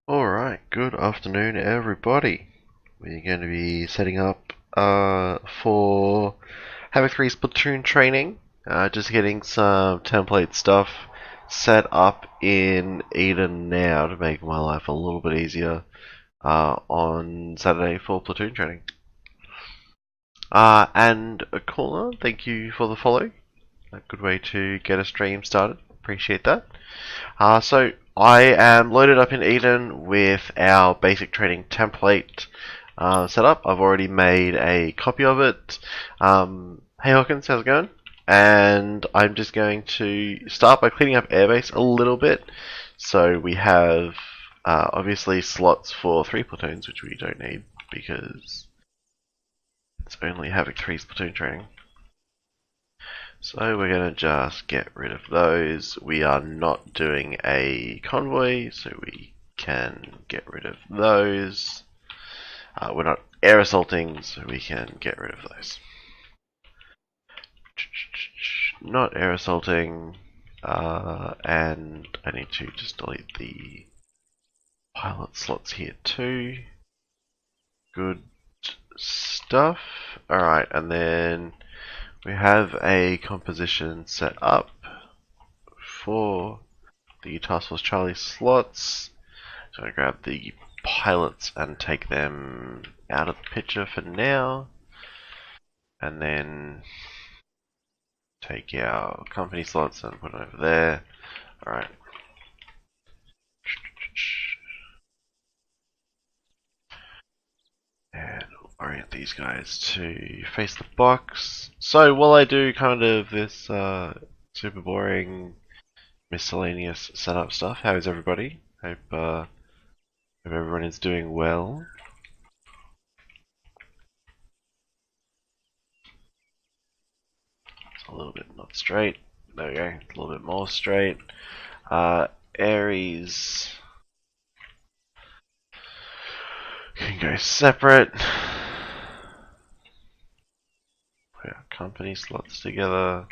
Alright, good afternoon everybody. We're going to be setting up for Havoc 3's Platoon Training. Just getting some template stuff set up in Eden now to make my life a little bit easier on Saturday for Platoon Training. And a caller, thank you for the follow. A good way to get a stream started. Appreciate that. So I am loaded up in Eden with our basic training template set up. I've already made a copy of it. Hey Hawkins, how's it going? And I'm just going to start by cleaning up airbase a little bit. So we have obviously slots for 3 platoons, which we don't need because it's only Havoc 3's platoon training. So we're going to just get rid of those. We are not doing a convoy, so we can get rid of those. We're not air assaulting, so we can get rid of those. Not air assaulting, and I need to just delete the pilot slots here too. Good stuff. Alright, and then we have a composition set up for the Task Force Charlie slots. So I'm going to grab the pilots and take them out of the picture for now. And then take our company slots and put it over there. Alright. And orient these guys to face the box. So while I do kind of this super boring miscellaneous setup stuff, how is everybody? Hope everyone is doing well. It's a little bit not straight. There we go. A little bit more straight. Aries can go separate. Put our company slots together.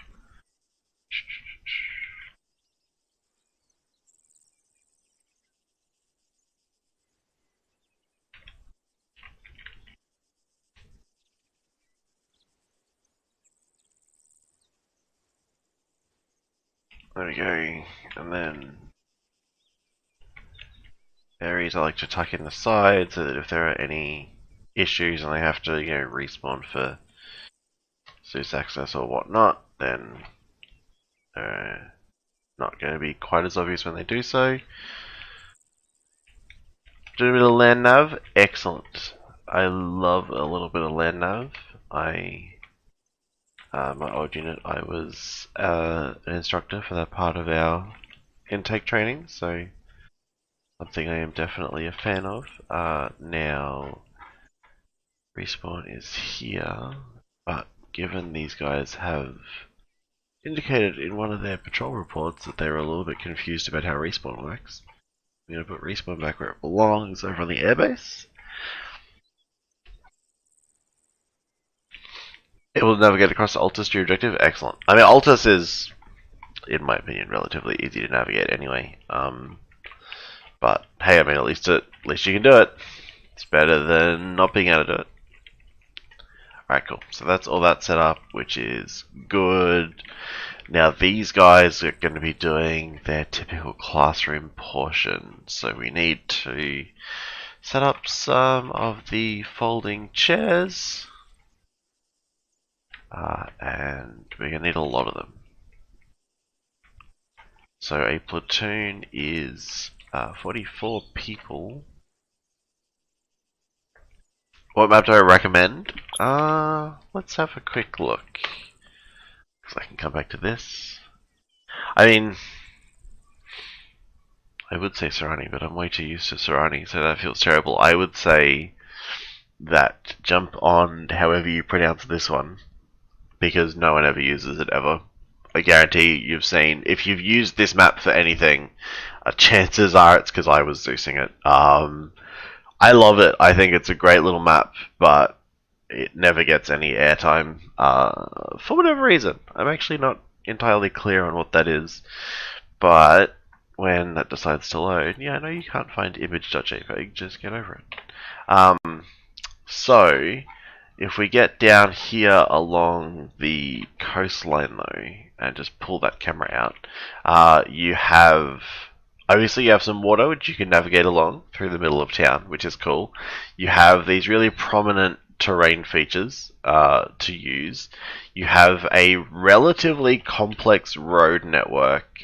There we go. And then Aries I like to tuck in the side so that if there are any issues and they have to, respawn for Zeus access or whatnot, then they're not going to be quite as obvious when they do so. Do a bit of land nav, excellent. I love a little bit of land nav. My old unit, I was an instructor for that part of our intake training, so something I am definitely a fan of. Now, respawn is here, but given these guys have indicated in one of their patrol reports that they were a little bit confused about how respawn works, I'm going to put respawn back where it belongs, over on the airbase. It will navigate across Altus to your objective. Excellent. I mean, Altus is, in my opinion, relatively easy to navigate anyway. But hey, I mean, at least you can do it. It's better than not being able to do it. Alright, cool. So that's all that set up, which is good. Now these guys are going to be doing their typical classroom portion, so we need to set up some of the folding chairs. And we're going to need a lot of them. So a platoon is 44 people. What map do I recommend? Let's have a quick look. Because I can come back to this. I mean, I would say Sarani, but I'm way too used to Sarani, so that feels terrible. I would say that jump on however you pronounce this one, because no one ever uses it ever. I guarantee you've seen, if you've used this map for anything, chances are it's because I was Zeusing it. I love it. I think it's a great little map, but it never gets any airtime for whatever reason. I'm actually not entirely clear on what that is, but when that decides to load. Yeah, I know you can't find image.jpg, just get over it. So, if we get down here along the coastline though, and just pull that camera out, you have, obviously you have some water which you can navigate along through the middle of town, which is cool. You have these really prominent terrain features to use. You have a relatively complex road network,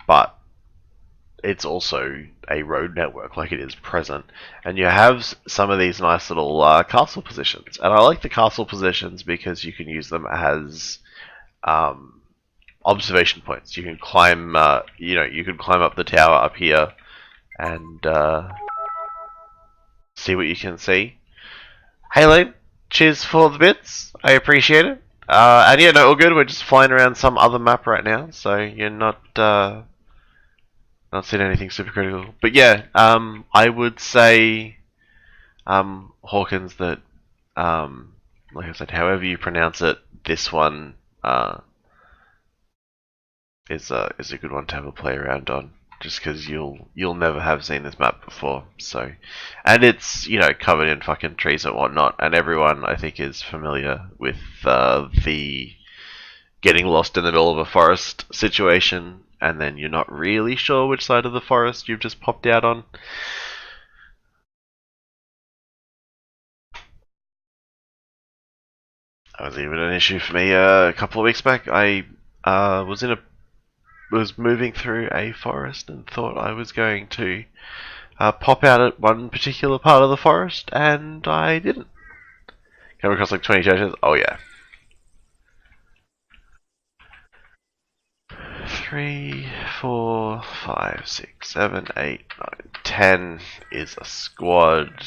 but it's also a road network like it is present. And you have some of these nice little castle positions. And I like the castle positions because you can use them as observation points. You can climb, you can climb up the tower up here and see what you can see. Hey, Lane, cheers for the bits. I appreciate it. And yeah, no, all good. We're just flying around some other map right now, so you're not seeing anything super critical. But yeah, I would say, Hawkins, that like I said, however you pronounce it, this one is a good one to have a play around on, just because you'll never have seen this map before. So, and it's covered in fucking trees and whatnot, and everyone I think is familiar with the getting lost in the middle of a forest situation, and then you're not really sure which side of the forest you've just popped out on. That was even an issue for me a couple of weeks back. I was moving through a forest and thought I was going to pop out at one particular part of the forest, and I didn't. Came across like 20 churches. Oh yeah. 3, 4, 5, 6, 7, 8, 9, 10 is a squad.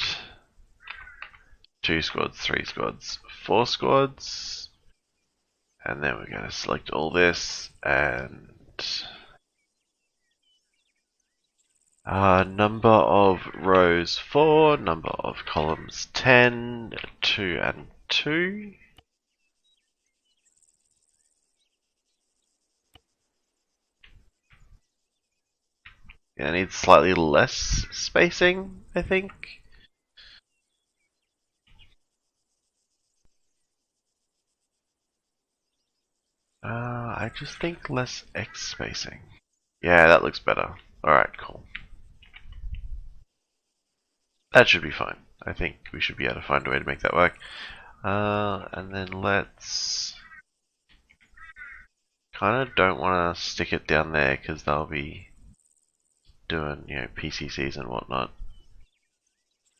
2 squads, 3 squads, 4 squads. And then we're going to select all this and number of rows 4, number of columns 10, 2 and 2. Yeah, I need slightly less spacing, I think. I just think less X spacing. Yeah, that looks better. Alright, cool. That should be fine. I think we should be able to find a way to make that work. And then let's... kind of don't want to stick it down there because they'll be doing, PCCs and whatnot.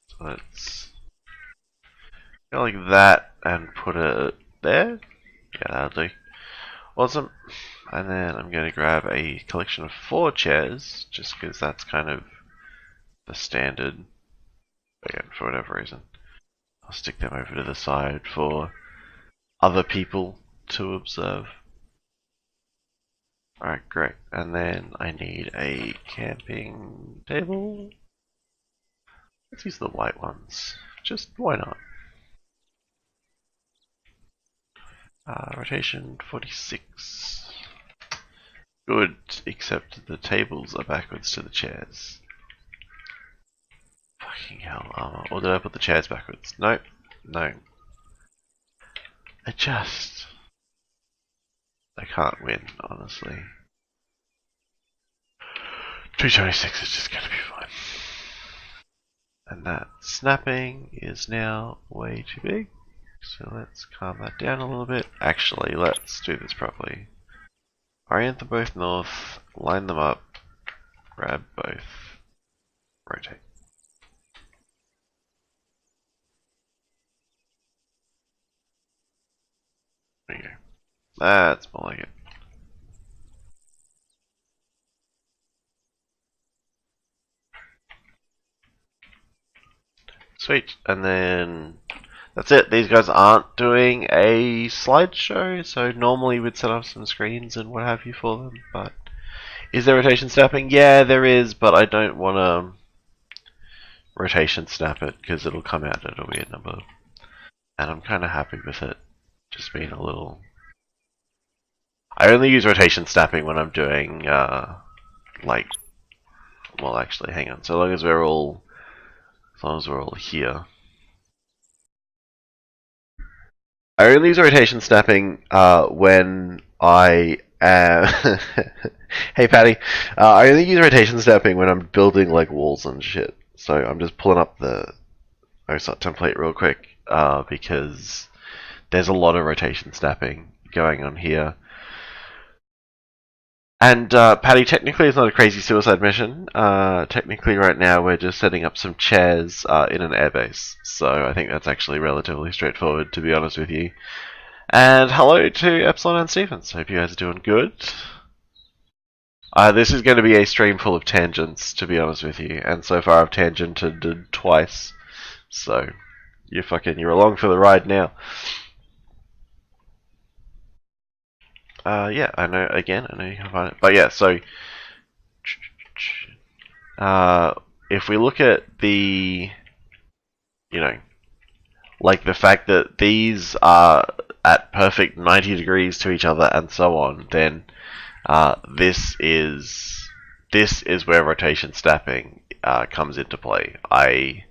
So let's go like that and put it there. Yeah, that'll do. Awesome. And then I'm going to grab a collection of 4 chairs, just because that's kind of the standard. Again, for whatever reason. I'll stick them over to the side for other people to observe. Alright, great. And then I need a camping table. Let's use the white ones. Just why not? Rotation 46. Good, except the tables are backwards to the chairs. Fucking hell, armor. Or did I put the chairs backwards? Nope. No. I can't win, honestly. 226 is just gonna be fine. And that snapping is now way too big. So let's calm that down a little bit. Actually, let's do this properly. Orient them both north, line them up, grab both, rotate. There you go. That's more like it. Sweet. And then that's it. These guys aren't doing a slideshow, so normally we'd set up some screens and what have you for them, but is there rotation snapping? Yeah, there is, but I don't want to rotation snap it because it'll come out at a weird number. And I'm kind of happy with it just being a little I only use rotation snapping when I'm doing like, well, actually, hang on. So long as we're all here. I only use rotation snapping when I am. Hey, Patty. I only use rotation snapping when I'm building like walls and shit. So I'm just pulling up the OSAT template real quick because there's a lot of rotation snapping going on here. And Patty, technically it's not a crazy suicide mission. Technically right now we're just setting up some chairs in an airbase. So I think that's actually relatively straightforward, to be honest with you. And hello to Epsilon and Stephens. Hope you guys are doing good. This is going to be a stream full of tangents, to be honest with you. And so far I've tangented twice. So you're along for the ride now. Yeah, I know you can find it. But yeah, so if we look at the, like the fact that these are at perfect 90 degrees to each other and so on, then this is where rotation snapping comes into play. I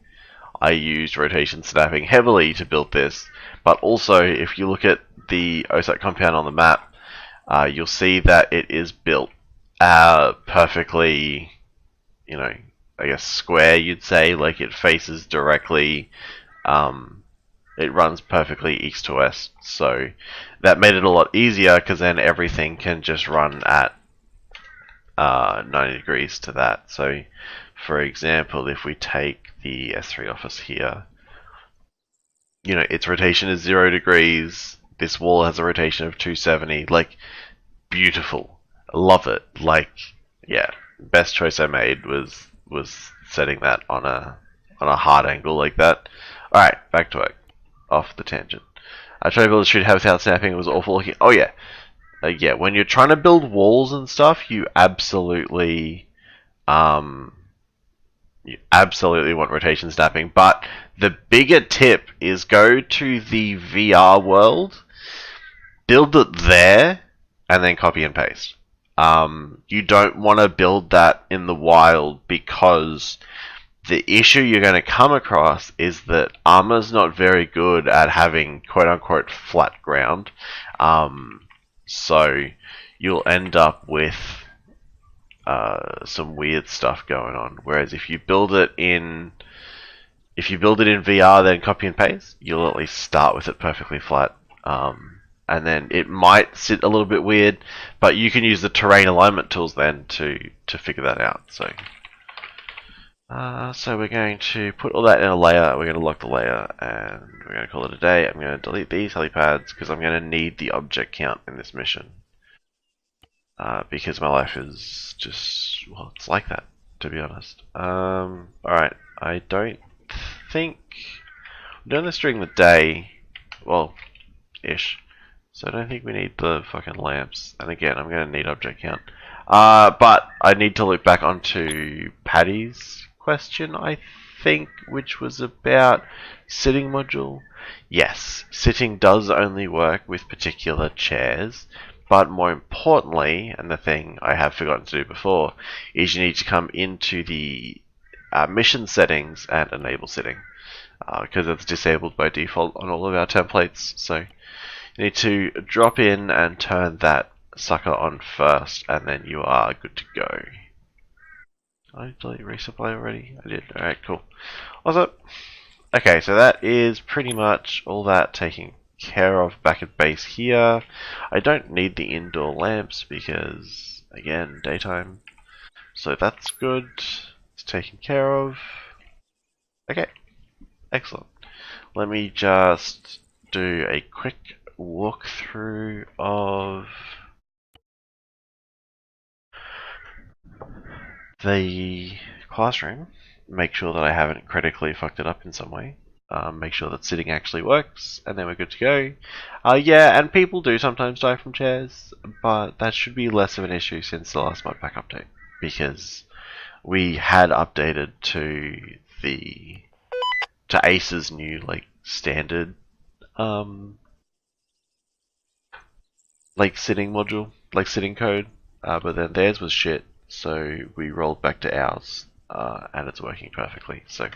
used rotation snapping heavily to build this, but also if you look at the OSAT compound on the map, you'll see that it is built perfectly, I guess square, you'd say. Like it faces directly, it runs perfectly east to west. So that made it a lot easier because then everything can just run at 90 degrees to that. So for example, if we take the S3 office here, its rotation is 0 degrees. This wall has a rotation of 270. Like, beautiful. Love it. Like, yeah, best choice I made was setting that on a hard angle like that. All right, back to work. Off the tangent. I tried to build a street house without snapping. It was awful looking. Oh yeah, yeah. When you're trying to build walls and stuff, you absolutely want rotation snapping. But the bigger tip is go to the VR world, build it there, and then copy and paste. You don't want to build that in the wild because the issue you're going to come across is that Arma's not very good at having quote-unquote flat ground. So you'll end up with some weird stuff going on. Whereas if you build it in VR, then copy and paste, you'll at least start with it perfectly flat. And then it might sit a little bit weird, but you can use the terrain alignment tools then to figure that out. So we're going to put all that in a layer, we're going to lock the layer, and we're going to call it a day. I'm going to delete these helipads because I'm going to need the object count in this mission. Because my life is just, well, it's like that, to be honest. Alright, I don't think... I'm doing this during the day, well, ish. So I don't think we need the fucking lamps. And again, I'm going to need object count. But I need to look back onto Paddy's question, I think, which was about sitting module. Yes, sitting does only work with particular chairs. But more importantly, and the thing I have forgotten to do before, is you need to come into the mission settings and enable sitting. Because it's disabled by default on all of our templates. So you need to drop in and turn that sucker on first, and then you are good to go. Did I delete resupply already? I did. Alright, cool. What's up? Okay, so that is pretty much all that taken care of back at base here. I don't need the indoor lamps because, again, daytime. So that's good. It's taken care of. Okay, excellent. Let me just do a quick walkthrough of the classroom. Make sure that I haven't critically fucked it up in some way. Make sure that sitting actually works, and then we're good to go. Yeah, and people do sometimes die from chairs, but that should be less of an issue since the last modpack update, because we had updated to Ace's new like standard like sitting module, like sitting code, but then theirs was shit, so we rolled back to ours, and it's working perfectly. So it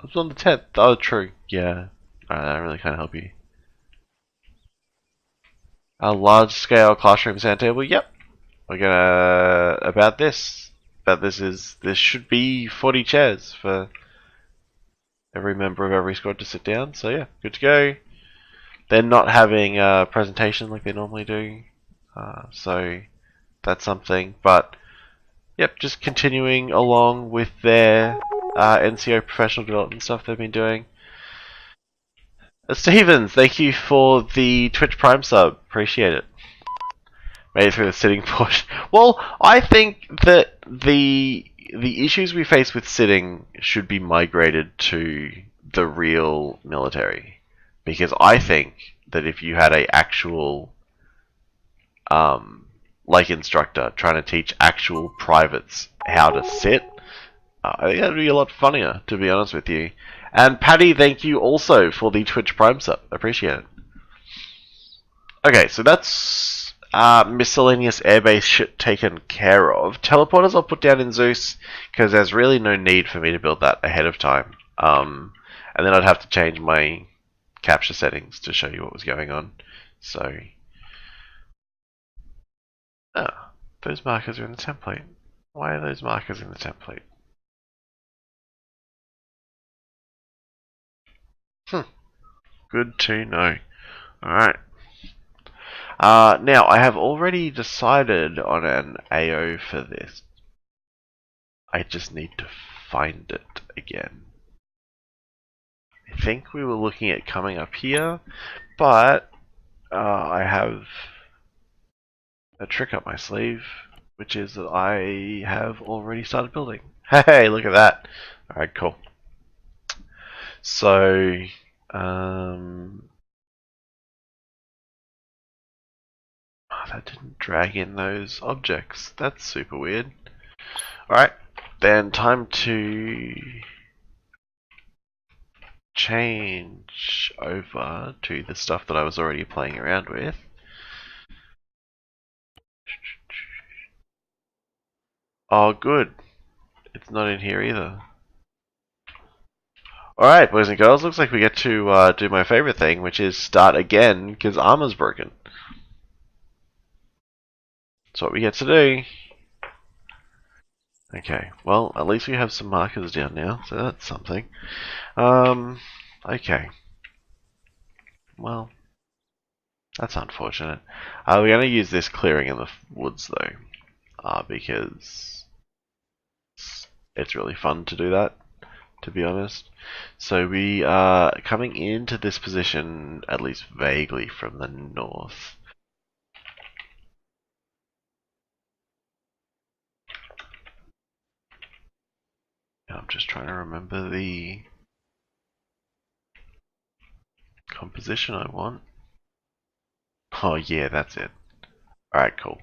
was on the 10th. Oh, true. Yeah, I really can't help you. A large-scale classroom sound table. Yep, we're gonna about this. This should be 40 chairs for every member of every squad to sit down. So yeah, good to go. They're not having a presentation like they normally do, so that's something. But yep, just continuing along with their NCO professional development stuff they've been doing. Stevens, thank you for the Twitch Prime sub. Appreciate it. Made it through the sitting portion. Well, I think that the issues we face with sitting should be migrated to the real military, because I think that if you had a actual like instructor trying to teach actual privates how to sit, I think that'd be a lot funnier, to be honest with you. And Paddy, thank you also for the Twitch Prime sub. Appreciate it. Okay, so that's miscellaneous airbase shit taken care of. Teleporters I'll put down in Zeus, because there's really no need for me to build that ahead of time. And then I'd have to change my capture settings to show you what was going on. So, those markers are in the template. Why are those markers in the template? Good to know. Alright. Now, I have already decided on an AO for this. I just need to find it again. I think we were looking at coming up here, but I have a trick up my sleeve, which is that I have already started building. Hey, look at that. Alright, cool. So, that didn't drag in those objects. That's super weird. Alright, then time to change over to the stuff that I was already playing around with. Oh, good. It's not in here either. Alright, boys and girls, looks like we get to do my favorite thing, which is start again, because Arma's broken. That's what we get to do. Okay, well, at least we have some markers down now, so that's something. Okay. Well, that's unfortunate. We're going to use this clearing in the woods, though, because it's really fun to do that, to be honest. So we are coming into this position, at least vaguely, from the north. I'm just trying to remember the composition I want. Oh yeah, that's it. Alright, cool.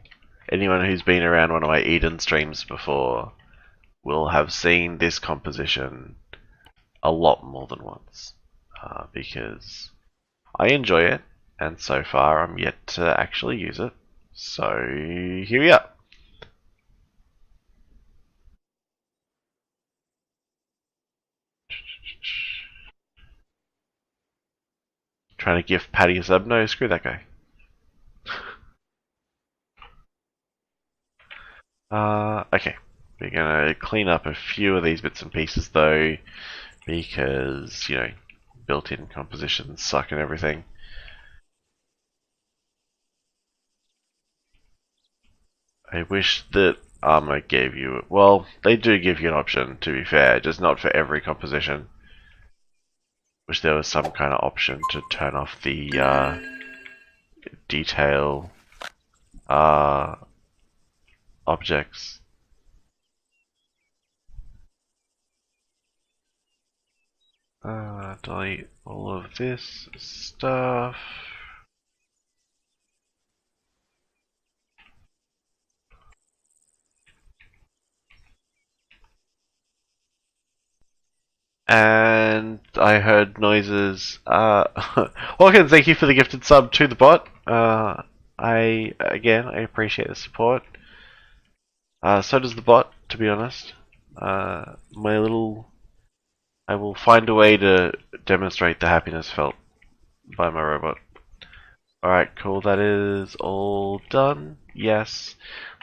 Anyone who's been around one of my Eden streams before will have seen this composition a lot more than once. Because I enjoy it, and so far I'm yet to actually use it. So here we are. Trying to give Paddy a sub? No, screw that guy. Okay. We're gonna clean up a few of these bits and pieces though, because, you know, built-in compositions suck and everything. I wish that Arma gave you... Well, they do give you an option, to be fair, just not for every composition. Wish there was some kind of option to turn off the detail objects. Delete all of this stuff. and I heard noises. Hawkins, thank you for the gifted sub to the bot. I appreciate the support. So does the bot, to be honest. I will find a way to demonstrate the happiness felt by my robot. Alright, cool, that is all done. Yes.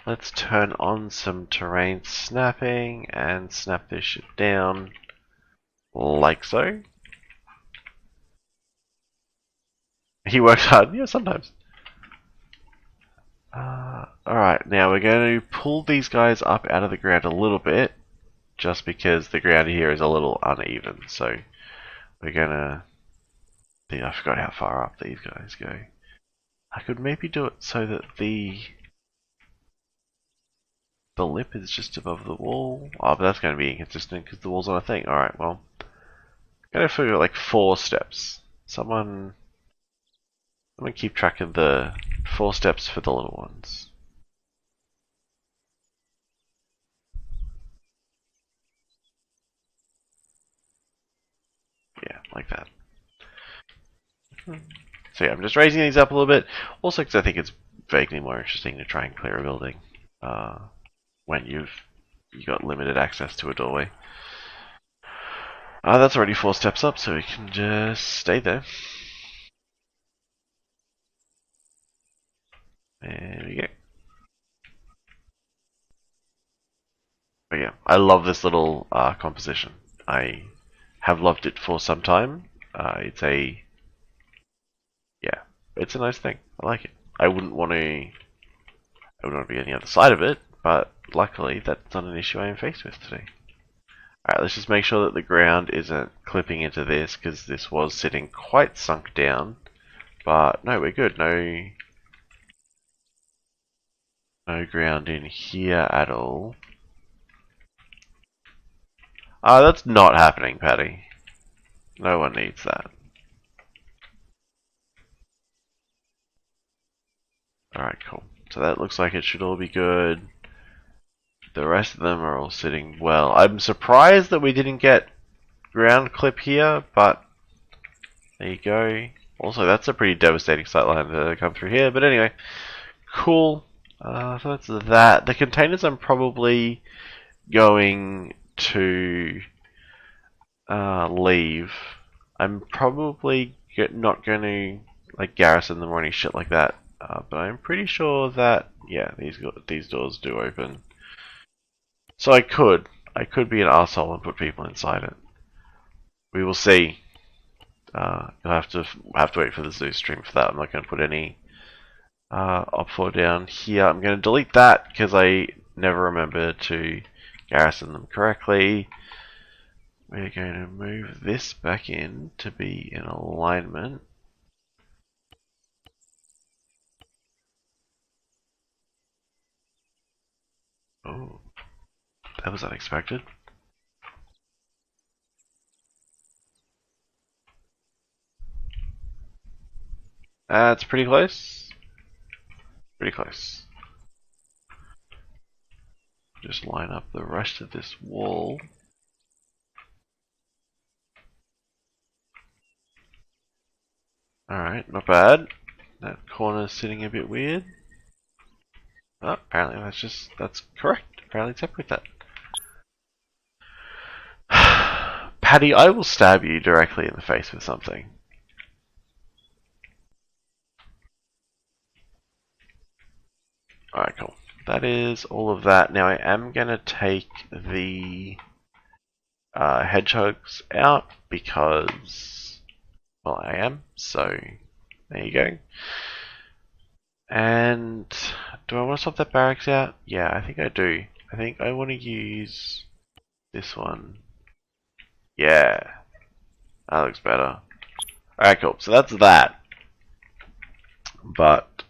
Let's turn on some terrain snapping and snap this shit down like so. He works hard, yeah, sometimes. Alright, now we're going to pull these guys up out of the ground a little bit, just because the ground here is a little uneven. So we're gonna. I forgot how far up these guys go. I could maybe do it so that the lip is just above the wall. Oh, but that's going to be inconsistent because the wall's not a thing. Alright, well, I'm going to figure like 4 steps. Someone keep track of the 4 steps for the little ones. Yeah, like that. So yeah, I'm just raising these up a little bit. Also because I think it's vaguely more interesting to try and clear a building when you got limited access to a doorway. That's already 4 steps up, so we can just stay there. There we go. But yeah, I love this little composition. I have loved it for some time. It's a nice thing. I like it. I wouldn't want to be on the other side of it, but luckily that's not an issue I am faced with today. Alright, let's just make sure that the ground isn't clipping into this, because this was sitting quite sunk down. But no, we're good. No ground in here at all. That's not happening, Patty. No one needs that. Alright, cool. So that looks like it should all be good. The rest of them are all sitting well. I'm surprised that we didn't get ground clip here, but there you go. Also, that's a pretty devastating sightline to come through here. But anyway, cool. So that's that. The containers I'm probably going to leave. I'm probably not going to like garrison them or any shit like that. But I'm pretty sure that these doors do open. So I could be an arsehole and put people inside it. We will see. You'll have to wait for the zoo stream for that. I'm not going to put any op4 down here. I'm going to delete that because I never remember to garrison them correctly. We're going to move this back in to be in alignment. Oh, that was unexpected. That's pretty close. Pretty close. Just line up the rest of this wall. Alright, not bad. That corner's sitting a bit weird. Oh, apparently that's correct. Apparently it's happy with that. Paddy, I will stab you directly in the face with something. Alright, cool. That is all of that. Now I am going to take the hedgehogs out because, well, I am. So, there you go. And do I want to swap that barracks out? Yeah, I think I do. I think I want to use this one. Yeah, that looks better. Alright, cool. So that's that. But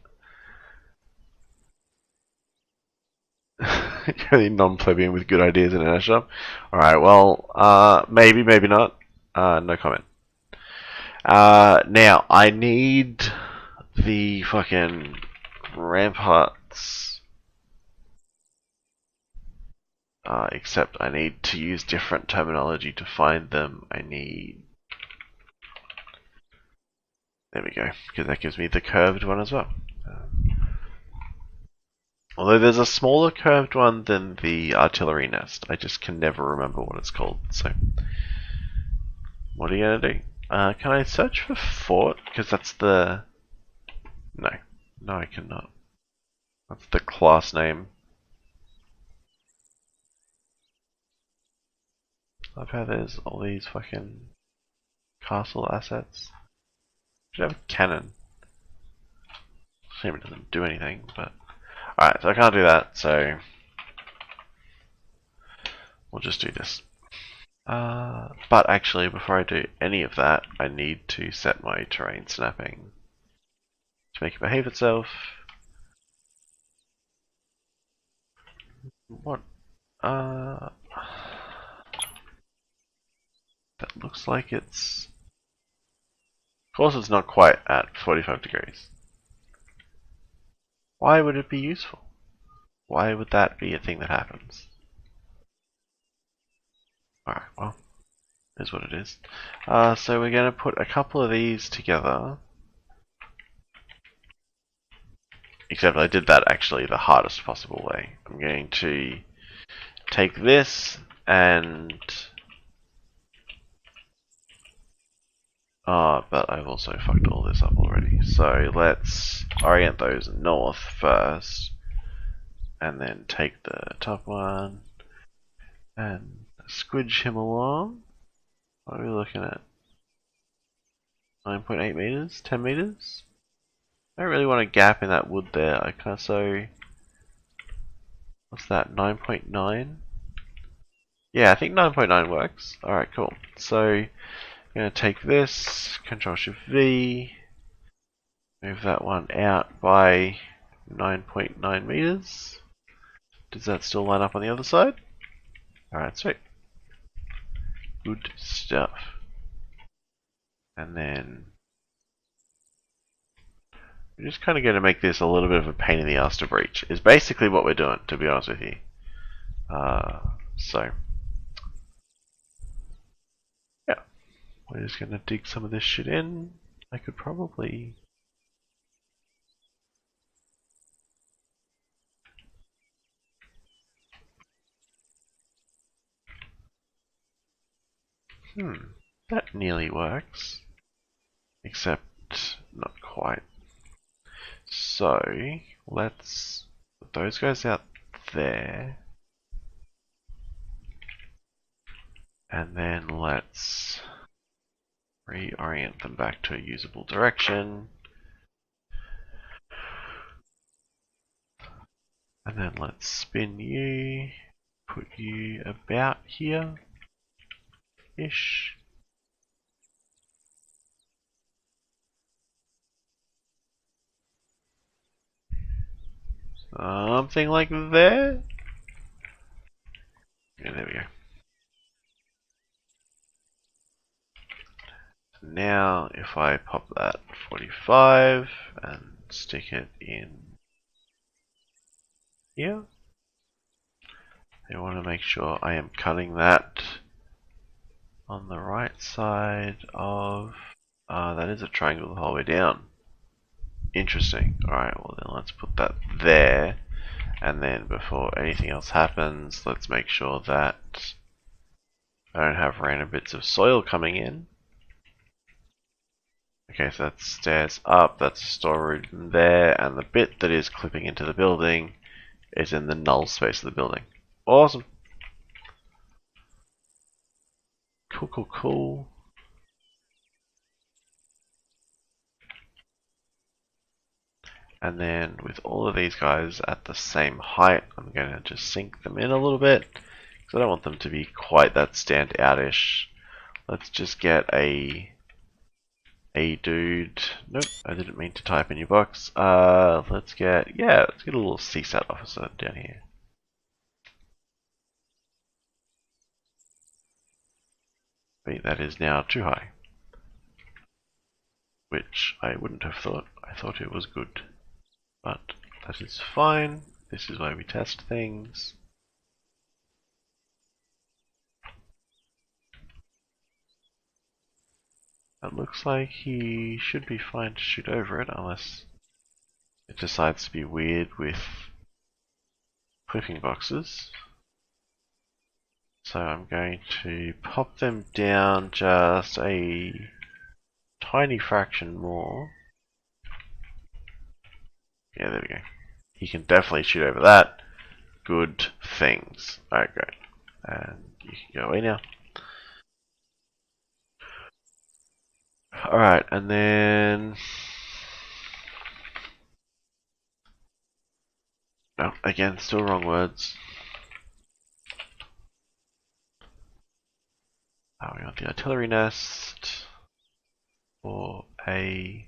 you're the non-plebeian with good ideas in our shop. Alright, well, maybe, maybe not. No comment. Now, I need the fucking ramparts except I need to use different terminology to find them. I need... There we go, because that gives me the curved one as well. Although there's a smaller curved one than the artillery nest. I just can never remember what it's called. So, what are you going to do? Can I search for fort? Because that's the... No. No, I cannot. That's the class name. I love how there's all these fucking castle assets. Should have a cannon. Shame it doesn't do anything, but... Alright, so I can't do that, so... We'll just do this. But actually, before I do any of that, I need to set my terrain snapping to make it behave itself. What? That looks like it's... Of course it's not quite at 45 degrees. Why would it be useful? Why would that be a thing that happens? Alright, well, is what it is. So we're going to put a couple of these together. Except I did that actually the hardest possible way. I'm going to take this and... but I've also fucked all this up already. So let's orient those north first. And then take the top one and squidge him along. What are we looking at? 9.8 meters? 10 meters? I don't really want a gap in that wood there. I kind of so... What's that? 9.9? Yeah, I think 9.9 works. Alright, cool. So, I'm going to take this, Control-Shift-V, move that one out by 9.9 meters. Does that still line up on the other side? Alright, sweet. Good stuff. And then we're just kind of going to make this a little bit of a pain in the ass to breach, is basically what we're doing, to be honest with you. So, yeah. We're just going to dig some of this shit in. I could probably... That nearly works. Except, not quite. So, let's put those guys out there. And then let's reorient them back to a usable direction. And then let's spin you, put you about here-ish. Something like that. Yeah, there we go. Now, if I pop that 45 and stick it in here, I want to make sure I am cutting that on the right side of... that is a triangle the whole way down. Interesting. Alright, well then let's put that there. And then before anything else happens, let's make sure that I don't have random bits of soil coming in. Okay, so that's stairs up, that's storage there, and the bit that is clipping into the building is in the null space of the building. Awesome. Cool, cool, cool. And then with all of these guys at the same height, I'm going to just sink them in a little bit, because I don't want them to be quite that stand-out-ish. Let's just get a dude. Nope, I didn't mean to type in your box. Let's get a little CSAT officer down here. Wait, that is now too high. Which I wouldn't have thought. I thought it was good. But that is fine. This is why we test things. It looks like he should be fine to shoot over it unless it decides to be weird with clipping boxes. So I'm going to pop them down just a tiny fraction more. Yeah, there we go. He can definitely shoot over that. Good things. Alright, great. And you can go away now. Alright, and then... No, again, still wrong words. We want the artillery nest for a...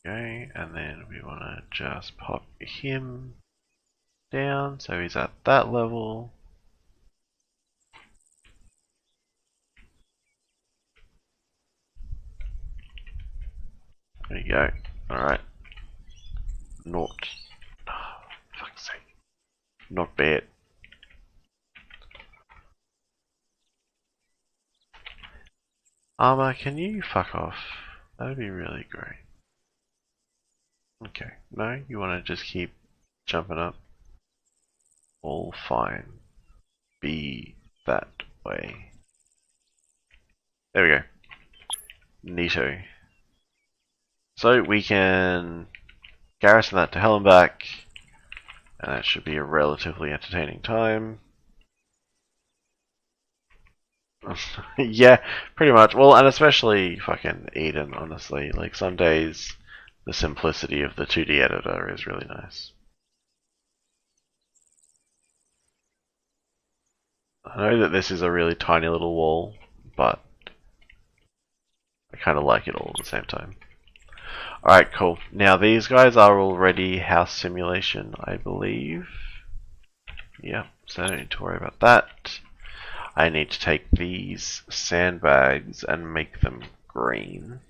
Okay, and then we want to just pop him down so he's at that level. There you go. Alright. Not. Oh, fuck's sake. Not bad. Arma, can you fuck off? That would be really great. Okay. No, you want to just keep jumping up? All fine. Be that way. There we go. Neato. So we can garrison that to hell and back, and that should be a relatively entertaining time. Yeah, pretty much. Well, and especially fucking Eden, honestly. Like, some days the simplicity of the 2D editor is really nice. I know that this is a really tiny little wall, but I kind of like it all at the same time. Alright, cool. Now, these guys are already house simulation, I believe. Yeah, so I don't need to worry about that. I need to take these sandbags and make them green.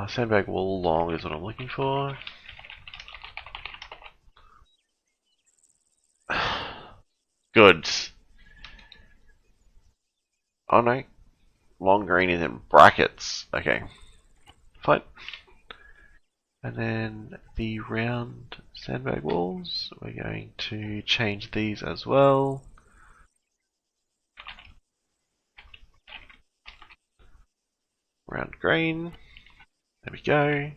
Sandbag wall long is what I'm looking for. Good. Oh no. Long green is in brackets. Okay. Fine. And then the round sandbag walls, we're going to change these as well. Round green. There we go.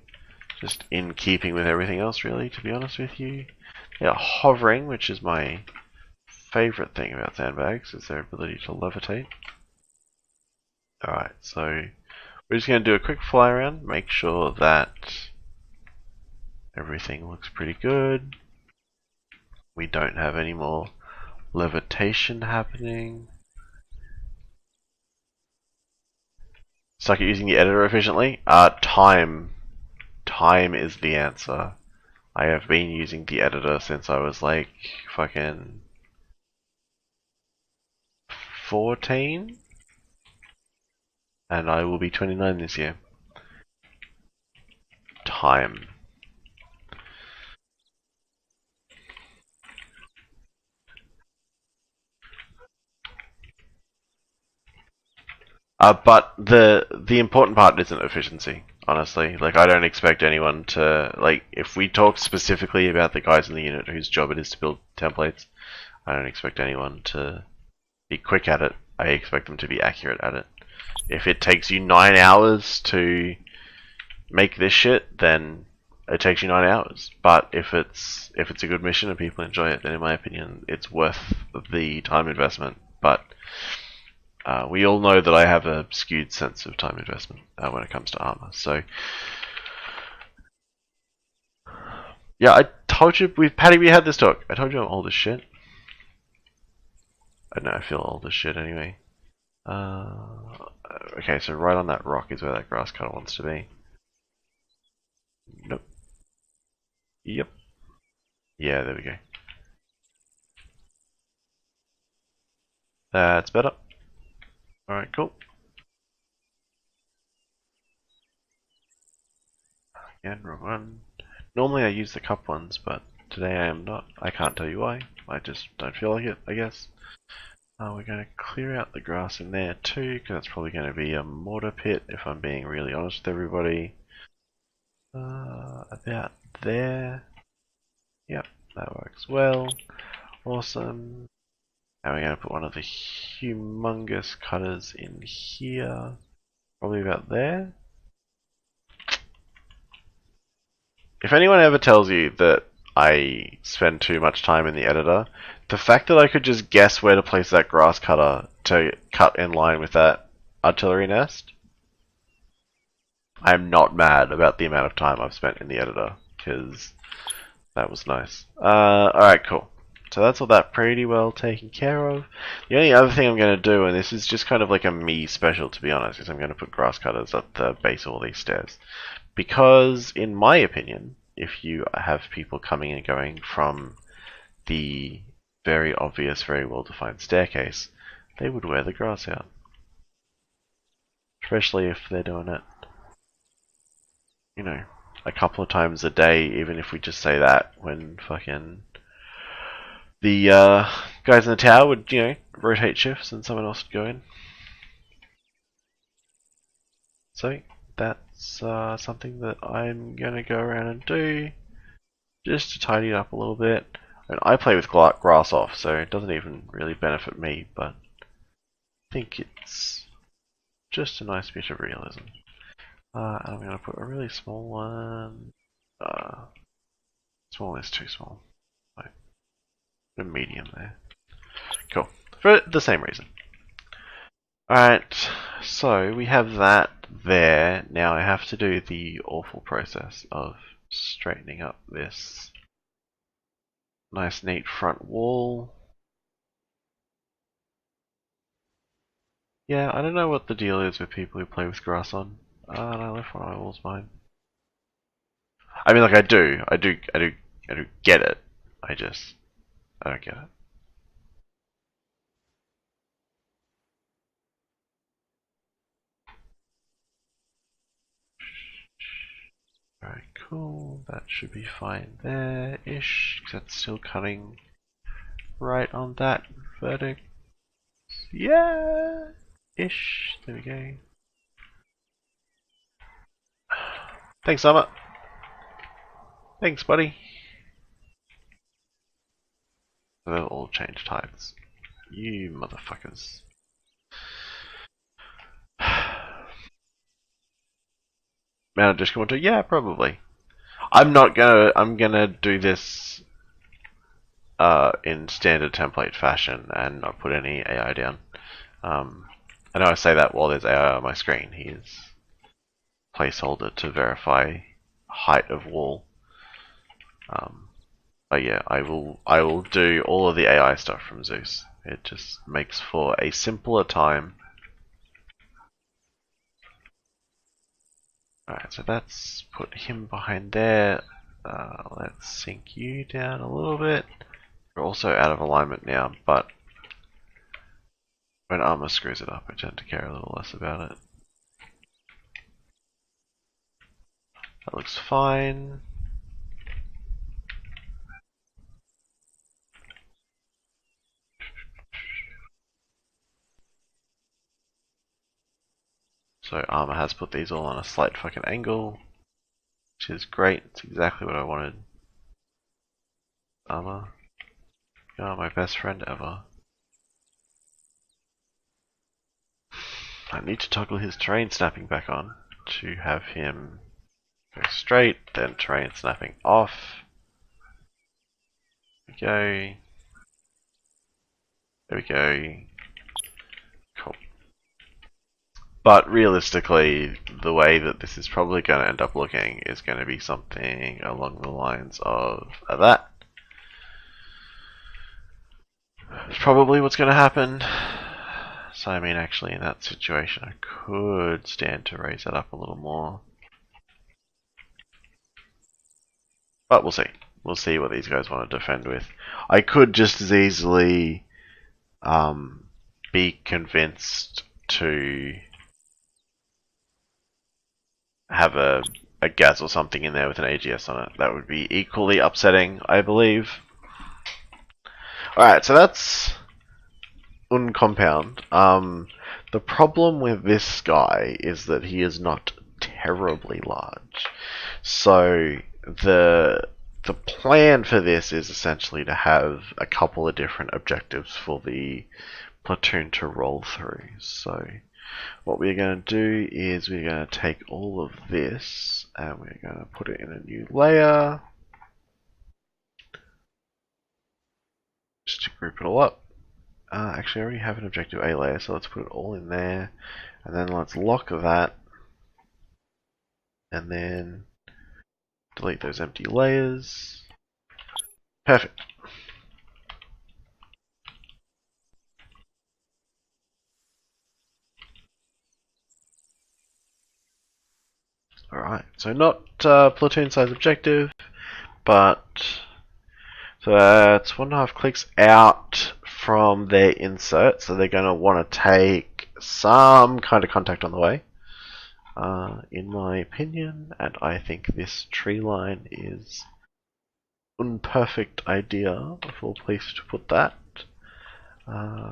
Just in keeping with everything else, really, to be honest with you. They are hovering, which is my favorite thing about sandbags, is their ability to levitate. Alright, so we're just going to do a quick fly around, make sure that everything looks pretty good. We don't have any more levitation happening. Suck at using the editor efficiently? Time. Time is the answer. I have been using the editor since I was like fucking 14, and I will be 29 this year. Time. But the important part isn't efficiency, honestly. Like, I don't expect anyone to, like, if we talk specifically about the guys in the unit whose job it is to build templates, I don't expect anyone to be quick at it. I expect them to be accurate at it. If it takes you 9 hours to make this shit, then it takes you 9 hours. But if it's a good mission and people enjoy it, then in my opinion, it's worth the time investment. But we all know that I have a skewed sense of time investment when it comes to Arma. So, yeah, I told you, with Paddy, we had this talk. I told you I'm old as shit. I know, I feel old as shit anyway. Okay, so right on that rock is where that grass cutter wants to be. Nope. Yep. Yeah, there we go. That's better. Alright, cool. And wrong one. Normally I use the cup ones, but today I am not. I can't tell you why. I just don't feel like it, I guess. We're going to clear out the grass in there too, because that's probably going to be a mortar pit, if I'm being really honest with everybody. About there. Yep, that works well. Awesome. Now we're going to put one of the humongous cutters in here. Probably about there. If anyone ever tells you that I spend too much time in the editor, the fact that I could just guess where to place that grass cutter to cut in line with that artillery nest, I'm not mad about the amount of time I've spent in the editor, because that was nice. Alright, cool. So that's all that pretty well taken care of. The only other thing I'm going to do, and this is just kind of like a me special to be honest, is I'm going to put grass cutters at the base of all these stairs. Because, in my opinion, if you have people coming and going from the very obvious, very well-defined staircase, they would wear the grass out. Especially if they're doing it, you know, a couple of times a day, even if we just say that when fucking the guys in the tower would, you know, rotate shifts and someone else would go in. So, that's something that I'm going to go around and do, just to tidy it up a little bit. And I play with grass off, so it doesn't even really benefit me, but I think it's just a nice bit of realism. And I'm going to put a really small one. Small is too small. Like, put a medium there. Cool. For the same reason. Alright, so we have that there. Now I have to do the awful process of straightening up this nice neat front wall. Yeah, I don't know what the deal is with people who play with grass on. And I left one of my walls mine. I mean, like, I do get it. I don't get it. Alright, cool. That should be fine there-ish. That's still cutting right on that vertex. Yeah! Ish. There we go. Thanks, Summer. Thanks, buddy. They'll all change types. You motherfuckers. Manager's coming to, yeah, probably. I'm gonna do this in standard template fashion and not put any AI down. I know I say that while there's AI on my screen. He is placeholder to verify height of wall. But yeah, I will do all of the AI stuff from Zeus. It just makes for a simpler time. Alright, so that's put him behind there. Let's sink you down a little bit. We're also out of alignment now, but when Arma screws it up, I tend to care a little less about it. That looks fine. So Arma has put these all on a slight fucking angle, which is great. It's exactly what I wanted. Arma, you are my best friend ever. I need to toggle his terrain snapping back on to have him go straight, then terrain snapping off. There we go. There we go. Cool. But realistically, the way that this is probably going to end up looking is going to be something along the lines of that. It's probably what's going to happen. So I mean, actually in that situation I could stand to raise that up a little more. But we'll see. We'll see what these guys want to defend with. I could just as easily be convinced to have a a gas or something in there with an AGS on it. That would be equally upsetting, I believe. Alright, so that's uncompound. The problem with this guy is that he is not terribly large. So the plan for this is essentially to have a couple of different objectives for the platoon to roll through. So what we're going to do is we're going to take all of this and we're going to put it in a new layer just to group it all up. Actually, I already have an objective A layer, so let's put it all in there, and then let's lock that, and then delete those empty layers. Perfect. Alright, so not platoon size objective, but so that's 1.5 clicks out from their insert, so they're going to want to take some kind of contact on the way, in my opinion, and I think this tree line is an imperfect idea of all place to put that,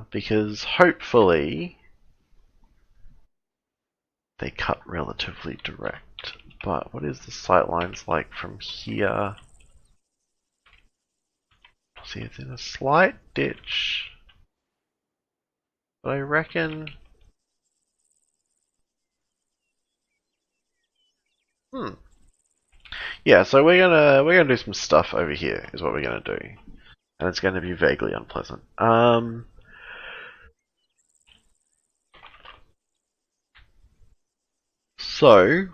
because hopefully they cut relatively direct. But what is the sight lines like from here? See, it's in a slight ditch, but I reckon. Yeah, so we're gonna do some stuff over here. Is what we're gonna do, and it's gonna be vaguely unpleasant. So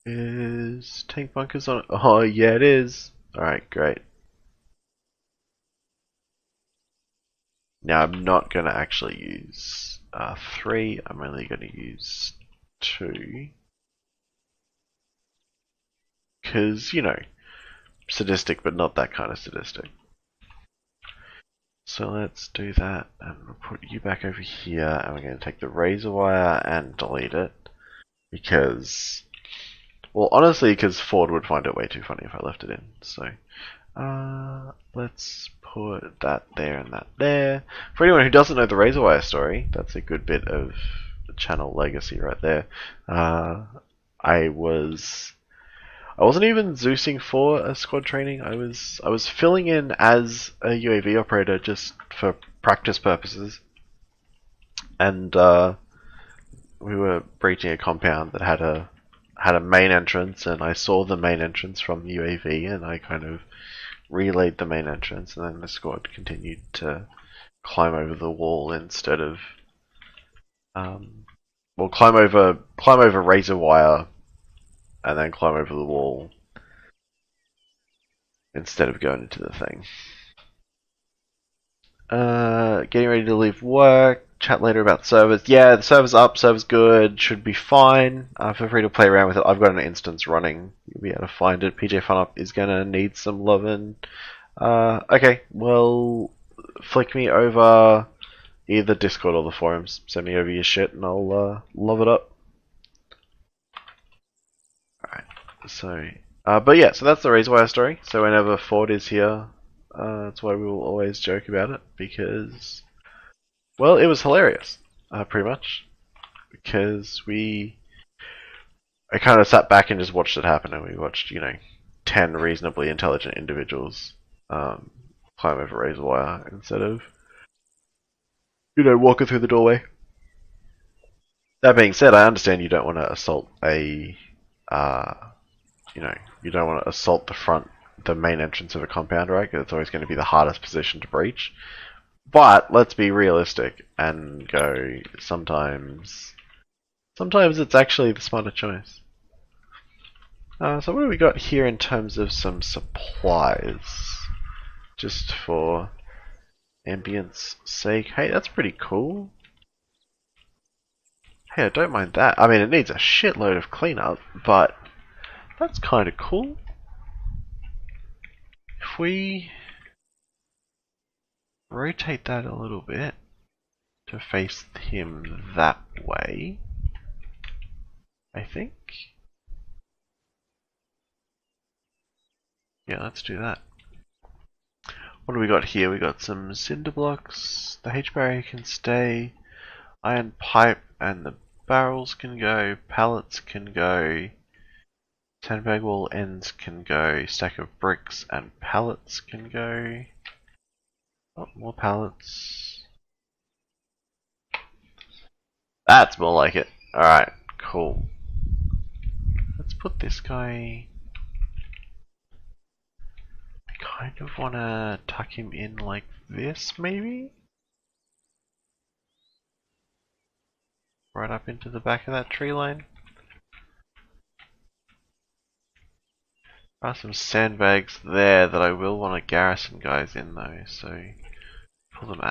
is tank bunkers on? Oh yeah, it is. All right, great. Now I'm not gonna actually use 3. I'm only gonna use 2. Because, you know, sadistic, but not that kind of sadistic. So let's do that, and we'll put you back over here, and we're going to take the razor wire and delete it. Because, well, honestly, because Ford would find it way too funny if I left it in. So, let's put that there and that there. For anyone who doesn't know the razor wire story, that's a good bit of channel legacy right there. I wasn't even Zeusing for a squad training. I was filling in as a UAV operator just for practice purposes, and we were breaching a compound that had a main entrance, and I saw the main entrance from the UAV, and I kind of relayed the main entrance, and then the squad continued to climb over the wall instead of well, climb over razor wire and then climb over the wall instead of going into the thing. Getting ready to leave work. Chat later about servers. Yeah, the server's up, server's good, should be fine. Feel free to play around with it. I've got an instance running. You'll be able to find it. PJ FunUp is gonna need some loving. Okay, well, flick me over either Discord or the forums. Send me over your shit and I'll love it up. Alright, so, but yeah, so that's the Razorwire story. So whenever Ford is here, that's why we will always joke about it, because, well, it was hilarious, pretty much, because I kind of sat back and just watched it happen, and we watched, 10 reasonably intelligent individuals climb over razor wire instead of, walking through the doorway. That being said, I understand you don't want to assault you don't want to assault the main entrance of a compound, right? Because it's always going to be the hardest position to breach. But let's be realistic and go, sometimes it's actually the smarter choice. So what do we got here in terms of some supplies? Just for ambience sake. Hey, that's pretty cool. Hey, I don't mind that. I mean, it needs a shitload of cleanup, but that's kind of cool. If we rotate that a little bit to face him that way, I think. Yeah, let's do that. What do we got here? We got some cinder blocks. The H barrier can stay. Iron pipe and the barrels can go. Pallets can go. Sandbag wall ends can go. Stack of bricks and pallets can go. Oh, more pallets. That's more like it. Alright, cool. Let's put this guy... I kind of want to tuck him in like this, maybe? Right up into the back of that tree line. There are some sandbags there that I will want to garrison guys in though, so pull them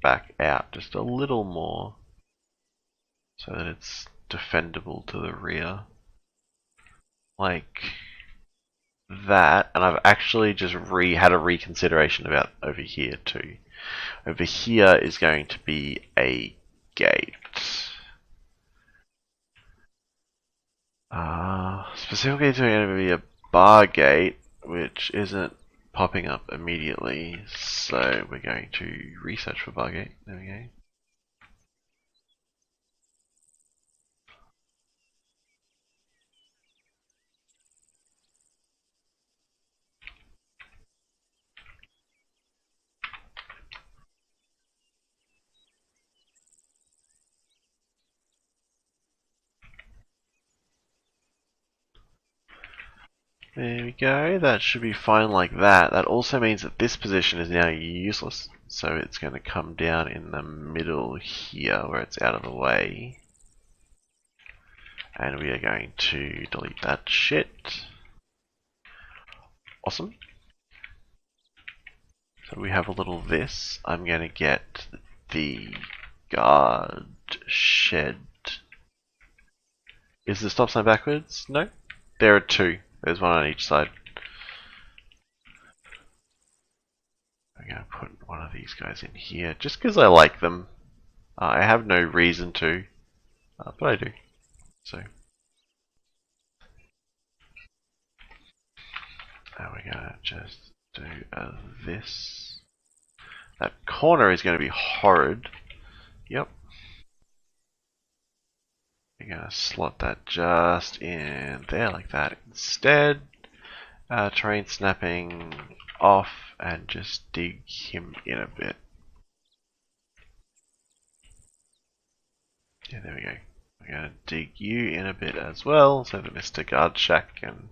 back out just a little more so that it's defendable to the rear. Like that, and I've actually just had a reconsideration about over here too. Over here is going to be a gate. Specifically it's going to be a bar gate, which isn't popping up immediately, so we're going to research for bar gate. There we go. There we go, that should be fine like that. That also means that this position is now useless, so it's going to come down in the middle here where it's out of the way. And we are going to delete that shit. Awesome. So we have a little this. I'm going to get the guard shed. Is the stop sign backwards? No. There are two. There's one on each side. I'm going to put one of these guys in here just because I like them. I have no reason to, but I do. So now we're going to just do this. That corner is going to be horrid. Yep. We're going to slot that just in there like that. Instead, terrain snapping off and just dig him in a bit. Yeah, there we go. We're going to dig you in a bit as well so that Mr. Guard Shack can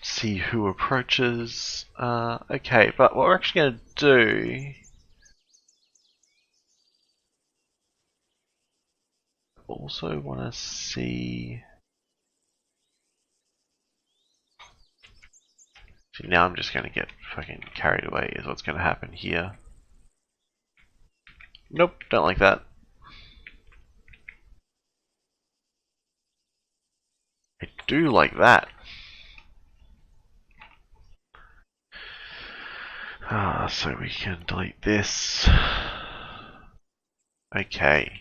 see who approaches. Okay, but what we're actually going to do... also want to see... See, now I'm just going to get fucking carried away is what's going to happen here. Nope, don't like that. I do like that. So we can delete this. Okay.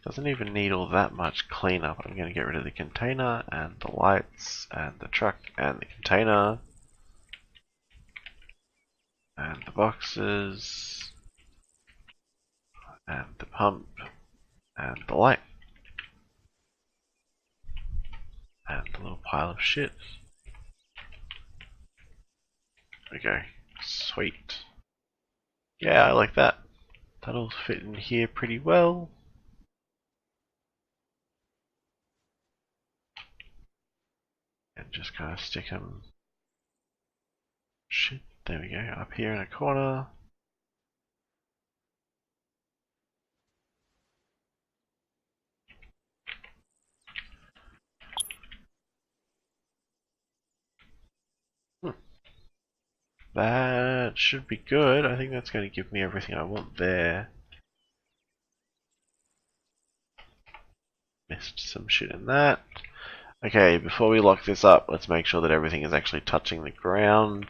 Doesn't even need all that much cleanup. I'm going to get rid of the container and the lights and the truck and the container and the boxes and the pump and the light and the little pile of shit. There we go. Sweet. Yeah, I like that. That'll fit in here pretty well. And just kind of stick them. Shit, there we go. Up here in a corner. That should be good. I think that's going to give me everything I want there. Missed some shit in that. Okay, before we lock this up, let's make sure that everything is actually touching the ground.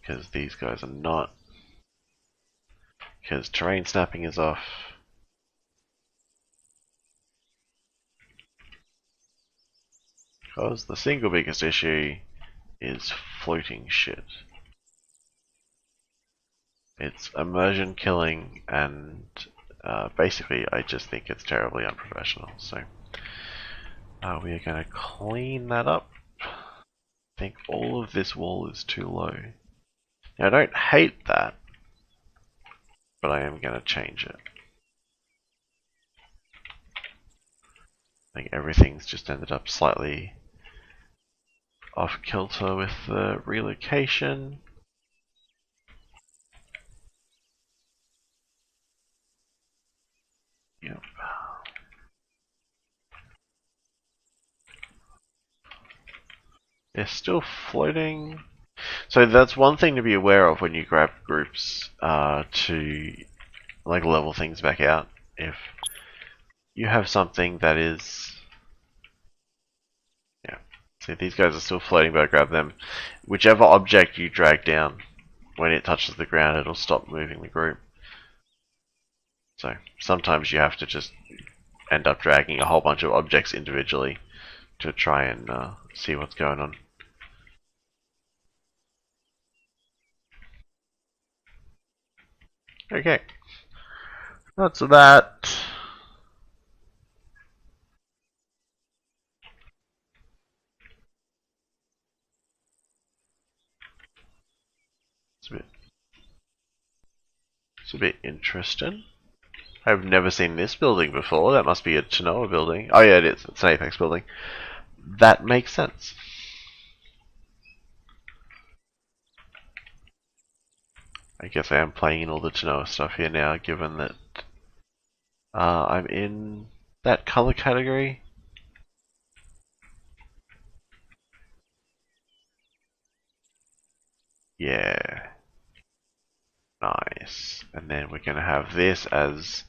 Because these guys are not. Because terrain snapping is off. Because the single biggest issue is floating shit. It's immersion killing, and basically I just think it's terribly unprofessional. So we are going to clean that up. I think all of this wall is too low. Now, I don't hate that, but I am going to change it. I think everything's just ended up slightly off kilter with the relocation. Yep. They're still floating. So that's one thing to be aware of when you grab groups to like level things back out. If you have something that is, yeah, see these guys are still floating, but I grab them. Whichever object you drag down, when it touches the ground, it'll stop moving the group. So sometimes you have to just end up dragging a whole bunch of objects individually to try and see what's going on. Okay, that's that. It's a bit interesting. I've never seen this building before. That must be a Genoa building. Oh yeah, it is. It's an Apex building. That makes sense. I guess I am playing in all the Genoa stuff here now, given that I'm in that color category. Yeah. Nice. And then we're going to have this as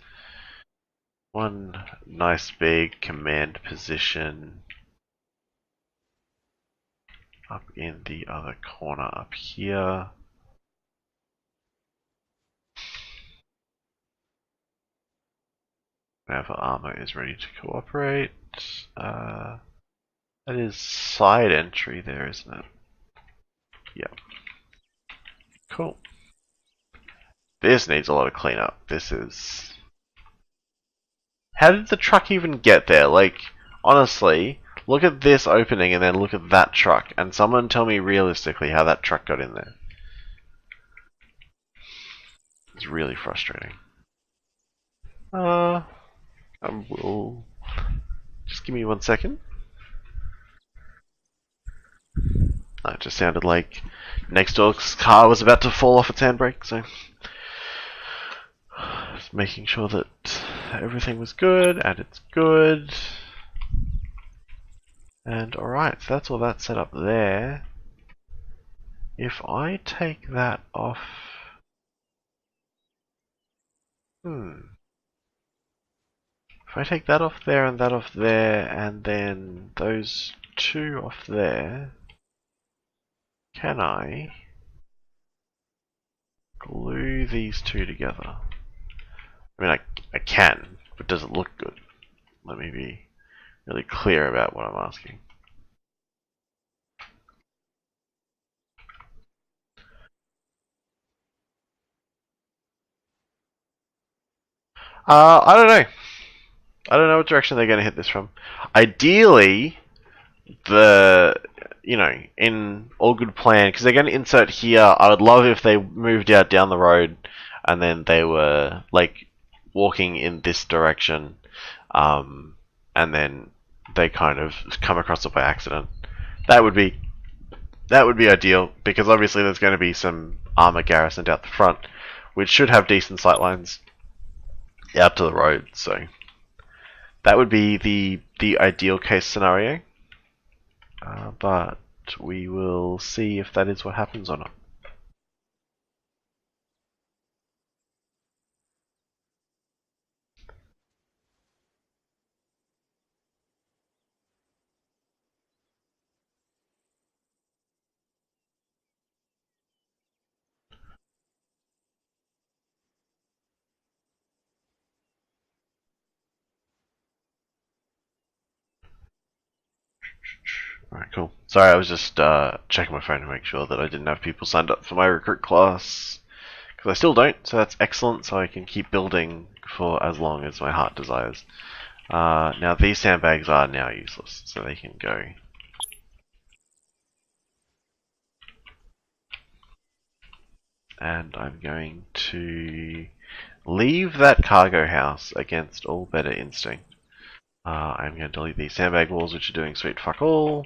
one nice big command position up in the other corner up here. Whenever Arma is ready to cooperate. That is side entry there, isn't it? Yep. Cool. This needs a lot of cleanup. This is... How did the truck even get there? Like, honestly, look at this opening and then look at that truck. And someone tell me realistically how that truck got in there. It's really frustrating. Will... Just give me 1 second. It just sounded like next door's car was about to fall off its handbrake, so... Just making sure that everything was good, and it's good. And alright, so that's all that set up there. If I take that off... If I take that off there and that off there, and then those two off there, can I glue these two together? I mean, I can, but does it look good? Let me be really clear about what I'm asking. I don't know. I don't know what direction they're going to hit this from. Ideally, in all good plan, because they're going to insert here, I would love if they moved out down the road and then they were like walking in this direction, and then they kind of come across it by accident. That would be ideal, because obviously there's going to be some armor garrisoned out the front, which should have decent sightlines out to the road. So that would be the ideal case scenario. But we will see if that is what happens or not. Alright, cool. Sorry, I was just checking my phone to make sure that I didn't have people signed up for my recruit class. Because I still don't, so that's excellent, so I can keep building for as long as my heart desires. Now these sandbags are now useless, so they can go. And I'm going to leave that cargo house against all better instinct. I'm going to delete these sandbag walls, which are doing sweet fuck all.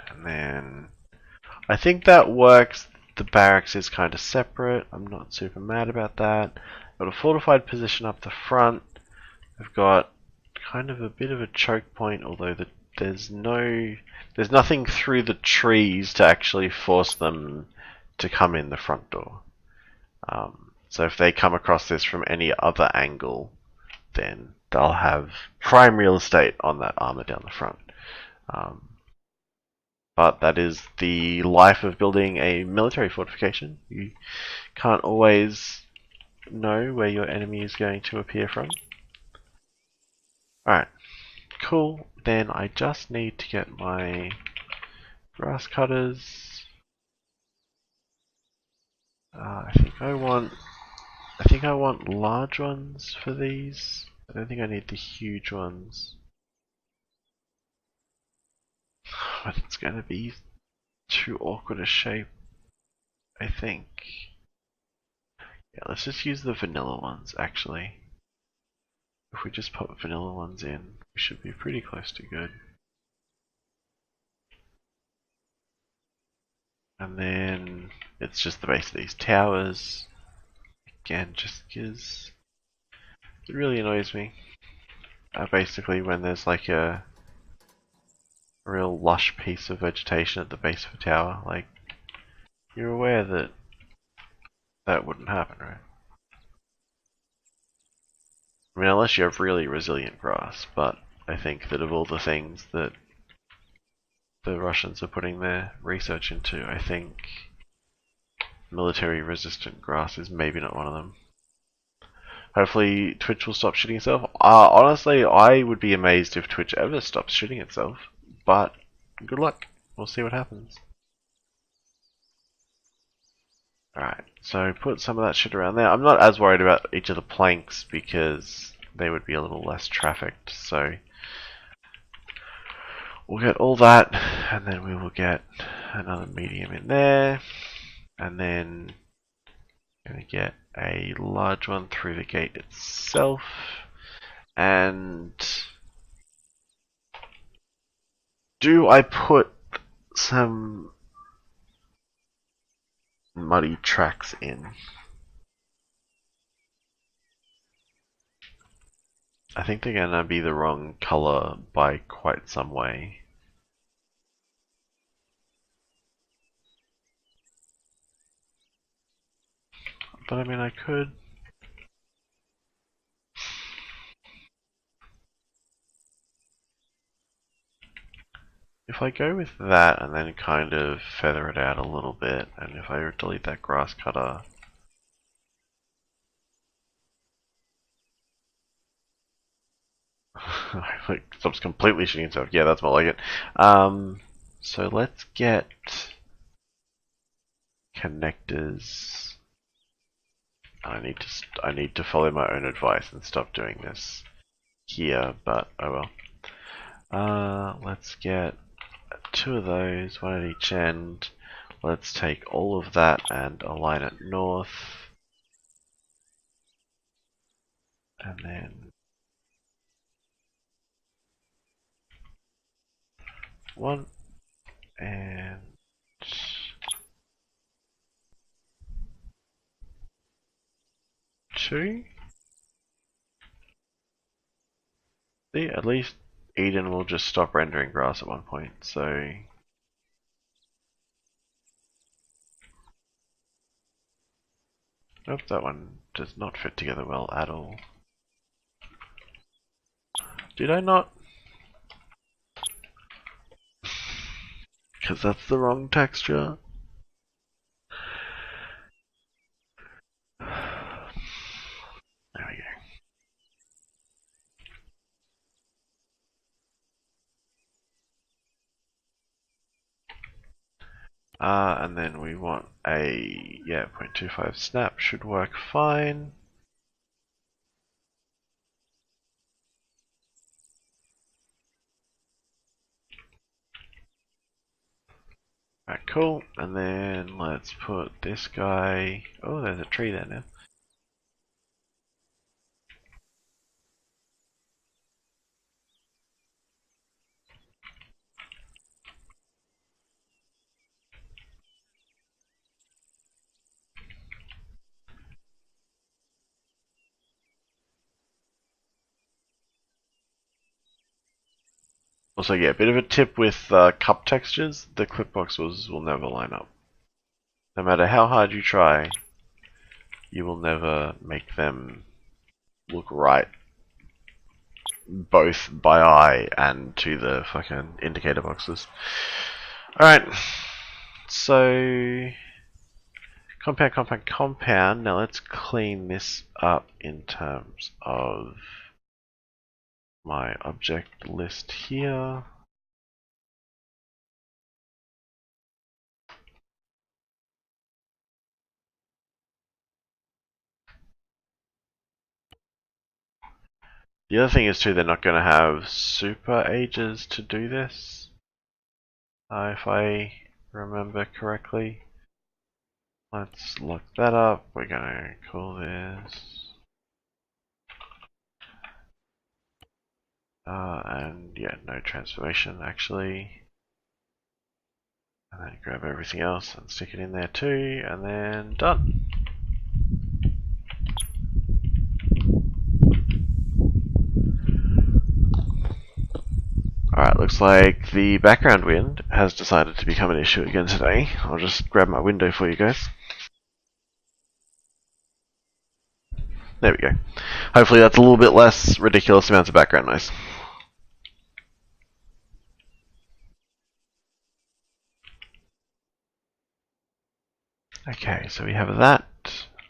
And then I think that works. The barracks is kind of separate. I'm not super mad about that. Got a fortified position up the front. I've got kind of a bit of a choke point, although there's nothing through the trees to actually force them to come in the front door. So if they come across this from any other angle, then they'll have prime real estate on that armor down the front. But that is the life of building a military fortification. You can't always know where your enemy is going to appear from. Alright, cool. Then I just need to get my grass cutters. I think I want large ones for these. I don't think I need the huge ones. But it's going to be too awkward a shape, I think. Yeah, let's just use the vanilla ones, actually. If we just put vanilla ones in, we should be pretty close to good. And then it's just the base of these towers. Again, just because it really annoys me. Basically, when there's like a real lush piece of vegetation at the base of a tower, like, you're aware that that wouldn't happen, right? I mean, unless you have really resilient grass, but I think that of all the things that the Russians are putting their research into, I think military resistant grass is maybe not one of them. Hopefully Twitch will stop shooting itself. Honestly, I would be amazed if Twitch ever stops shooting itself, but good luck. We'll see what happens. Alright, so put some of that shit around there. I'm not as worried about each of the planks because they would be a little less trafficked, so we'll get all that, and then we will get another medium in there, and then going to get a large one through the gate itself, and do I put some muddy tracks in? I think they're going to be the wrong color by quite some way. But I mean, I could. If I go with that and then kind of feather it out a little bit, and if I delete that grass cutter, like stops completely shooting itself. Yeah, that's more like it. So let's get connectors. I need to follow my own advice and stop doing this here, but oh well. Let's get 2 of those, 1 at each end. Let's take all of that and align it north. And then 1 and 2. See, at least Eden will just stop rendering grass at one point, so nope, that one does not fit together well at all. Did I not? Because that's the wrong texture. There we go. And then we want a 0.25 snap should work fine. Alright, cool. And then let's put this guy. Oh, there's a tree there now. Also, yeah, a bit of a tip with cup textures, the clip boxes will never line up. No matter how hard you try, you will never make them look right, both by eye and to the fucking indicator boxes. Alright, so compound. Now let's clean this up in terms of my object list here. The other thing is too, they're not going to have super ages to do this, if I remember correctly. Let's look that up. We're going to call this, and yeah, no transformation actually. And then grab everything else and stick it in there too, and then done. Alright, looks like the background wind has decided to become an issue again today. I'll just grab my window for you guys. There we go. Hopefully that's a little bit less ridiculous amounts of background noise. Okay, so we have that,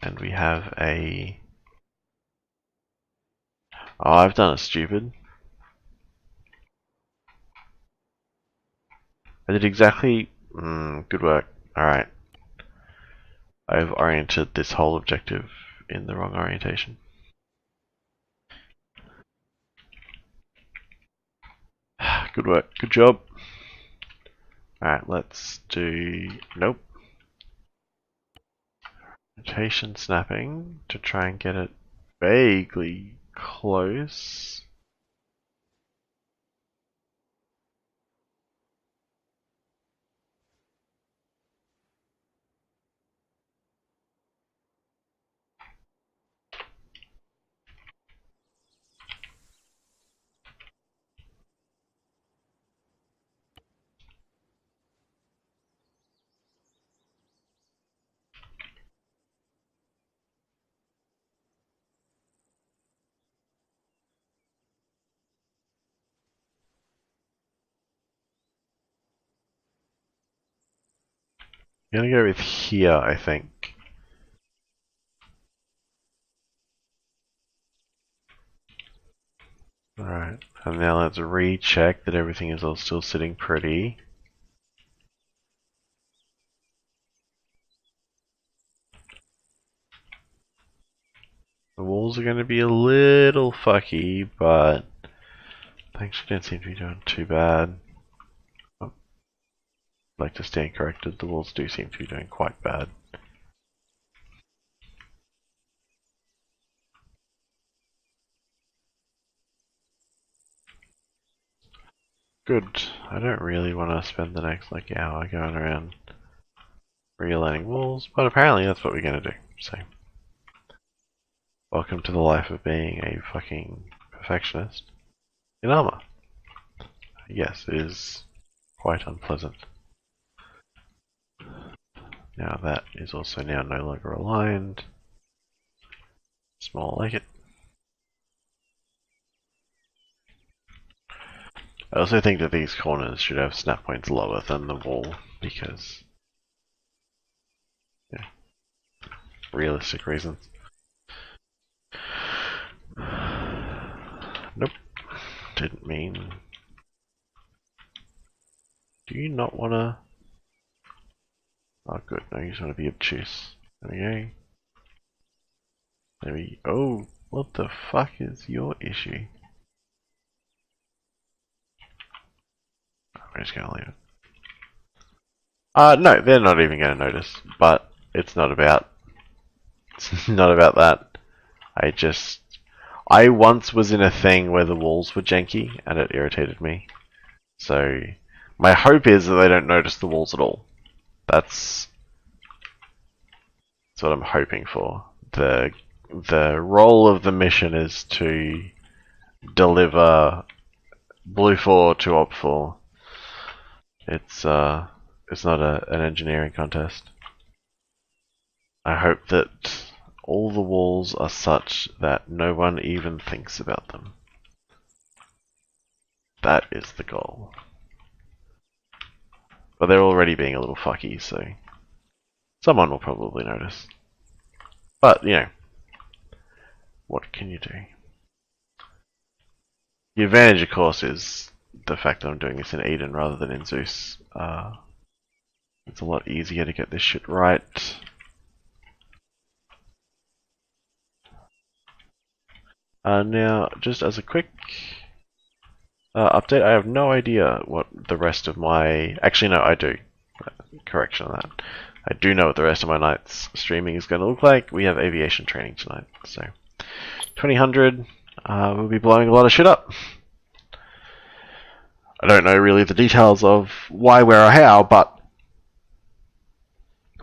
and we have a... Oh, I've done a stupid. I did exactly... good work. Alright. I've oriented this whole objective in the wrong orientation. Good work. Good job. Alright, let's do... Nope. Rotation snapping to try and get it vaguely close. I'm gonna go with here, I think. Alright, and now let's recheck that everything is all still sitting pretty. The walls are going to be a little fucky, but they actually don't seem to be doing too bad. Oh, I'd like to stand corrected, the walls do seem to be doing quite bad. Good. I don't really want to spend the next hour going around realigning walls, but apparently that's what we're going to do. So, welcome to the life of being a fucking perfectionist in Arma. Yes, it is quite unpleasant. Now that is also now no longer aligned. Small like it. I also think that these corners should have snap points lower than the wall because, yeah, realistic reasons. Nope, didn't mean. Do you not want to? Oh, good. No, you just want to be obtuse. There we go. There we go. Oh, what the fuck is your issue? I'm just gonna leave it. No, they're not even gonna notice. But it's not about. It's not about that. I once was in a thing where the walls were janky and it irritated me. So my hope is that they don't notice the walls at all. That's what I'm hoping for. The role of the mission is to deliver Blue 4 to Op 4. It's not an engineering contest. I hope that all the walls are such that no one even thinks about them. That is the goal. But they're already being a little fucky, so someone will probably notice. But, you know, what can you do? The advantage, of course, is the fact that I'm doing this in Eden rather than in Zeus. It's a lot easier to get this shit right. Now, just as a quick update, I have no idea what the rest of my... Actually, no, I do. Correction on that. I do know what the rest of my night's streaming is going to look like. We have aviation training tonight, so 2000, we'll be blowing a lot of shit up. I don't know really the details of why, where, or how, but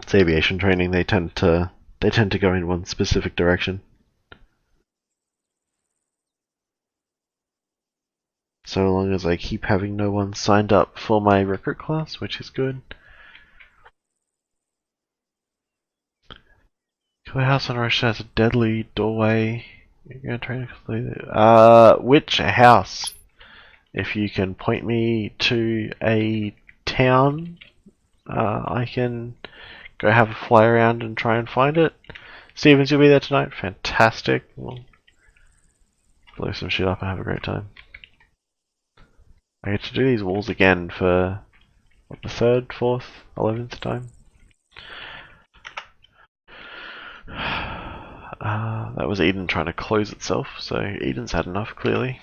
it's aviation training. They tend to go in one specific direction. So long as I keep having no one signed up for my recruit class, which is good. Kill a house on Roche has a deadly doorway. You're gonna try to complete it. Which house? If you can point me to a town, I can go have a fly around and try and find it. Stevens, you'll be there tonight. Fantastic. We'll blow some shit up and have a great time. I get to do these walls again for what, the 3rd, 4th, 11th time. That was Eden trying to close itself, so Eden's had enough, clearly.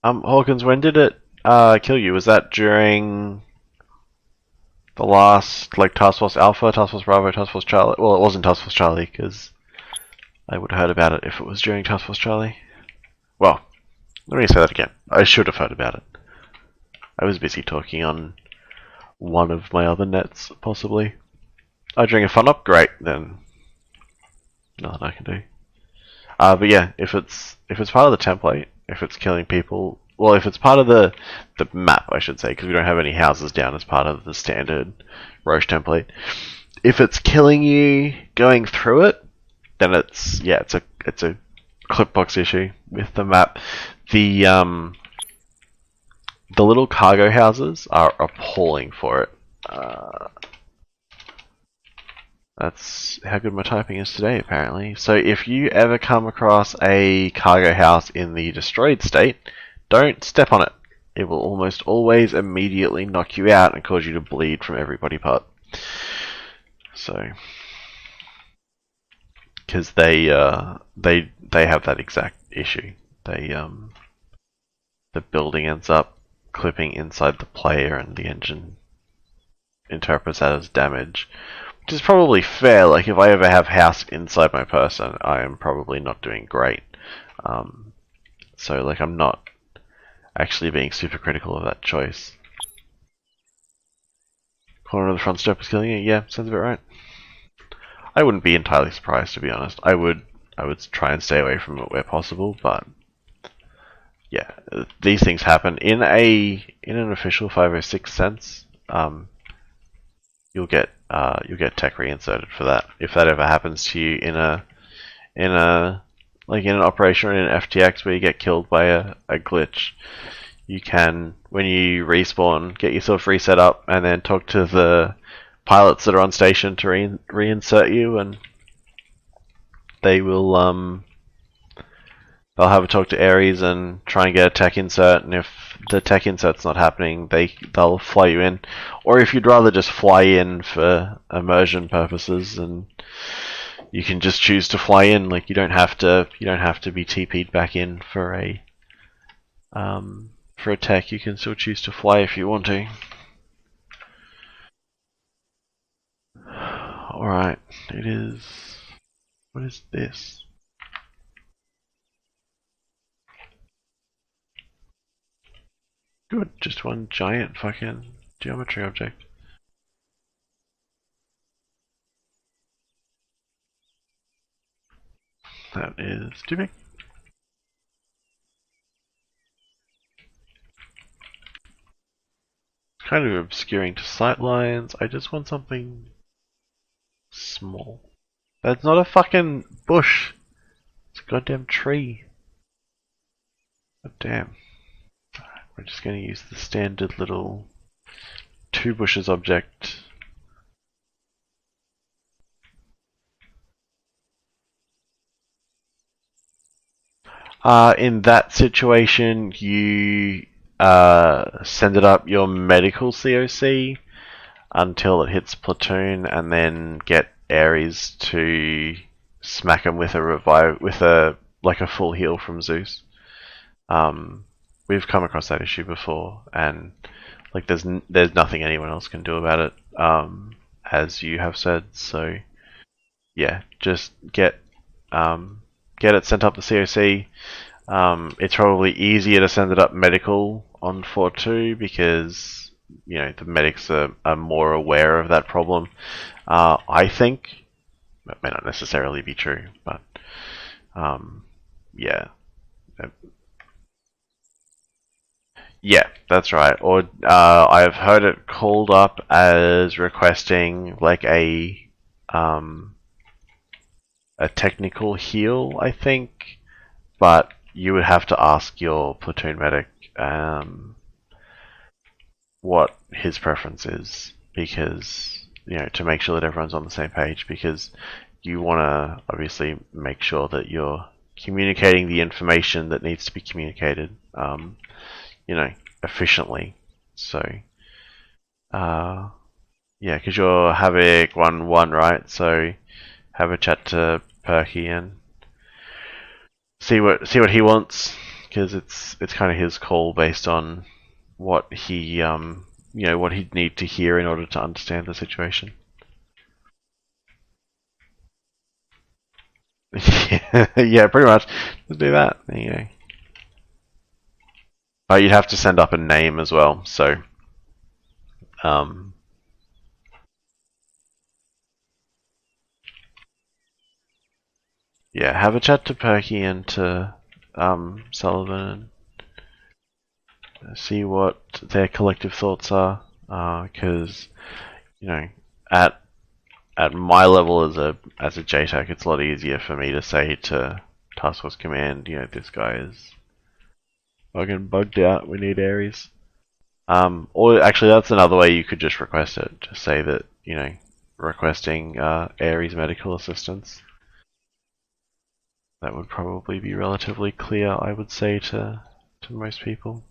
Hawkins, when did it kill you? Was that during the last, like, Task Force Alpha, Task Force Bravo, Task Force Charlie? Well, it wasn't Task Force Charlie, because I would have heard about it if it was during Task Force Charlie. Well, let me say that again. I should have heard about it. I was busy talking on one of my other nets, possibly. Oh, during a fun up? Great, then nothing I can do. But yeah, if it's part of the template, if it's killing people, well, if it's part of the map, I should say, because we don't have any houses down as part of the standard Roche template. If it's killing you going through it, then it's a clipbox issue with the map. The little cargo houses are appalling for it. That's how good my typing is today, apparently. So if you ever come across a cargo house in the destroyed state, don't step on it. It will almost always immediately knock you out and cause you to bleed from every body part. So, because they have that exact issue. The building ends up clipping inside the player, and the engine interprets that as damage. Which is probably fair. Like, if I ever have house inside my person, I am probably not doing great. So, like, I'm not actually being super critical of that choice. Corner of the front step is killing you? Yeah, sounds about right. I wouldn't be entirely surprised, to be honest. I would try and stay away from it where possible, but yeah, these things happen. In an official 506 sense, you'll get tech reinserted for that. If that ever happens to you in a like in an operation or in an FTX where you get killed by a glitch, you can, when you respawn, get yourself reset up and then talk to the pilots that are on station to reinsert you, and they will they'll have a talk to Ares and try and get a tech insert, and if the tech insert's not happening, they'll fly you in. Or if you'd rather just fly in for immersion purposes, and you can just choose to fly in. Like you don't have to be TP'd back in for a tech. You can still choose to fly if you want to. Alright, it is. What is this? Good, just one giant fucking geometry object. That is too big. Kind of obscuring to sight lines. I just want something small. That's not a fucking bush. It's a goddamn tree. God damn. Alright, we're just going to use the standard little 2 bushes object. In that situation, you send it up your medical COC until it hits platoon, and then get Ares to smack him with a full heal from Zeus. We've come across that issue before, and like there's nothing anyone else can do about it, as you have said. So yeah, just get it sent up the COC. It's probably easier to send it up medical on 4.2 because the medics are more aware of that problem. I think that may not necessarily be true, but yeah. Yeah, that's right. Or I've heard it called up as requesting like a technical heal, I think, but you would have to ask your platoon medic what his preference is, because to make sure that everyone's on the same page, because you want to obviously make sure that you're communicating the information that needs to be communicated, efficiently. So, yeah, because you're Havoc 1-1, right? So have a chat to Perky and see what he wants, because it's kind of his call based on what he what he'd need to hear in order to understand the situation. Yeah, pretty much. Just do that. There you go. Oh, you'd have to send up a name as well. So, yeah, have a chat to Perky and to Sullivan and see what their collective thoughts are. Because at my level as a JTAC, it's a lot easier for me to say to Task Force Command, this guy is fucking bugged out. We need Ares. Or actually, that's another way you could just request it. Just say that requesting Ares medical assistance. That would probably be relatively clear, I would say, to most people.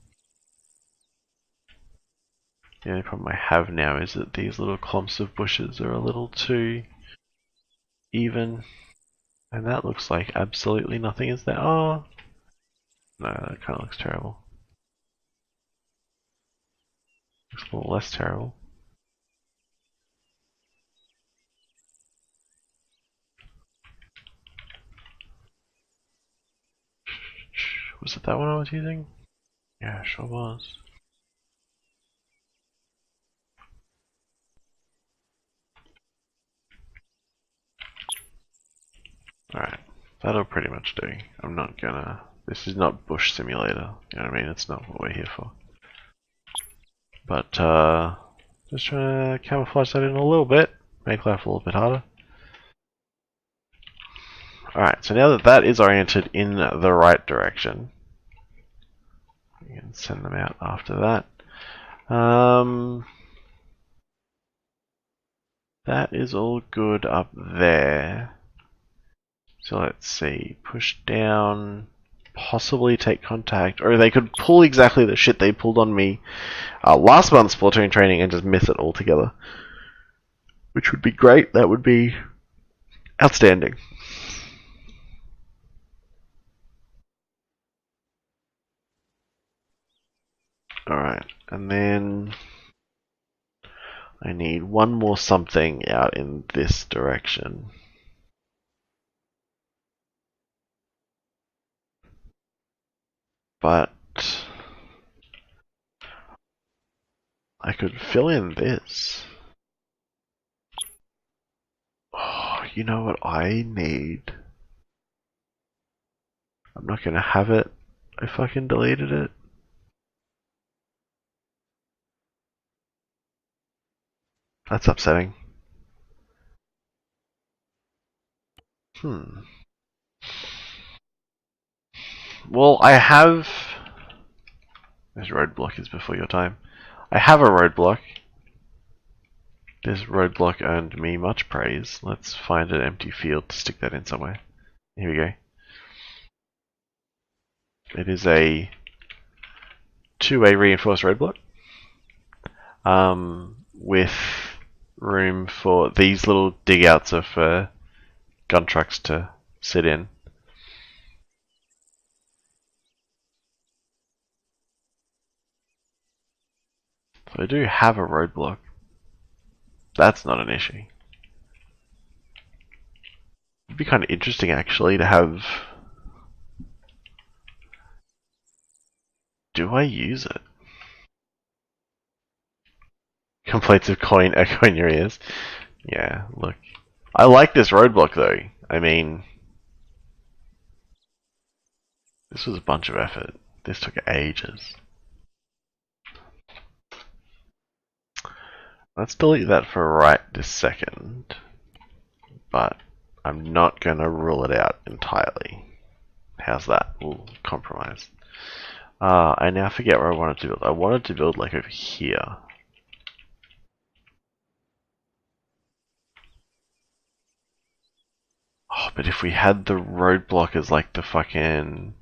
The only problem I have now is that these little clumps of bushes are a little too even, and that looks like absolutely nothing is there. Oh, no, that kind of looks terrible. Looks a little less terrible. Was it that one I was using? Yeah, sure was. Alright, that'll pretty much do. I'm not gonna... This is not Bush Simulator, you know what I mean? It's not what we're here for. But, just trying to camouflage that in a little bit, make life a little bit harder. Alright, so now that that is oriented in the right direction, we can send them out after that. That is all good up there. So let's see, push down, possibly take contact, or they could pull exactly the shit they pulled on me last month's Platoon Training and just miss it altogether. Which would be great, that would be outstanding. Alright, and then I need one more something out in this direction. But I could fill in this. Oh, you know what I need? I'm not gonna have it. I fucking deleted it. That's upsetting. Well, I have... This roadblock is before your time. I have a roadblock. This roadblock earned me much praise. Let's find an empty field to stick that in somewhere. Here we go. It is a two-way reinforced roadblock. With room for these little dig-outs of gun trucks to sit in. So I do have a roadblock. That's not an issue. It'd be kind of interesting actually to have... Do I use it? Complaints of coin echo in your ears. Yeah, look. I like this roadblock though. I mean... This was a bunch of effort. This took ages. Let's delete that for right this second. But I'm not going to rule it out entirely. How's that? We'll compromise. I now forget where I wanted to build. I wanted to build like over here. Oh, but if we had the roadblock as like the fucking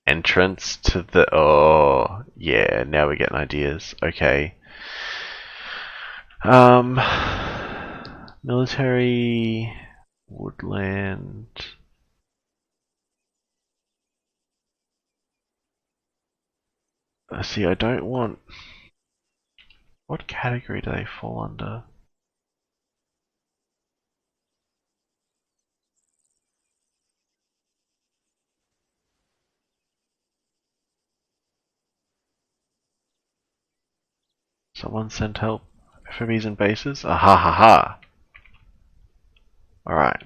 entrance to the... Oh, yeah, now we're getting ideas. Okay. Military... Woodland... See, I don't want... What category do they fall under? Someone send help. FOBs and bases? Ah ha ha ha. Alright.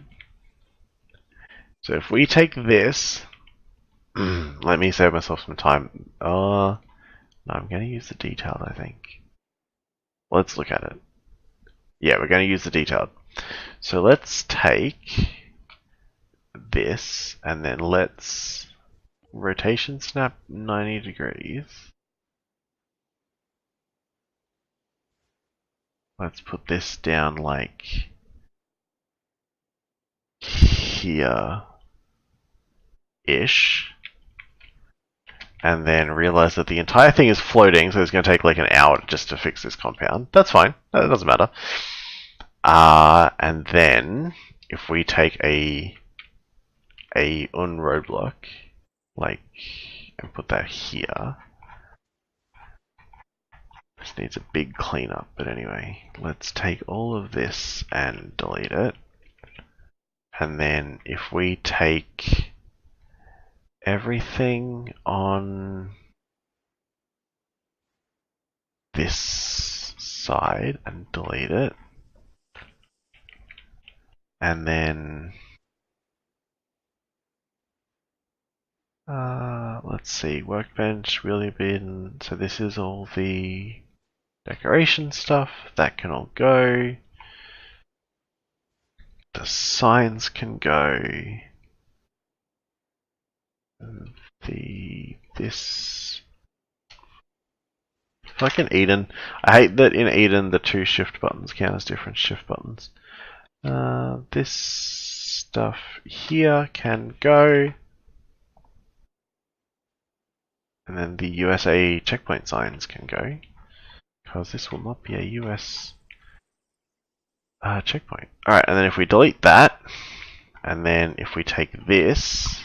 So if we take this... let me save myself some time. No, I'm going to use the detailed, I think. Let's look at it. Yeah, we're going to use the detailed. So let's take this, and then let's rotation snap 90 degrees. Let's put this down like here-ish. And then realize that the entire thing is floating, so it's going to take like an hour just to fix this compound. That's fine. That doesn't matter. And then if we take a roadblock, like, and put that here. This needs a big cleanup, but anyway, let's take all of this and delete it. And then if we take everything on this side and delete it, and then let's see, workbench, wheelie bin, so this is all the decoration stuff, that can all go. The signs can go. then this. Like in Eden, I hate that in Eden the two shift buttons count as different shift buttons. This stuff here can go, and then the USA checkpoint signs can go, because this will not be a US checkpoint. Alright, and then if we delete that, and then if we take this,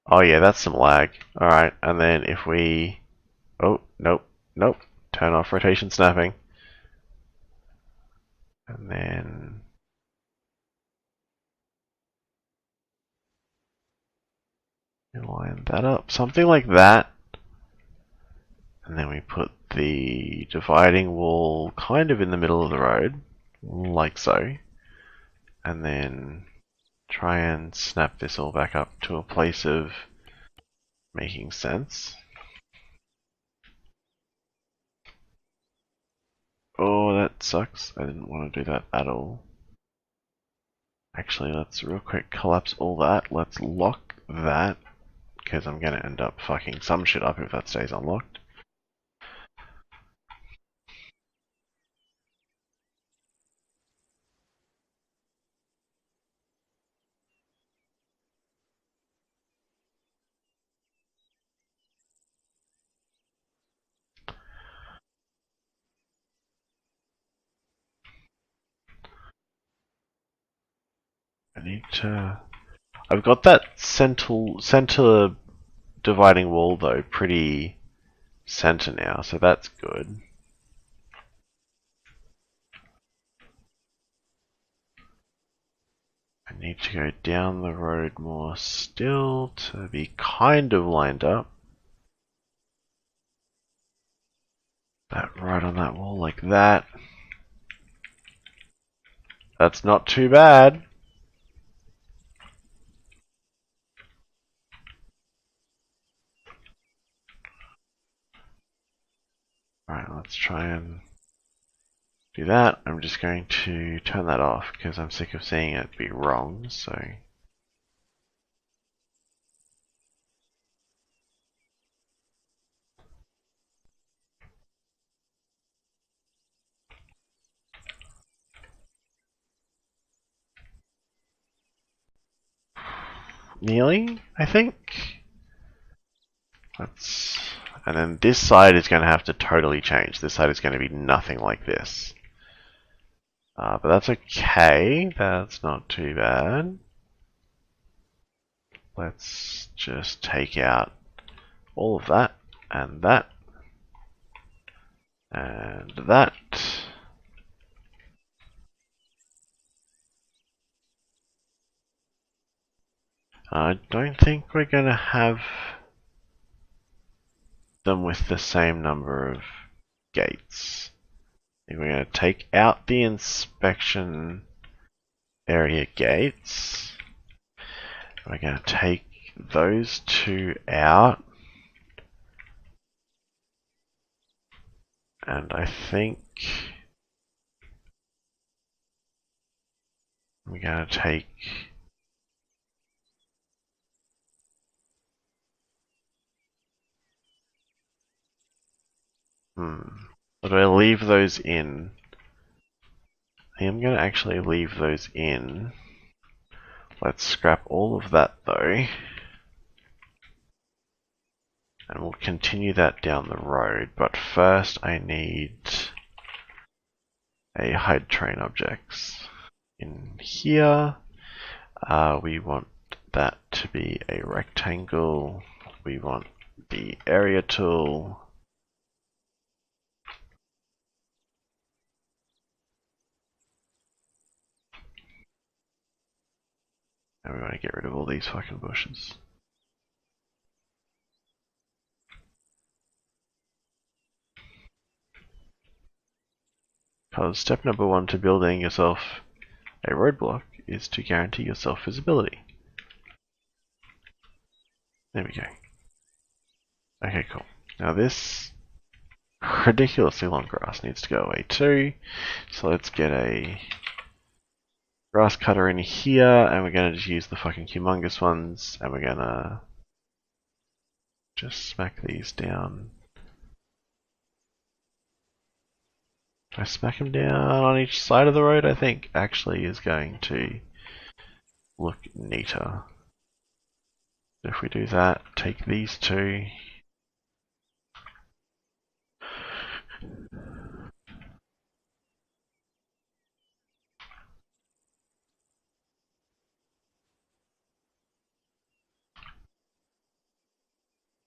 oh yeah, that's some lag. Alright, and then if we, oh, nope, turn off rotation snapping. And then line that up, something like that. And then we put the dividing wall kind of in the middle of the road, like so. And then try and snap this all back up to a place of making sense. Oh, that sucks. I didn't want to do that at all. Actually, let's real quick collapse all that. Let's lock that, because I'm going to end up fucking some shit up if that stays unlocked. I need to... I've got that center dividing wall though pretty center now, so that's good. I need to go down the road more still to be kind of lined up. That right on that wall like that. That's not too bad. Alright, let's try and do that. I'm just going to turn that off because I'm sick of seeing it be wrong, so... Nearly, I think. And then this side is going to have to totally change. This side is going to be nothing like this. But that's okay. That's not too bad. Let's just take out all of that, and that, and that. I don't think we're going to have them with the same number of gates. I think we're going to take out the inspection area gates. We're going to take those two out. And I think we're going to take or do I leave those in? I think I'm going to actually leave those in. Let's scrap all of that though. And we'll continue that down the road. But first I need a hide train objects. In here, we want that to be a rectangle. We want the area tool. And we want to get rid of all these fucking bushes. Because step number 1 to building yourself a roadblock is to guarantee yourself visibility. There we go. Okay, cool. Now this ridiculously long grass needs to go away too. So let's get a grass cutter in here, and we're going to just use the fucking humongous ones, and we're going to just smack these down. If I smack them down on each side of the road, I think actually is going to look neater. If we do that, take these two.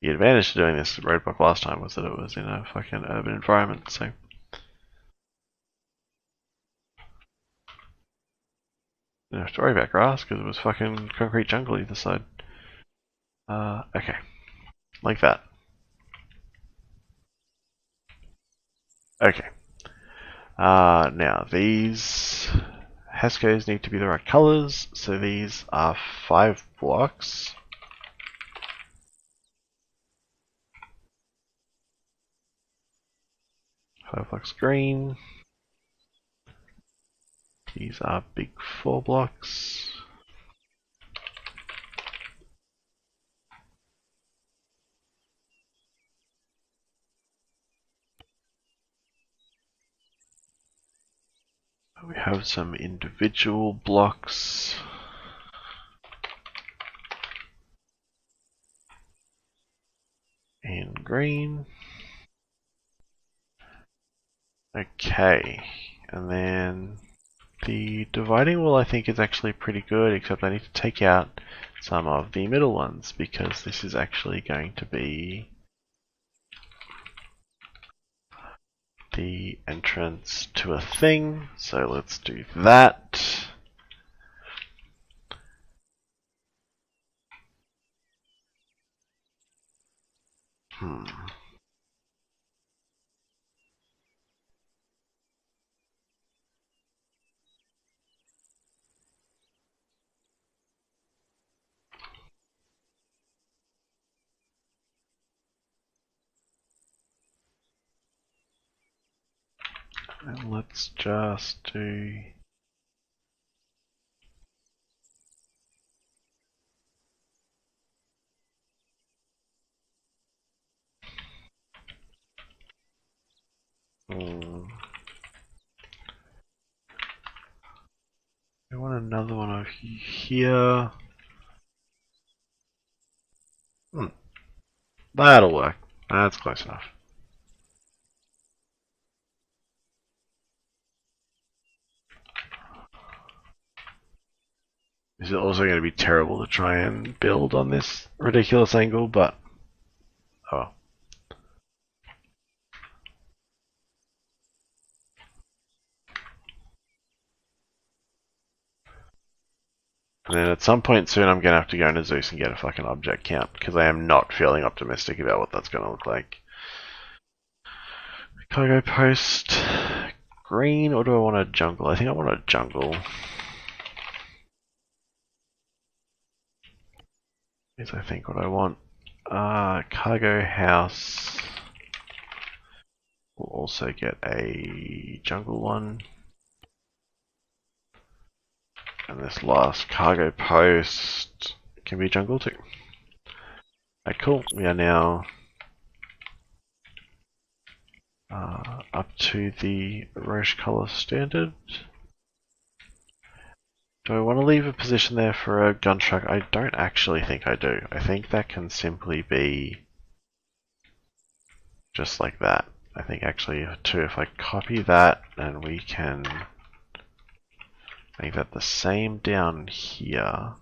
The advantage to doing this roadblock last time was that it was in a fucking urban environment, so. Didn't have to worry about grass because it was fucking concrete jungle either side. Okay. Like that. Okay. Now these Hescos need to be the right colors, so these are 5 blocks. Five blocks green. These are big 4 blocks. We have some individual blocks. In green. Okay, and then the dividing wall I think is actually pretty good, except I need to take out some of the middle ones because this is actually going to be the entrance to a thing, so let's do that. And let's just do I want another one over here. That'll work. That's close enough. This is also going to be terrible to try and build on this ridiculous angle, but oh. And then at some point soon I'm going to have to go into Zeus and get a fucking object count, because I am not feeling optimistic about what that's going to look like. Cargo post green, or do I want a jungle? I think I want a jungle. Is I think what I want. Cargo house. We'll also get a jungle one. And this last cargo post can be jungle too. Alright, cool. We are now up to the Roche color standard. Do I want to leave a position there for a gun truck? I don't actually think I do. I think that can simply be just like that. I think actually too, if I copy that, then we can make that the same down here.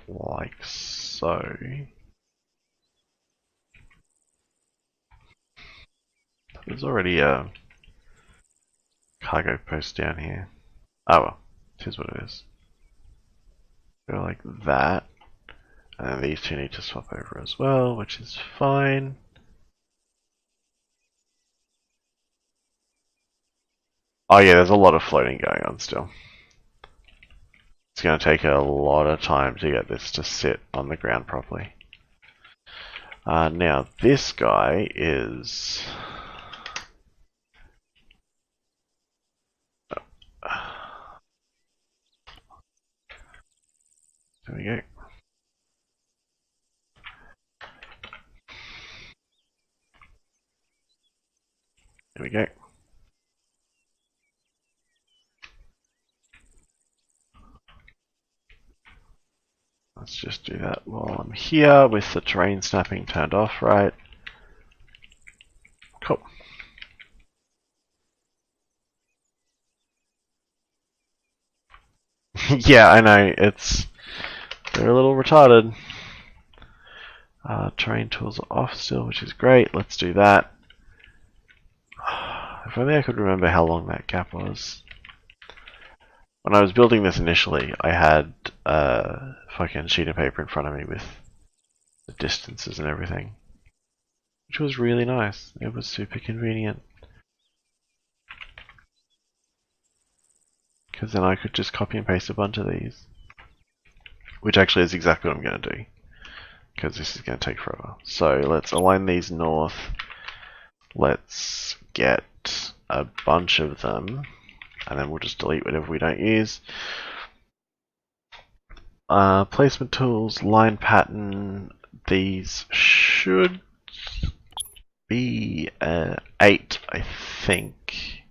Like so. There's already a cargo post down here. Oh well, here's what it is. Go like that. And then these two need to swap over as well, which is fine. Oh yeah, there's a lot of floating going on still. It's going to take a lot of time to get this to sit on the ground properly. Now this guy is There we go. There we go. Let's just do that while I'm here with the terrain snapping turned off, right? Cool. Yeah, I know, they're a little retarded. Terrain tools are off still, which is great. Let's do that. If only I could remember how long that gap was. When I was building this initially, I had a fucking sheet of paper in front of me with the distances and everything, which was really nice. It was super convenient. Because then I could just copy and paste a bunch of these. Which actually is exactly what I'm going to do. Because this is going to take forever. So let's align these north. Let's get a bunch of them. And then we'll just delete whatever we don't use. Placement tools, line pattern. These should be 8, I think.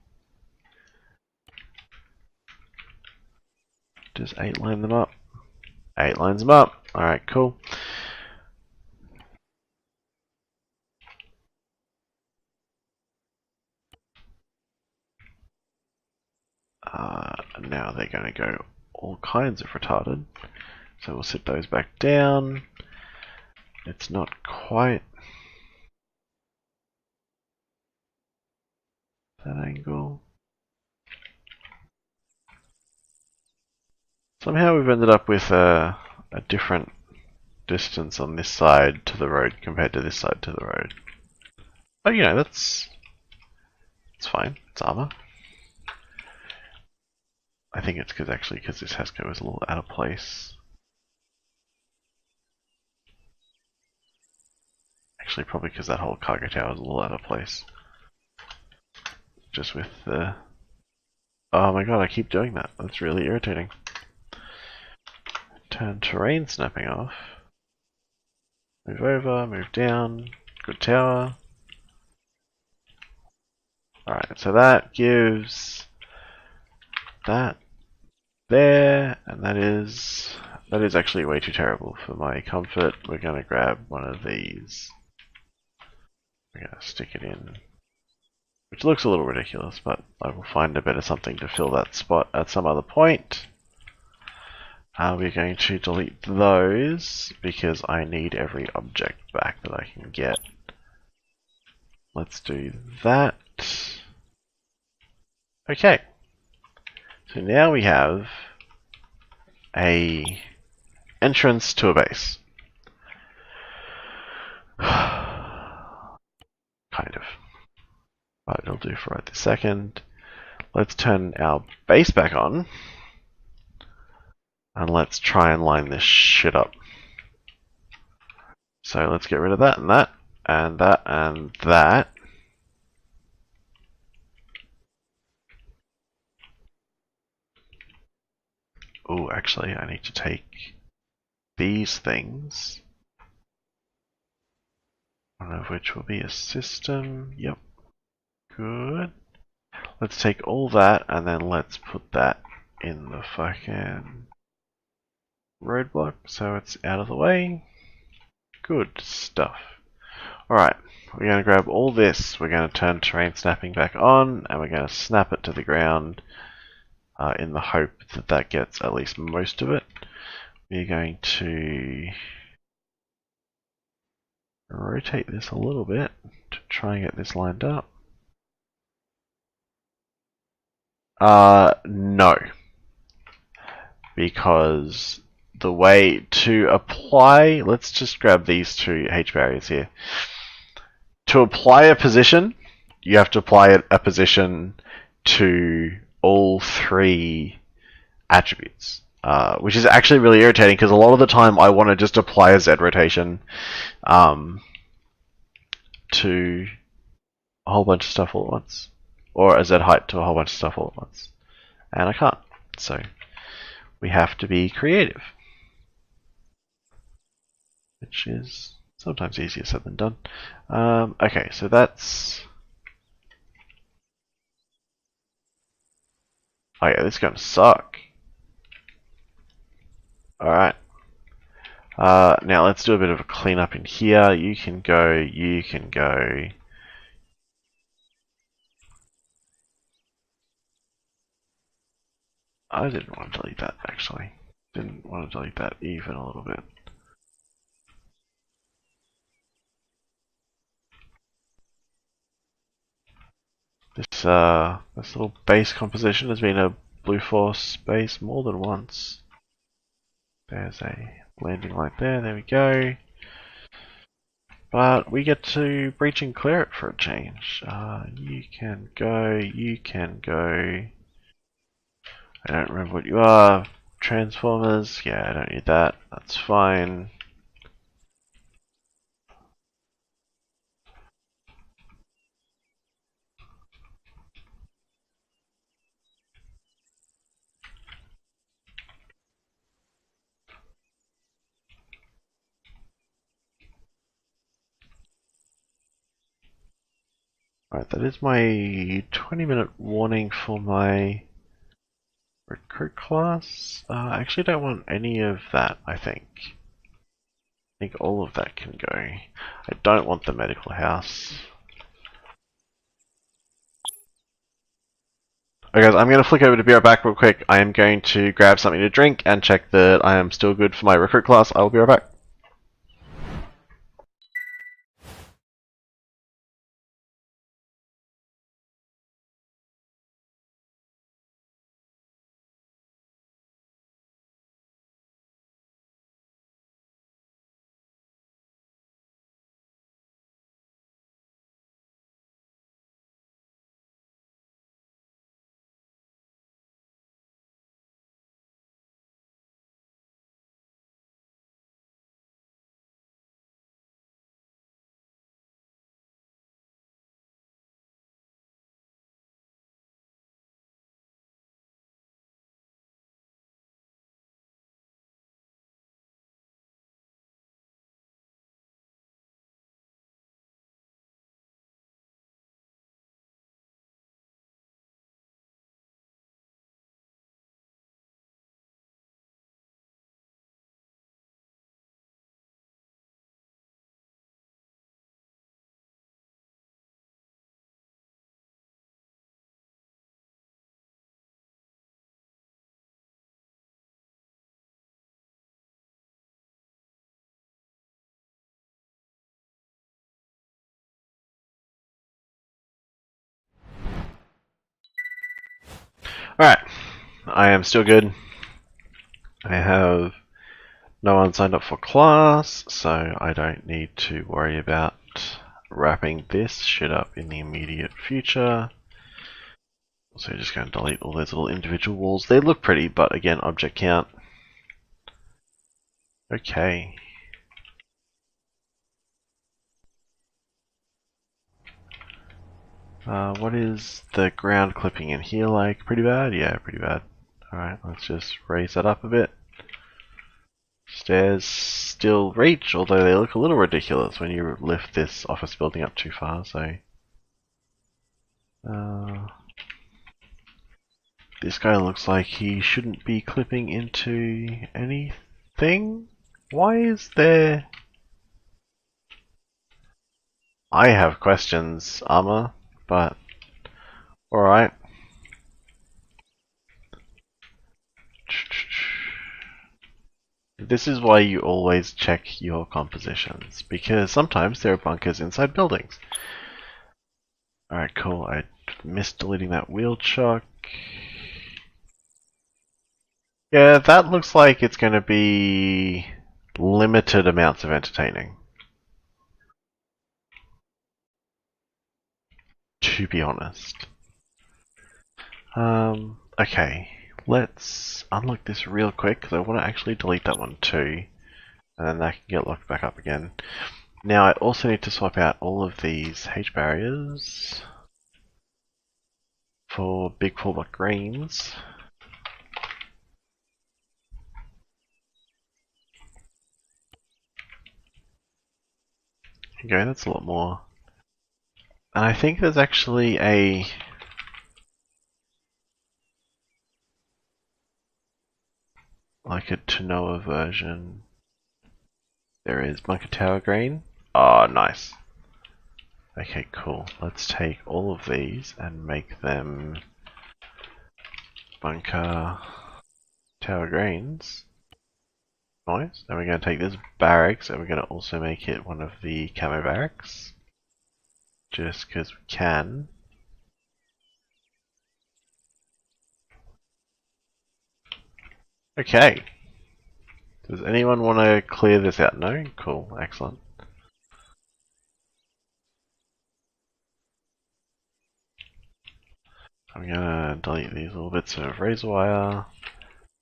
Does 8 line them up? 8 lines them up. Alright, cool. Now they're going to go all kinds of retarded. So we'll sit those back down. It's not quite that angle. Somehow we've ended up with a different distance on this side to the road compared to this side to the road. Oh, you know, it's fine. It's armor. I think it's because this Hasco is a little out of place. Actually, probably because that whole cargo tower is a little out of place. Just with the... Oh my god, I keep doing that. That's really irritating. Turn terrain snapping off. Move over, move down. Good tower. Alright, so that gives that there, and that is actually way too terrible for my comfort. We're going to grab one of these. We're going to stick it in, which looks a little ridiculous, but I will find a better something to fill that spot at some other point. We're going to delete those because I need every object back that I can get. Let's do that. Okay. So now we have a entrance to a base. Kind of. But it'll do for right this second. Let's turn our base back on. And let's try and line this shit up. So let's get rid of that and that, and that, and that. Oh, actually, I need to take these things, one of which will be a system. Yep. Good. Let's take all that, and then let's put that in the fucking roadblock so it's out of the way. Good stuff. Alright, we're going to grab all this, we're going to turn terrain snapping back on, and we're going to snap it to the ground in the hope that that gets at least most of it. We're going to rotate this a little bit to try and get this lined up. No. Because the way to apply, let's just grab these two H barriers here. To apply a position, you have to apply a position to all 3 attributes. Which is actually really irritating because a lot of the time I want to just apply a Z rotation to a whole bunch of stuff all at once. Or a Z height to a whole bunch of stuff all at once. And I can't. So we have to be creative. which is sometimes easier said than done. Okay, so that's... Oh yeah, this is gonna suck. Alright. Now let's do a bit of a cleanup in here. You can go, you can go. I didn't want to delete that actually. Didn't want to delete that even a little bit. This little base composition has been a Blue Force base more than once. There's a landing light there, there we go. But we get to breach and clear it for a change. You can go, you can go. I don't remember what you are. Transformers, yeah, I don't need that. That's fine. Right, that is my 20-minute warning for my recruit class. I actually don't want any of that, I think. I think all of that can go. I don't want the medical house. Okay guys, I'm going to flick over to be right back real quick. I am going to grab something to drink and check that I am still good for my recruit class. I will be right back. Alright, I am still good. I have no one signed up for class, so I don't need to worry about wrapping this shit up in the immediate future. So just going to delete all those little individual walls. They look pretty, but again, object count. Okay. What is the ground clipping in here like? Pretty bad? Yeah, pretty bad. Alright, let's just raise that up a bit. Stairs still reach, although they look a little ridiculous when you lift this office building up too far, so... This guy looks like he shouldn't be clipping into anything? Why is there... I have questions, Arma, but... Alright. This is why you always check your compositions, because sometimes there are bunkers inside buildings. Alright, cool. I missed deleting that wheel chuck. Yeah, that looks like it's going to be limited amounts of entertaining. To be honest. Okay. Let's unlock this real quick, because I want to actually delete that one too. And then that can get locked back up again. Now I also need to swap out all of these H barriers for big 4-block greens. we go, that's a lot more. And I think there's actually a like a Tanoa version. There is Bunker Tower Green. Oh, nice. Okay, cool. Let's take all of these and make them Bunker Tower Greens. Nice. Then we're going to take this barracks and we're going to also make it one of the camo barracks. Just because we can. Okay. Does anyone want to clear this out? No? Cool. Excellent. I'm going to delete these little bits of razor wire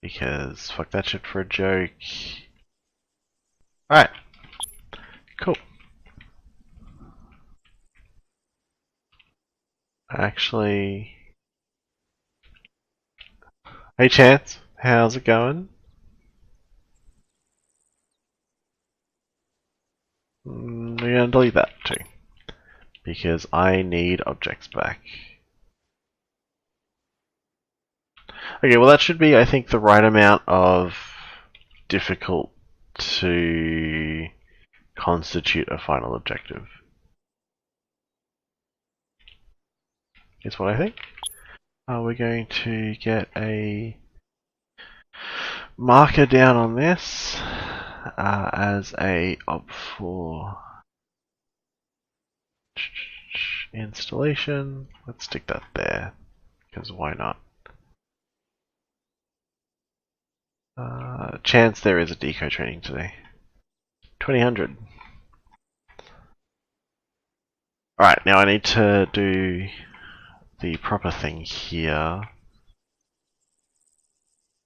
because fuck that shit for a joke. Alright. Cool. Actually... Hey Chance, how's it going? We're going to delete that too. Because I need objects back. Okay, well that should be, I think, the right amount of difficult to constitute a final objective. Is what I think. We're going to get a marker down on this as a op4 installation. Let's stick that there, because why not? Chance there is a deco training today. 2000. Alright, now I need to do the proper thing here.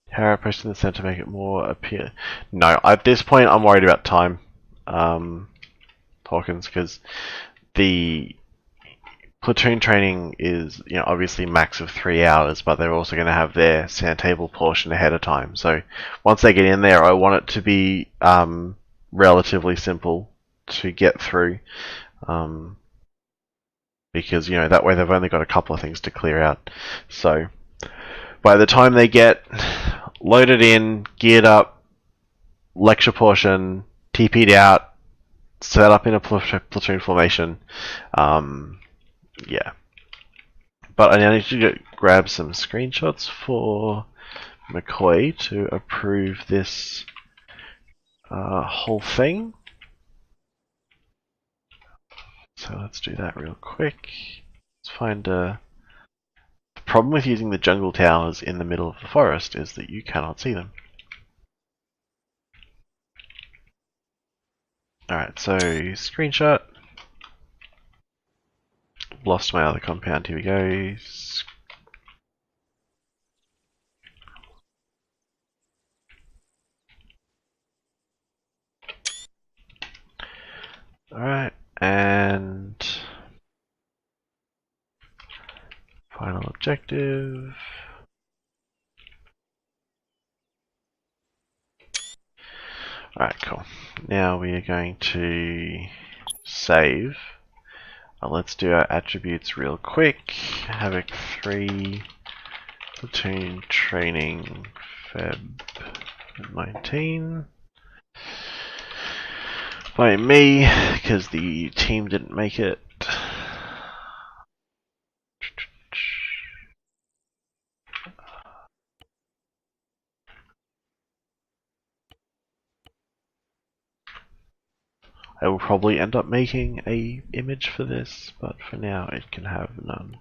Harrow pressed in the center to make it more appear. No, at this point I'm worried about time, Hawkins, because the platoon training is, you know, obviously max of 3 hours, but they're also going to have their sand table portion ahead of time. So once they get in there, I want it to be relatively simple to get through, because, you know, that way they've only got a couple of things to clear out. So by the time they get loaded in, geared up, lecture portion, TP'd out, set up in a platoon formation, yeah. But I now need to grab some screenshots for McCoy to approve this whole thing. So let's do that real quick. Let's find a... The problem with using the jungle towers in the middle of the forest is that you cannot see them. Alright, so screenshot. Lost my other compound, here we go. Alright, and final objective. Alright, cool. Now we are going to save. Let's do our attributes real quick. Havoc 3, Platoon Training, Feb 19. By me, because the team didn't make it. I will probably end up making a image for this, but for now it can have none.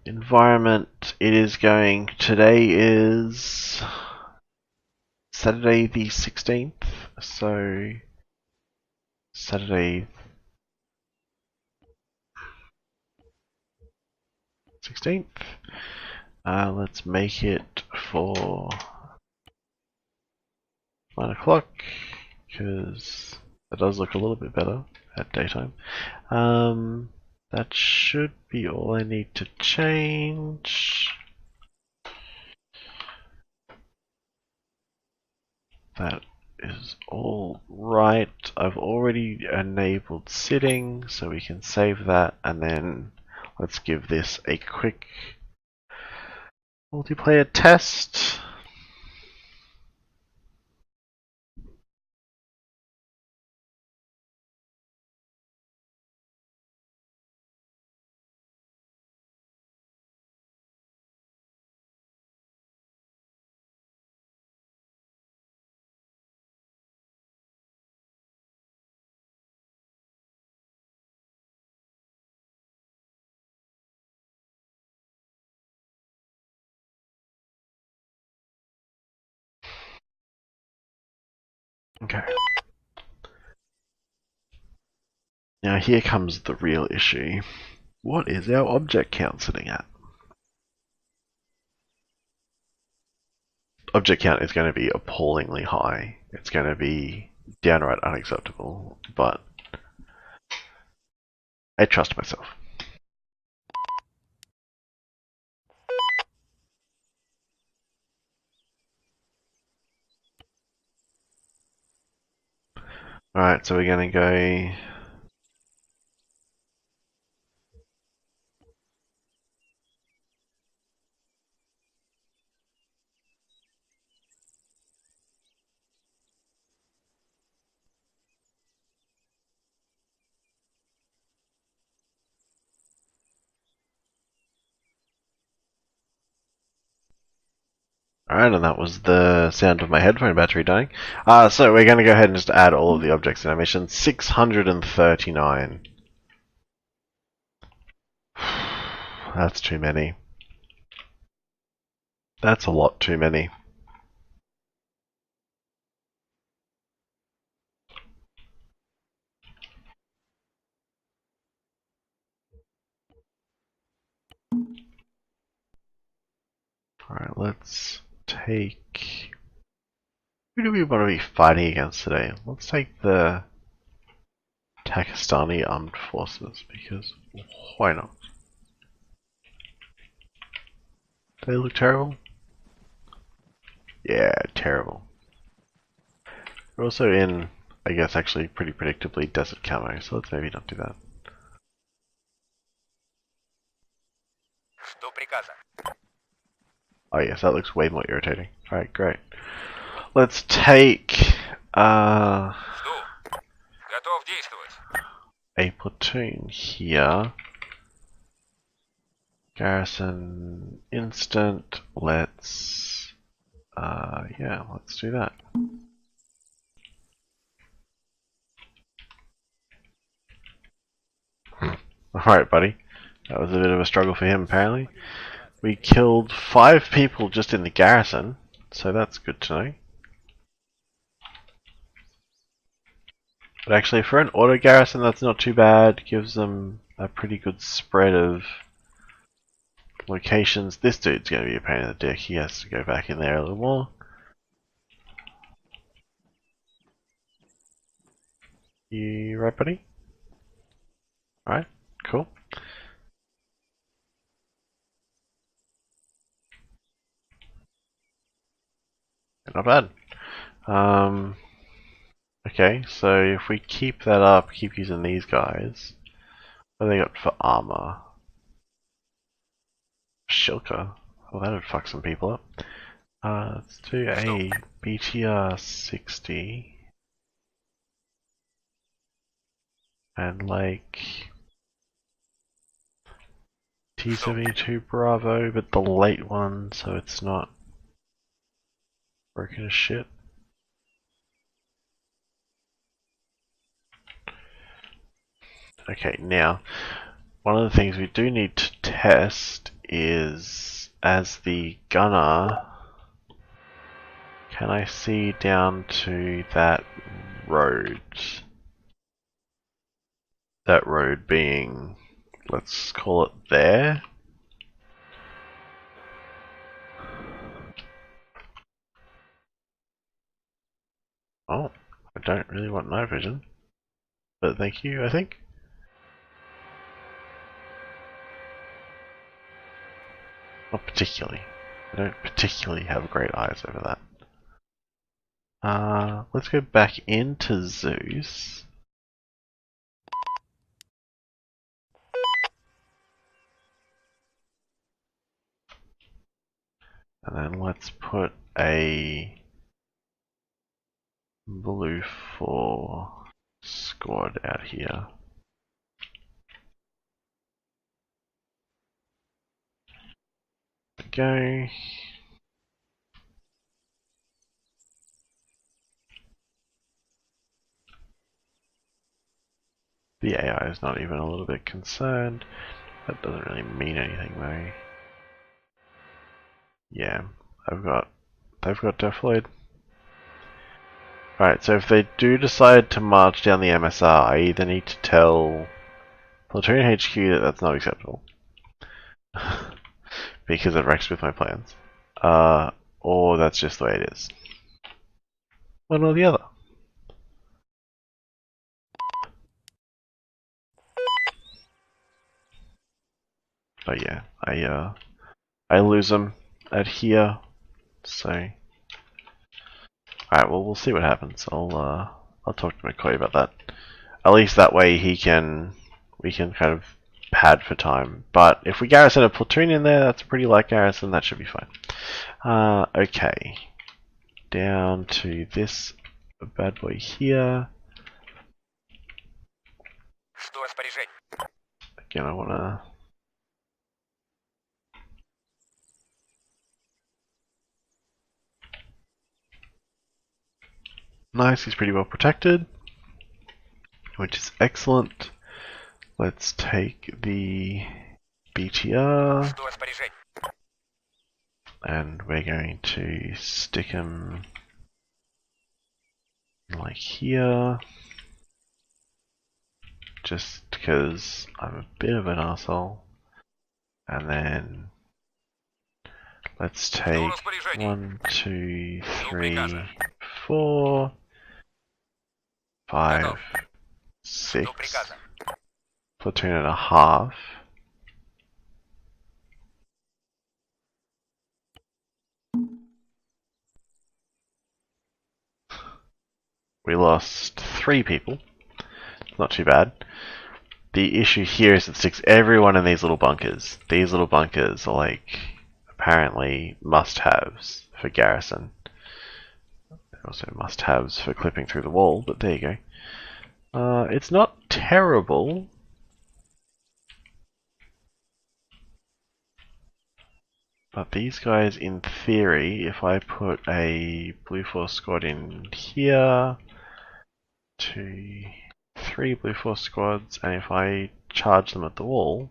Environment, it is going, today is Saturday the 16th, so Saturday 16th. Let's make it for 9 o'clock, because that does look a little bit better at daytime. That should be all I need to change. That is all right. I've already enabled sitting, so we can save that, and then let's give this a quick multiplayer test. Okay. Now here comes the real issue. What is our object count sitting at? Object count is going to be appallingly high. It's going to be downright unacceptable, but I trust myself. Alright, so we're going to go... Alright, and that was the sound of my headphone battery dying. So we're going to go ahead and just add all of the objects in our mission. 639. That's too many. That's a lot too many. Alright, let's take... Who do we want to be fighting against today? Let's take the Pakistani Armed Forces, because why not? Do they look terrible? Yeah, terrible. We're also in, I guess, actually pretty predictably desert camo, so let's maybe not do that. Oh yes, that looks way more irritating. Alright, great. Let's take a platoon here. Garrison instant. Let's yeah, let's do that. Alright, buddy. That was a bit of a struggle for him, apparently. We killed 5 people just in the garrison, so that's good to know. But actually, for an auto garrison, that's not too bad. Gives them a pretty good spread of locations. This dude's going to be a pain in the dick. He has to go back in there a little more. You right, buddy? Alright, cool. Not bad. Okay, so if we keep that up, keep using these guys. What have they got for armor? Shilka. Well, that would fuck some people up. Let's do a BTR 60. And like T-72 Bravo, but the late one, so it's not broken as shit. Okay, now, one of the things we do need to test is, as the gunner, can I see down to that road? That road being, let's call it there. Oh, I don't really want night vision, but thank you, I think. Not particularly. I don't particularly have great eyes over that. Let's go back into Zeus. And then let's put a blue 4 squad out here. Go. The AI is not even a little bit concerned. That doesn't really mean anything though. Yeah, they've got defloid. Alright, so if they do decide to march down the MSR, I either need to tell Platoon HQ that that's not acceptable. Because it wrecks with my plans. Or that's just the way it is. One or the other. But yeah, I lose them at here, so alright, well we'll see what happens. I'll talk to McCoy about that. At least that way we can kind of pad for time. But if we garrison a platoon in there, that's a pretty light garrison, that should be fine. Okay. Down to this bad boy here. Again, I wanna nice, he's pretty well protected, which is excellent. Let's take the BTR and we're going to stick him like here, just because I'm a bit of an asshole. And then let's take 1, 2, 3, 4, 5, 6, platoon and a half. We lost 3 people. Not too bad. The issue here is it sticks everyone in these little bunkers. These little bunkers are like apparently must-haves for garrison. They're also must-haves for clipping through the wall, but there you go. It's not terrible. But these guys, in theory, if I put a Blue Force squad in here, 2, 3 Blue Force squads, and if I charge them at the wall,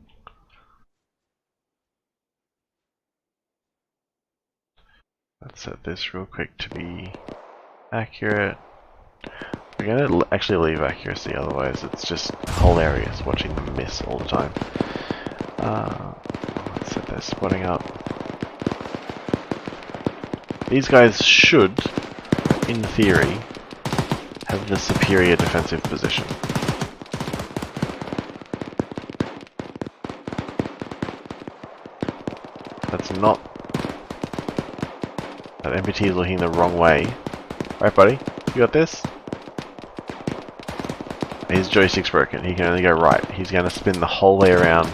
let's set this real quick to be accurate. We're going to actually leave accuracy, otherwise it's just hilarious watching them miss all the time. Let's set their spotting up. These guys should, in theory, have the superior defensive position. That's not... That MPT is looking the wrong way. Alright buddy, you got this? His joystick's broken, he can only go right. He's going to spin the whole way around.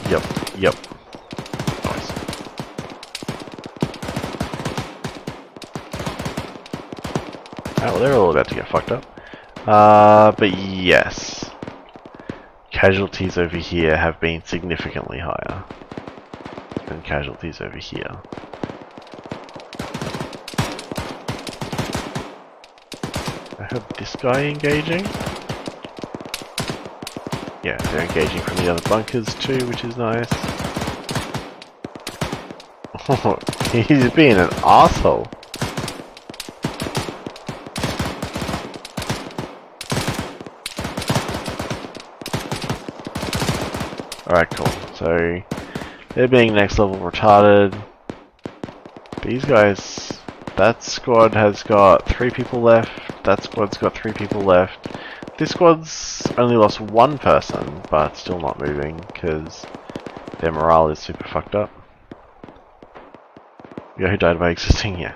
Yep. Nice. Oh, well, they're all about to get fucked up. But yes. Casualties over here have been significantly higher than casualties over here. I have this guy engaging. Yeah, they're engaging from the other bunkers too, which is nice. Oh, he's being an asshole. Alright, cool. So, they're being next level retarded. These guys, that squad has got 3 people left. That squad's got 3 people left. This squad's only lost 1 person, but still not moving, because their morale is super fucked up. The guy who died by existing, yeah.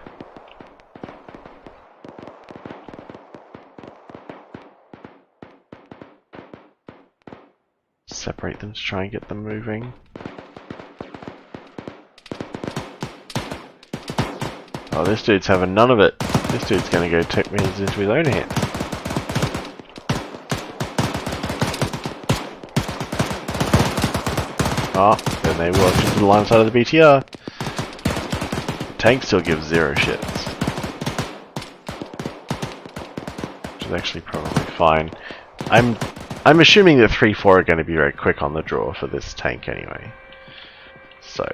separate them to try and get them moving. Oh, this dude's having none of it. This dude's gonna go take matters into his own hands. Oh, then they walked into the line side of the BTR. The tank still gives 0 shits. Which is actually probably fine. I'm assuming that 3-4 are going to be very quick on the draw for this tank anyway. So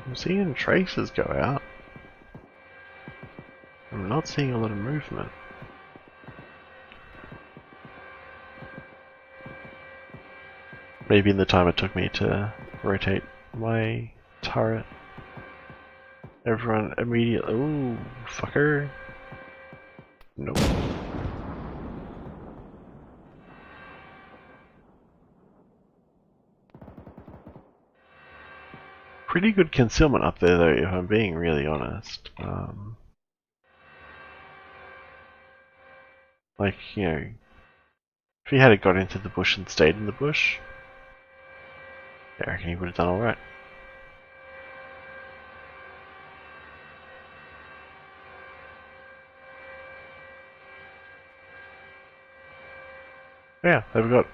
I'm seeing traces go out. I'm not seeing a lot of movement. Maybe in the time it took me to rotate my turret. Everyone immediately... Ooh, fucker. Nope. Pretty good concealment up there though, if I'm being really honest. Like, you know, if he had got into the bush and stayed in the bush, I reckon he would have done alright. Yeah, they've got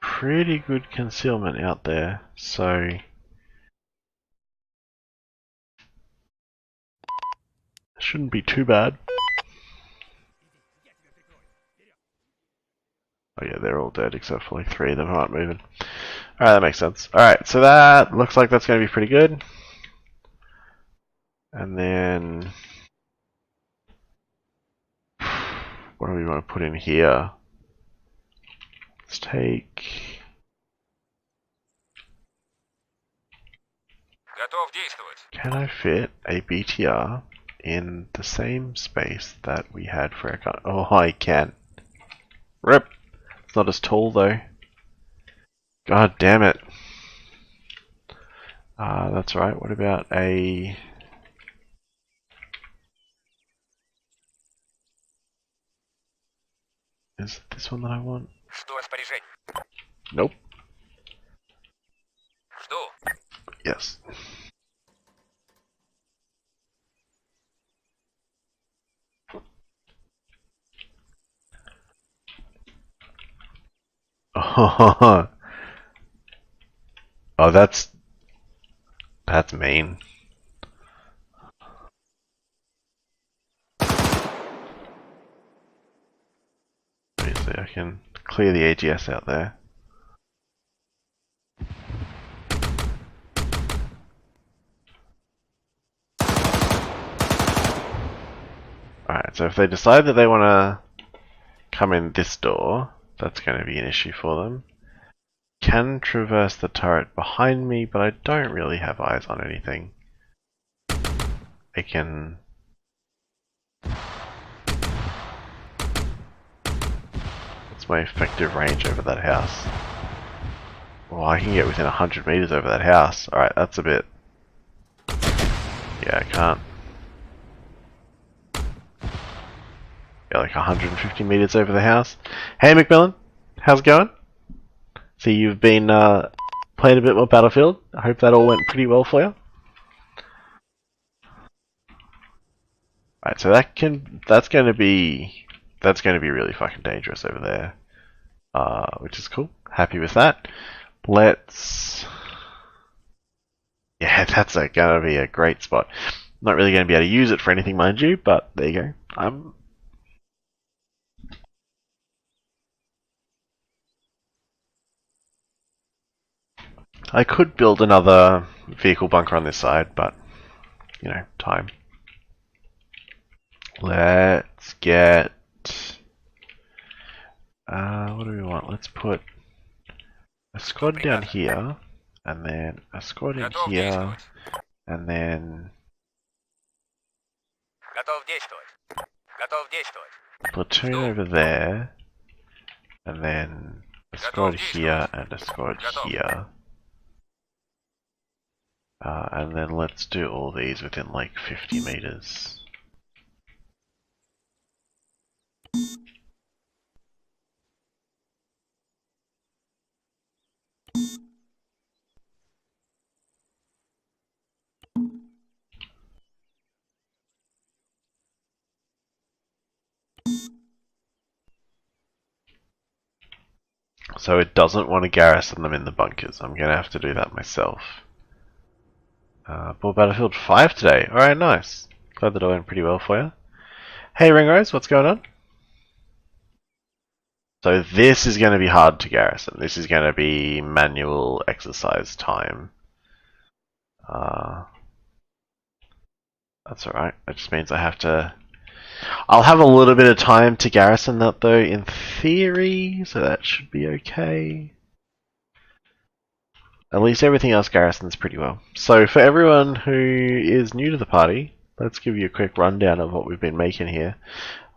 pretty good concealment out there, so shouldn't be too bad. Oh yeah, they're all dead except for like 3 of them who aren't moving. Alright, that makes sense. Alright, so that looks like that's going to be pretty good. And then... what do we want to put in here? Let's take... Can I fit a BTR in the same space that we had for our gun? Oh, I can. Rip! It's not as tall though. God damn it. That's right. What about a... Is it this one that I want? Nope. Yes. Oh, that's mean. Obviously, I can clear the AGS out there. Alright, so if they decide that they want to come in this door, that's going to be an issue for them. Can traverse the turret behind me, but I don't really have eyes on anything. I can... What's my effective range over that house? Well, I can get within 100 meters over that house. Alright, that's a bit... Yeah, I can't. Yeah, like 150 meters over the house. Hey Macmillan, how's it going? So you've been playing a bit more Battlefield. I hope that all went pretty well for you. Alright, so that's going to be really fucking dangerous over there. Which is cool. Happy with that. Let's... Yeah, that's going to be a great spot. Not really going to be able to use it for anything, mind you, but there you go. I could build another vehicle bunker on this side, but, you know, time. Let's get... what do we want? Let's put a squad down here, and then a squad in here, and then... Platoon over there, and then a squad here and a squad here. And then let's do all these within like 50 meters. So it doesn't want to garrison them in the bunkers. I'm going to have to do that myself. Bought Battlefield 5 today. Alright, nice. Glad that all went pretty well for you. Hey Ringrose, what's going on? So this is going to be hard to garrison. This is going to be manual exercise time. That's alright. That just means I have to... I'll have a little bit of time to garrison that though, in theory, so that should be okay. At least everything else garrisons pretty well. So for everyone who is new to the party, let's give you a quick rundown of what we've been making here.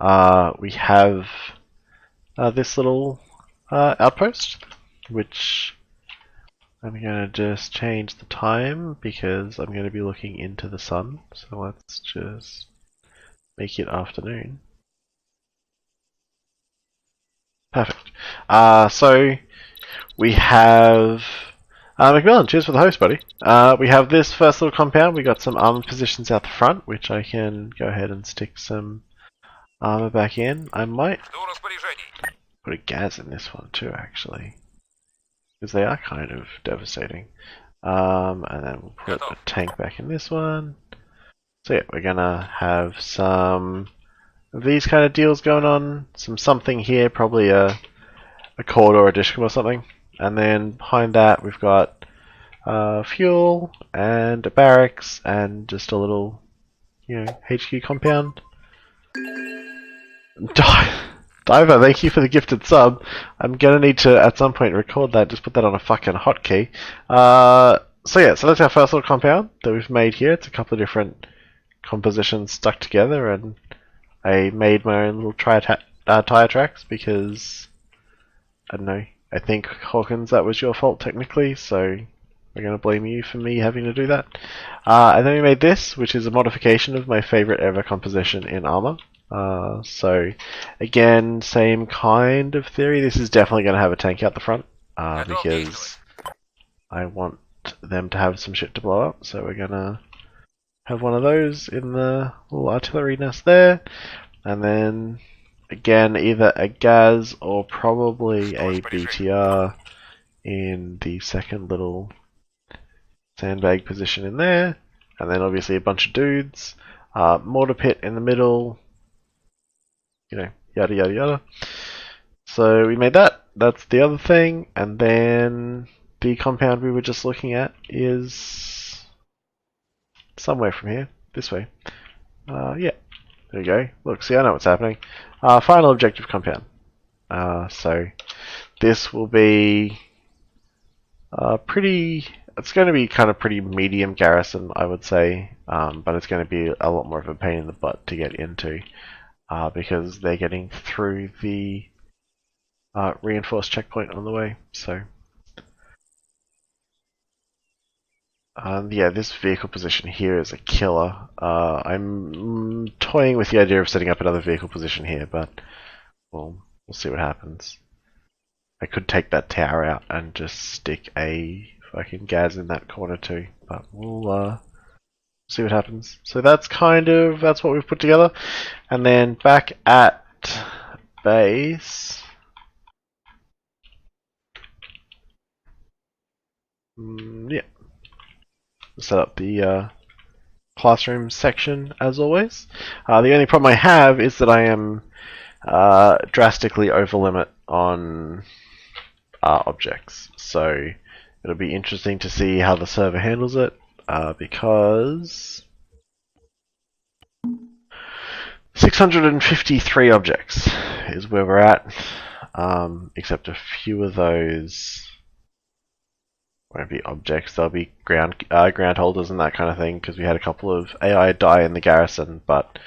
We have this little outpost, which I'm going to just change the time because I'm going to be looking into the sun. So let's just make it afternoon. Perfect. So we have Macmillan, cheers for the host, buddy. We have this first little compound. We got some armor positions out the front, which I can go ahead and stick some armor back in. I might put a gas in this one too, actually, because they are kind of devastating. And then we'll put a tank back in this one. So yeah, we're gonna have some of these kind of deals going on. Something here, probably a cord or a dishcom or something. And then behind that we've got fuel and a barracks and just a little, HQ compound. Diver, thank you for the gifted sub. I'm gonna need to at some point record that. Just put that on a fucking hotkey. So yeah, so that's our first little compound that we've made here. It's a couple of different compositions stuck together, and I made my own little tire tracks because I don't know. I think Hawkins, that was your fault technically, so we're going to blame you for me having to do that. And then we made this, which is a modification of my favorite ever composition in Arma. So again, same kind of theory. This is definitely going to have a tank out the front because I want them to have some shit to blow up. So we're going to have one of those in the little artillery nest there, and then again either a gas or probably a BTR in the second little sandbag position in there, and then obviously a bunch of dudes, mortar pit in the middle, yada yada yada. So we made that. That's the other thing, and then the compound we were just looking at is somewhere from here, this way. Yeah, there you go. Look, see, I know what's happening. Final objective compound. So this will be it's going to be kind of pretty medium garrison, I would say, but it's going to be a lot more of a pain in the butt to get into because they're getting through the reinforced checkpoint on the way. So yeah, this vehicle position here is a killer. I'm toying with the idea of setting up another vehicle position here, but we'll see what happens. I could take that tower out and just stick a fucking gas in that corner too, but we'll see what happens. So that's what we've put together. And then back at base, yeah. Set up the classroom section as always. The only problem I have is that I am drastically over limit on objects, so it'll be interesting to see how the server handles it because 653 objects is where we're at, except a few of those won't be objects, they'll be ground holders and that kind of thing, because we had a couple of AI die in the garrison, but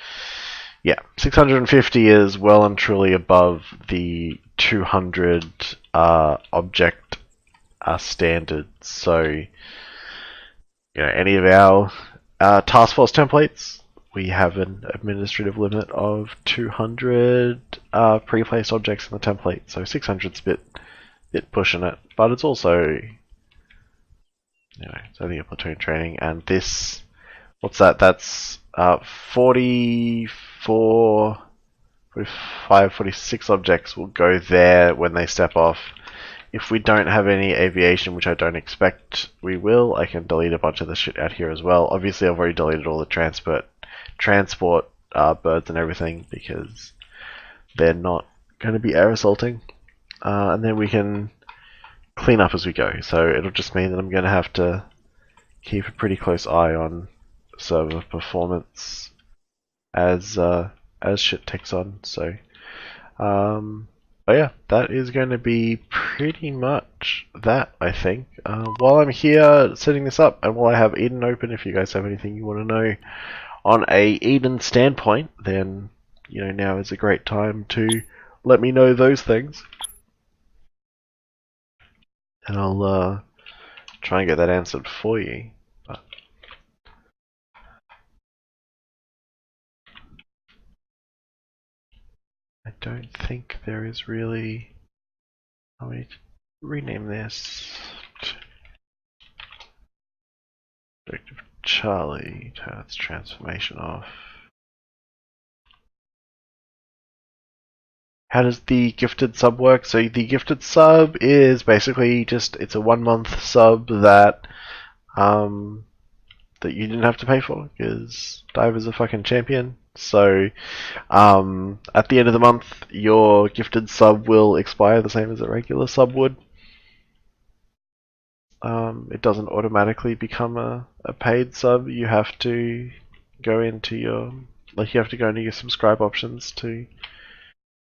yeah, 650 is well and truly above the 200 object standards. So, any of our task force templates, we have an administrative limit of 200 pre-placed objects in the template. So 600's a bit pushing it, but it's also, it's only a platoon training, and this, what's that? That's 44, 45, 46 objects will go there when they step off. If we don't have any aviation, which I don't expect we will, I can delete a bunch of the shit out here as well. Obviously, I've already deleted all the transport birds and everything because they're not going to be air assaulting. And then we can clean up as we go. So it'll just mean that I'm going to have to keep a pretty close eye on server performance as shit takes on. So, but yeah, that is going to be pretty much that, I think. While I'm here setting this up, and while I have Eden open, if you guys have anything you want to know on a Eden standpoint, then now is a great time to let me know those things, and I'll try and get that answered for you. But I don't think there is really. Let me rename this Objective Charlie. Turn its transformation off. How does the gifted sub work? So the gifted sub is basically just, it's a 1 month sub that that you didn't have to pay for because Diver's a fucking champion. So at the end of the month, your gifted sub will expire the same as a regular sub would. It doesn't automatically become a paid sub. You have to go into your subscribe options to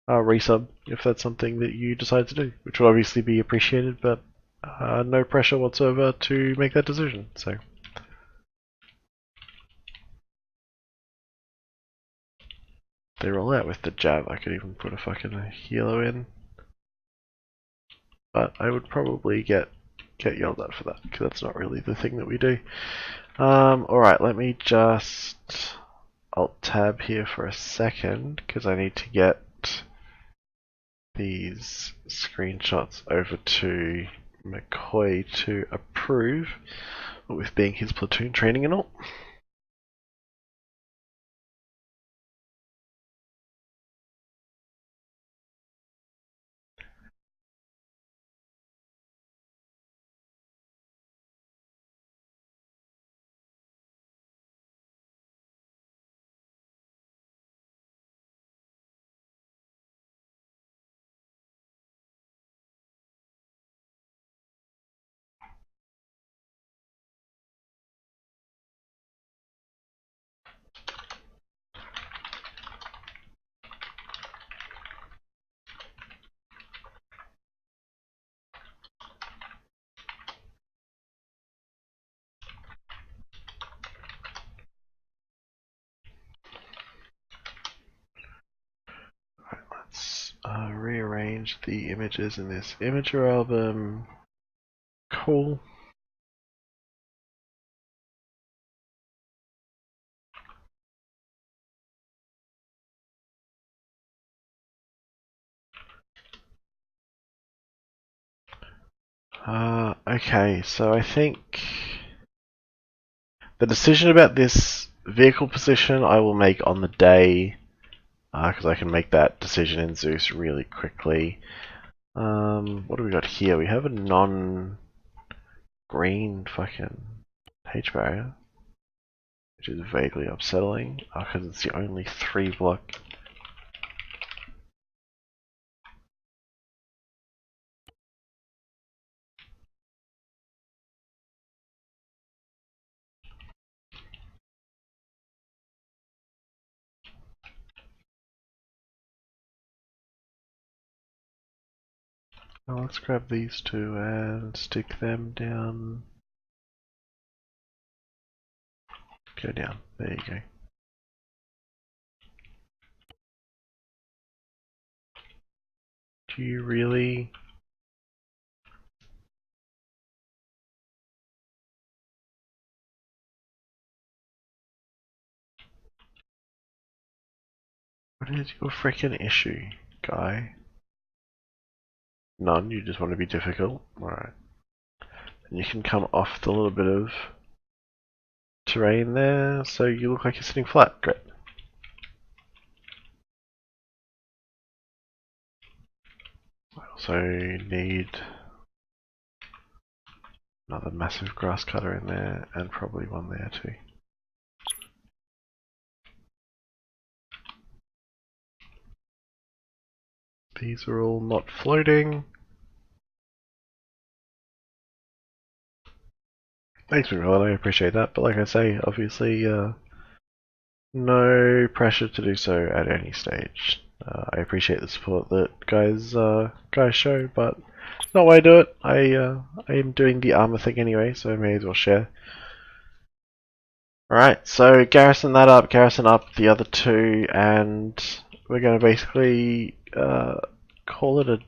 resub if that's something that you decide to do, which will obviously be appreciated, but no pressure whatsoever to make that decision. So they roll out with the jab. I could even put a fucking helo in, but I would probably get yelled at for that because that's not really the thing that we do. Alright, let me just alt tab here for a second because I need to get these screenshots over to McCoy to approve, with being his platoon training and all. Let's rearrange the images in this imager album. Cool. Okay, so I think the decision about this vehicle position I will make on the day, because I can make that decision in Zeus really quickly. What do we got here? We have a non-green fucking H barrier, which is vaguely upsetting, because it's the only 3 block. Now let's grab these 2 and stick them down. Go down. There you go. Do you really? What is your freaking issue, guy? None, you just want to be difficult? Alright. And you can come off the little bit of terrain there, so you look like you're sitting flat. Great. I also need another massive grass cutter in there, and probably one there too. These are all not floating. Thanks, Miguel, I appreciate that, but like I say, obviously, no pressure to do so at any stage. I appreciate the support that guys show, but it's not why I do it. I am doing the armor thing anyway, so I may as well share. Alright, so garrison that up, garrison up the other two, and we're going to basically call it a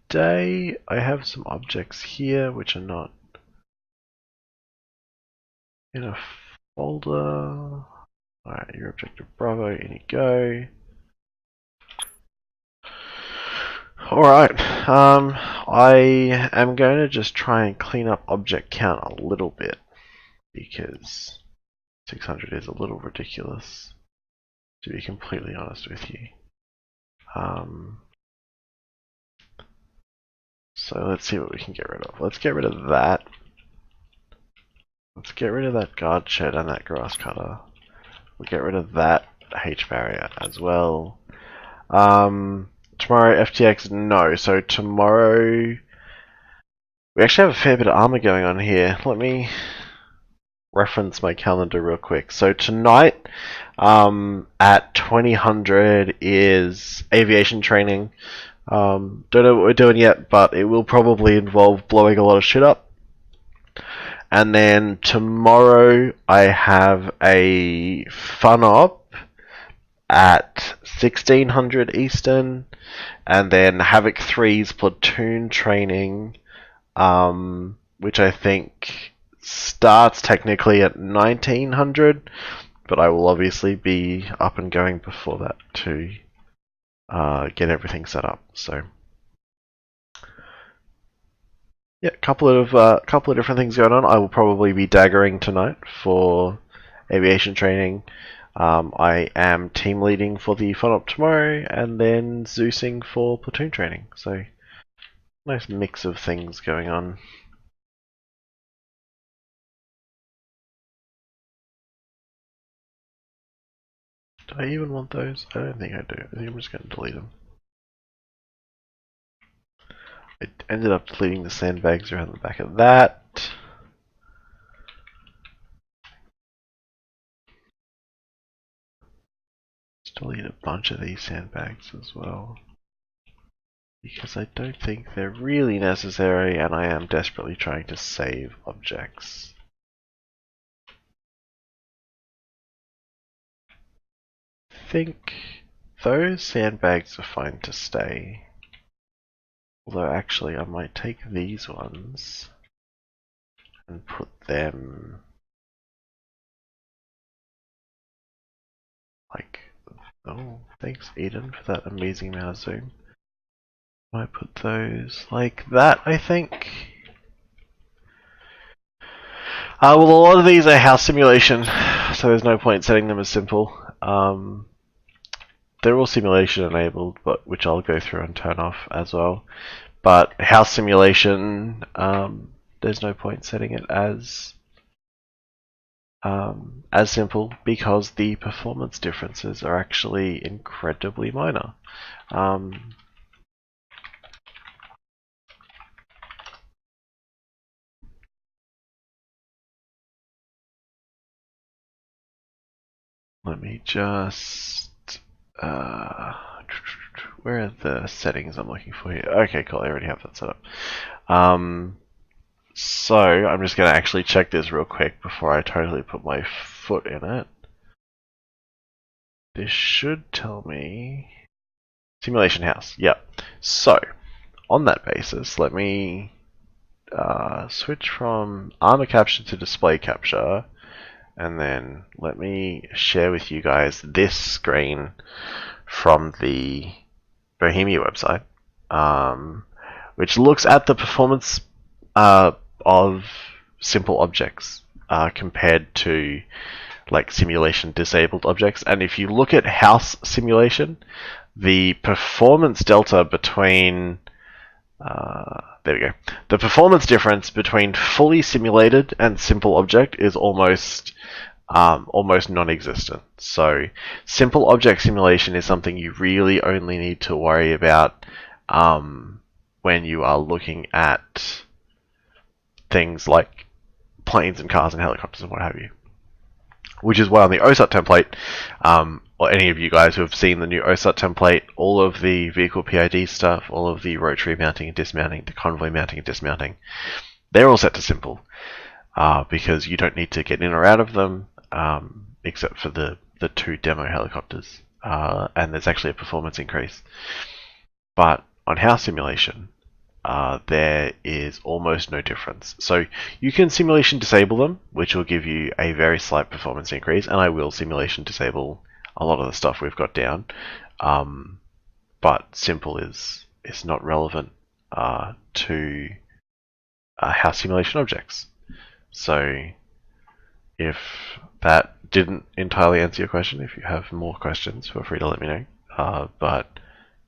day. I have some objects here which are not in a folder. Alright, your objective Bravo, in you go. Alright, I am going to just try and clean up object count a little bit, because 600 is a little ridiculous, to be completely honest with you. So let's see what we can get rid of. Let's get rid of that. Let's get rid of that guard shed and that grass cutter. We'll get rid of that H barrier as well. Tomorrow FTX, no. So tomorrow we actually have a fair bit of armor going on here. Let me reference my calendar real quick. So tonight at 2000 is aviation training. Don't know what we're doing yet, but it will probably involve blowing a lot of shit up. And then tomorrow I have a fun op at 1600 Eastern, and then Havoc 3's Platoon Training, which I think starts technically at 1900, but I will obviously be up and going before that to get everything set up. So yeah, couple of different things going on. I will probably be daggering tonight for aviation training. I am team leading for the fun op tomorrow, and then Zeusing for platoon training. So nice mix of things going on. Do I even want those? I don't think I do. I think I'm just going to delete them. I ended up deleting the sandbags around the back of that. Just delete a bunch of these sandbags as well, because I don't think they're really necessary, and I am desperately trying to save objects. I think those sandbags are fine to stay. Although actually I might take these ones and put them like, oh, thanks Eden for that amazing amount of zoom. Might put those like that, I think. Well, a lot of these are house simulation, so there's no point setting them as simple. They're all simulation enabled, but which I'll go through and turn off as well. But house simulation, there's no point setting it as simple, because the performance differences are actually incredibly minor. Let me just where are the settings I'm looking for here? Okay, cool, I already have that set up. So I'm just going to actually check this real quick before I totally put my foot in it. This should tell me simulation house. Yep. So on that basis, let me switch from Armor capture to display capture, and then let me share with you guys this screen from the Bohemia website, which looks at the performance of simple objects compared to like simulation disabled objects. And if you look at house simulation, the performance delta between there we go. The performance difference between fully simulated and simple object is almost non-existent. So simple object simulation is something you really only need to worry about when you are looking at things like planes and cars and helicopters and what have you. Which is why on the OSUT template, or any of you guys who have seen the new OSUT template, all of the vehicle PID stuff, all of the rotary mounting and dismounting, the convoy mounting and dismounting, they're all set to simple, because you don't need to get in or out of them, except for the two demo helicopters, and there's actually a performance increase. But on house simulation, there is almost no difference. So you can simulation disable them, which will give you a very slight performance increase, and I will simulation disable a lot of the stuff we've got down. But simple is not relevant to house simulation objects. So if that didn't entirely answer your question, if you have more questions, feel free to let me know. But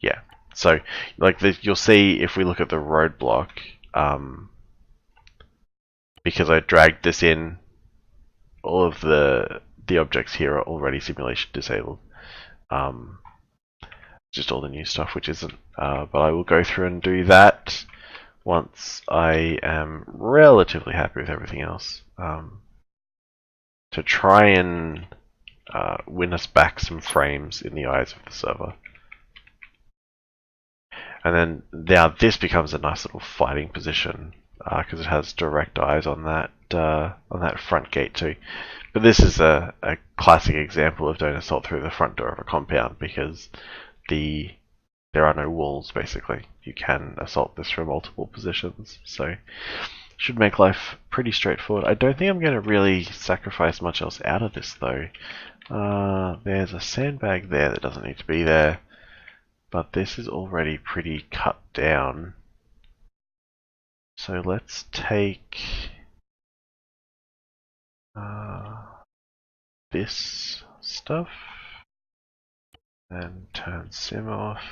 yeah. So, like you'll see if we look at the roadblock, because I dragged this in, all of the objects here are already simulation disabled. Just all the new stuff, which isn't. But I will go through and do that once I am relatively happy with everything else, to try and win us back some frames in the eyes of the server. And then now this becomes a nice little fighting position because it has direct eyes on that front gate too. But this is a classic example of don't assault through the front door of a compound because there are no walls basically. You can assault this from multiple positions, so should make life pretty straightforward. I don't think I'm going to really sacrifice much else out of this though. There's a sandbag there that doesn't need to be there. But this is already pretty cut down. So let's take this stuff and turn sim off.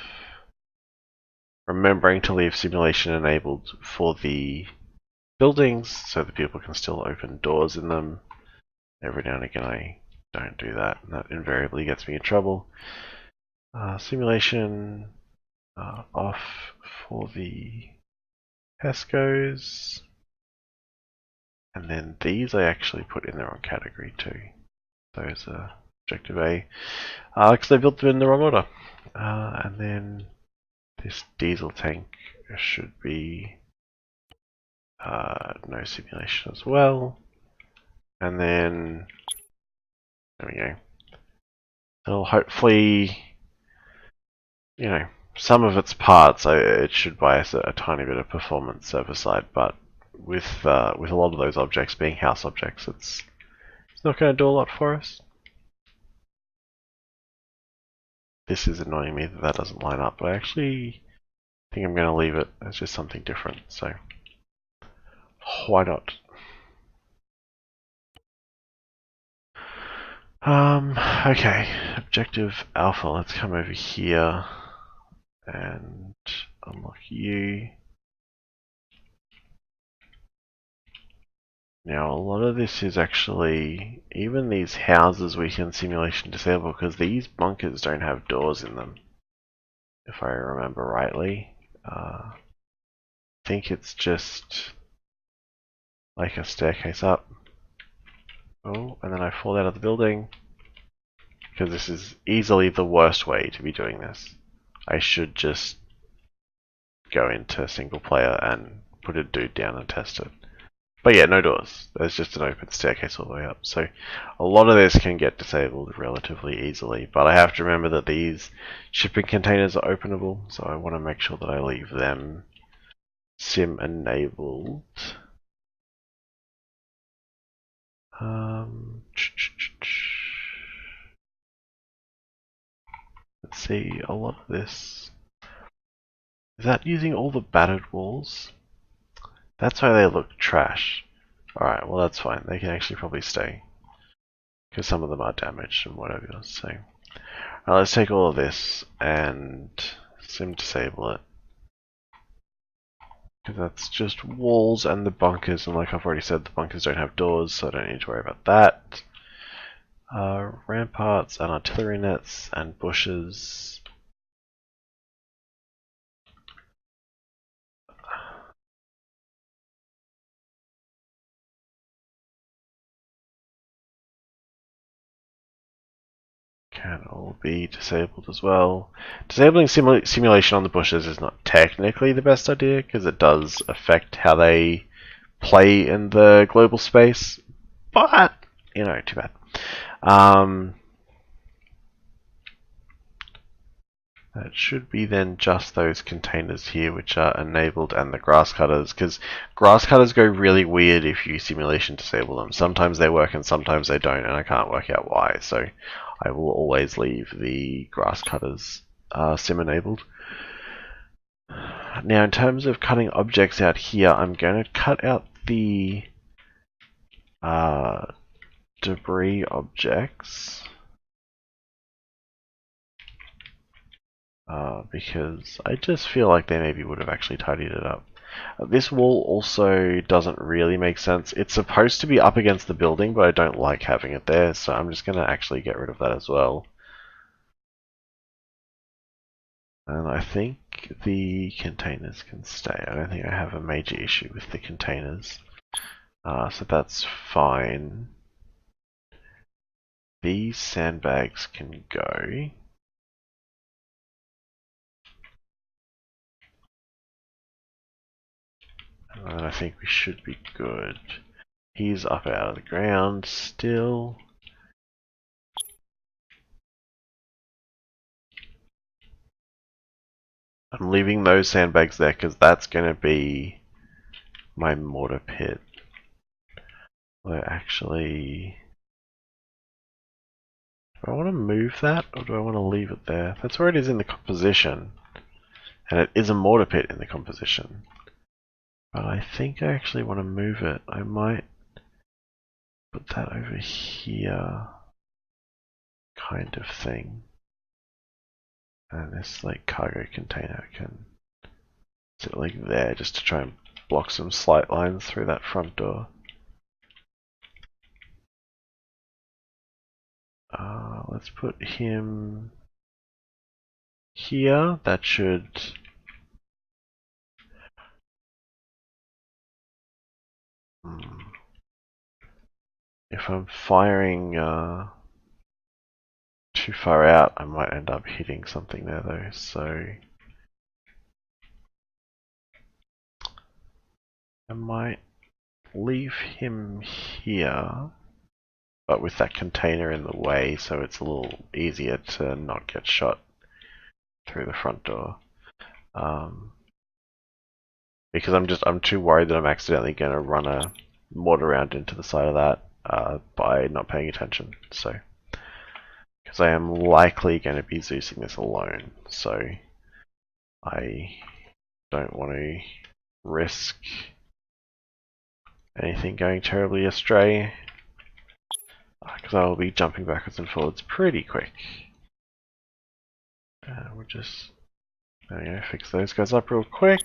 Remembering to leave simulation enabled for the buildings so that people can still open doors in them. Every now and again I don't do that, and that invariably gets me in trouble. Simulation off for the PESCOs, and then these I actually put in the wrong category too. Those are objective A, because I built them in the wrong order. And then this diesel tank should be no simulation as well. And then there we go. It'll hopefully, you know, some of its parts, it should bias a tiny bit of performance server side, but with a lot of those objects being house objects, it's not going to do a lot for us. This is annoying me that doesn't line up, but I actually think I'm going to leave it as just something different, so why not? Okay, objective alpha, let's come over here and unlock you. Now a lot of this is actually, even these houses we can simulation disable because these bunkers don't have doors in them, if I remember rightly. I think it's just like a staircase up. Oh, and then I fall out of the building because this is easily the worst way to be doing this. I should just go into single player and put a dude down and test it. But yeah, no doors. There's just an open staircase all the way up. So a lot of this can get disabled relatively easily. But I have to remember that these shipping containers are openable, so I want to make sure that I leave them sim enabled. Let's see, a lot of this. Is that using all the battered walls? That's why they look trash. Alright, well that's fine. They can actually probably stay. Because some of them are damaged and whatever you're saying. Alright, let's take all of this and sim disable it. Because that's just walls and the bunkers, and like I've already said, the bunkers don't have doors, so I don't need to worry about that. Ramparts and artillery nets and bushes. Can all be disabled as well. Disabling simulation on the bushes is not technically the best idea because it does affect how they play in the global space, but you know, too bad. That should be then just those containers here which are enabled and the grass cutters, because grass cutters go really weird if you simulation disable them. Sometimes they work and sometimes they don't, and I can't work out why, so I will always leave the grass cutters sim enabled. Now in terms of cutting objects out here, I'm going to cut out the debris objects. Because I just feel like they maybe would have actually tidied it up. This wall also doesn't really make sense. It's supposed to be up against the building, but I don't like having it there, so I'm just going to actually get rid of that as well. And I think the containers can stay. I don't think I have a major issue with the containers. So that's fine. These sandbags can go. And I think we should be good. He's up out of the ground still. I'm leaving those sandbags there because that's going to be my mortar pit. Well, actually, do I want to move that or do I want to leave it there? That's where it is in the composition. And it is a mortar pit in the composition. But I think I actually want to move it. I might put that over here, kind of thing. And this like cargo container can sit like there just to try and block some slight lines through that front door. Let's put him here. That should... If I'm firing too far out, I might end up hitting something there though, so I might leave him here, but with that container in the way so it's a little easier to not get shot through the front door. Because I'm too worried that I'm accidentally going to run a mortar round into the side of that by not paying attention. So, because I am likely going to be Zeusing this alone, so I don't want to risk anything going terribly astray, because I will be jumping backwards and forwards pretty quick. We'll just, there we go, fix those guys up real quick.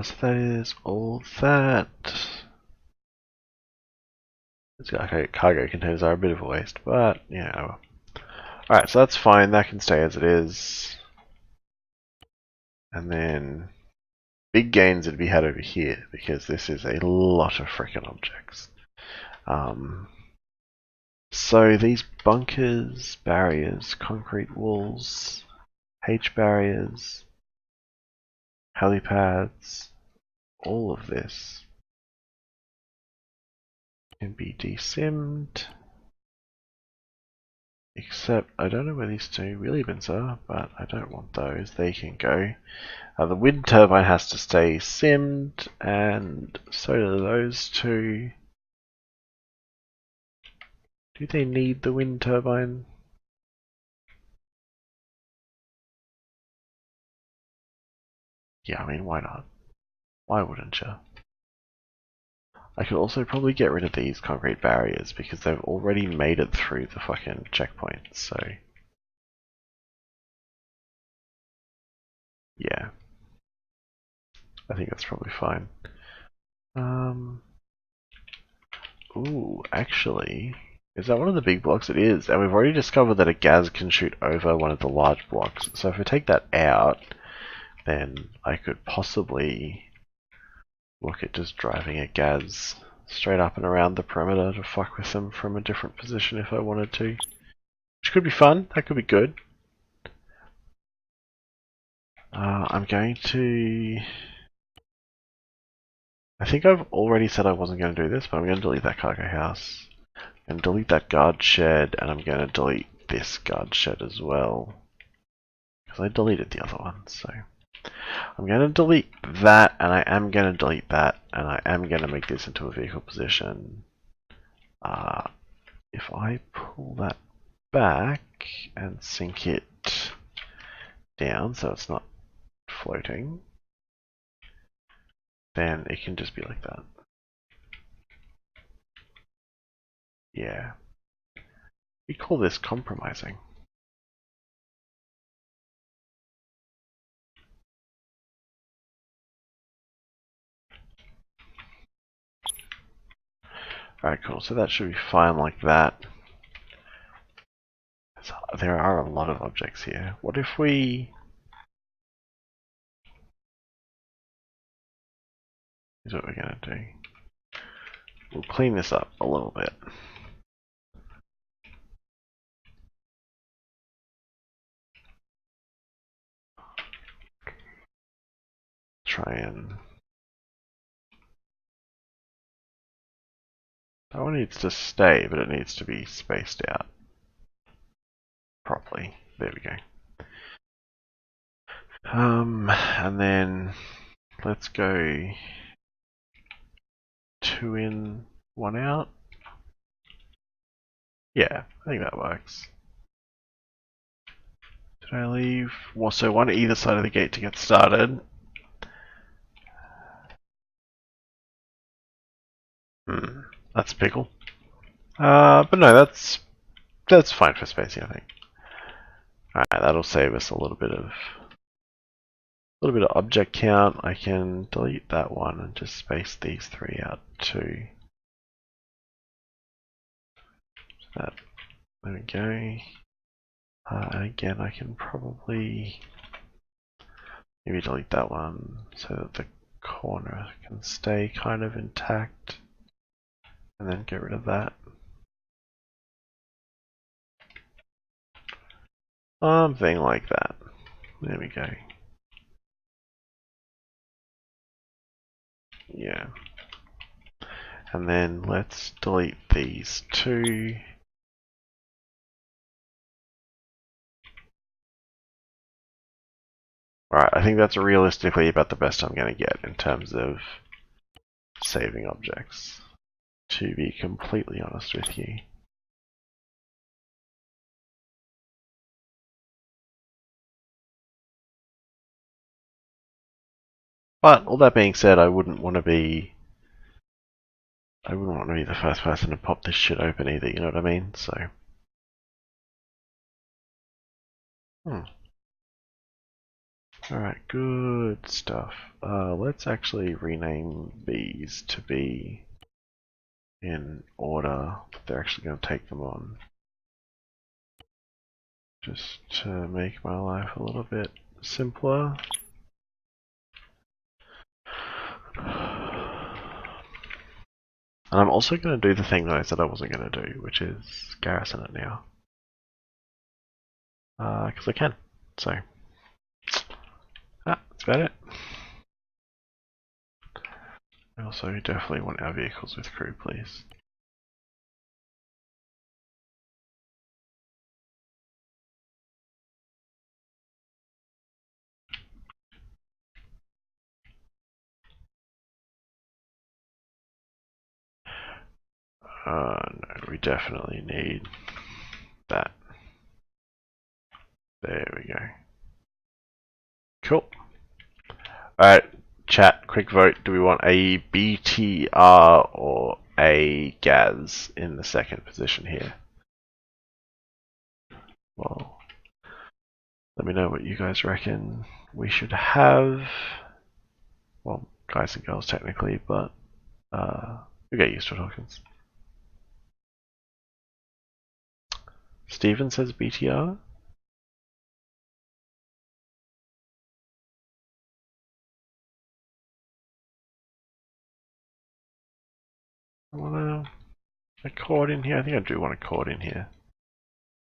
So that is all that. Okay, cargo containers are a bit of a waste, but yeah. Alright, so that's fine, that can stay as it is. And then big gains would be had over here, because this is a lot of freaking objects. So these bunkers, barriers, concrete walls, H barriers, helipads, all of this can be desimmed. Except, I don't know where these two wheelie bins are, but I don't want those. They can go. The wind turbine has to stay simmed, and so do those two. Do they need the wind turbine? Yeah, I mean, why not? Why wouldn't you? I could also probably get rid of these concrete barriers because they've already made it through the fucking checkpoint, so... yeah. I think that's probably fine. Ooh, actually... is that one of the big blocks? It is, and we've already discovered that a gas can shoot over one of the large blocks. So if we take that out, then I could possibly look at just driving a gas straight up and around the perimeter to fuck with them from a different position if I wanted to. Which could be fun, that could be good. I'm going to... I think I've already said I wasn't going to do this, but I'm going to delete that cargo house. And delete that guard shed, and I'm going to delete this guard shed as well. Because I deleted the other one, so... I'm going to delete that, and I am going to delete that, and I am going to make this into a vehicle position. If I pull that back and sink it down so it's not floating, then it can just be like that. Yeah. We call this compromising. Alright, cool. So that should be fine like that. So there are a lot of objects here. What if we... here's what we're going to do. We'll clean this up a little bit. Try and... that one needs to stay, but it needs to be spaced out properly. There we go. And then let's go 2 in, 1 out. Yeah, I think that works. Did I leave? Well, so one either side of the gate to get started. That's a pickle. But no, that's fine for spacing, I think. Alright, that'll save us a little bit of object count. I can delete that one and just space these 3 out too. So there we go. And again, I can probably maybe delete that one so that the corner can stay kind of intact, and then get rid of that. Something like that. There we go. Yeah. And then let's delete these 2. Alright, I think that's realistically about the best I'm going to get in terms of saving objects, to be completely honest with you. But all that being said, I wouldn't want to be the first person to pop this shit open either, you know what I mean? So alright, good stuff. Let's actually rename these to be in order that they're actually going to take them on. Just to make my life a little bit simpler. And I'm also going to do the thing that I said I wasn't going to do, which is garrison it now. Because I can. So, that's about it. We also definitely want our vehicles with crew, please. No, we definitely need that. There we go. Cool. Alright, chat, quick vote. Do we want a BTR or a GAZ in the second position here? Well, let me know what you guys reckon we should have. Well, guys and girls technically, but we get used to it, Hawkins. Steven says BTR. I want a chord in here. I think I do want a chord in here.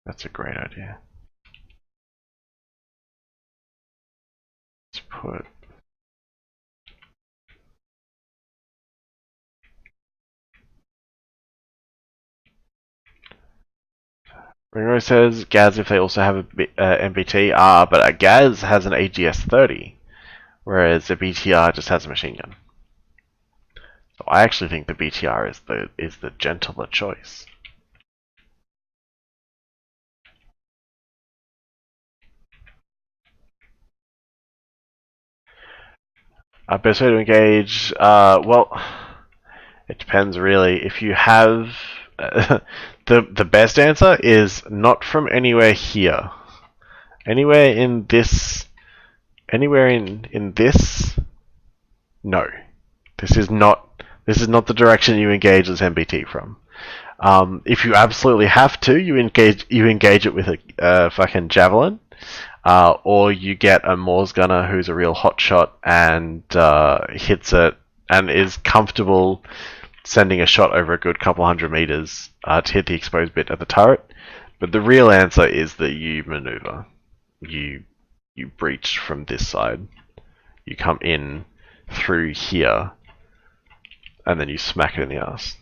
That's a great idea. Let's put Ringo says Gaz if they also have a MBT. But a Gaz has an AGS 30, whereas a BTR just has a machine gun. So I actually think the BTR is the gentler choice. Best way to engage, well, it depends really. If you have the best answer is not from anywhere here. Anywhere in this, no. This is not the direction you engage this MBT from. If you absolutely have to, you engage it with a fucking javelin. Or you get a Morse gunner who's a real hotshot and hits it and is comfortable sending a shot over a good couple hundred meters to hit the exposed bit of the turret. But the real answer is that you maneuver. You breach from this side. You come in through here, and then you smack it in the ass.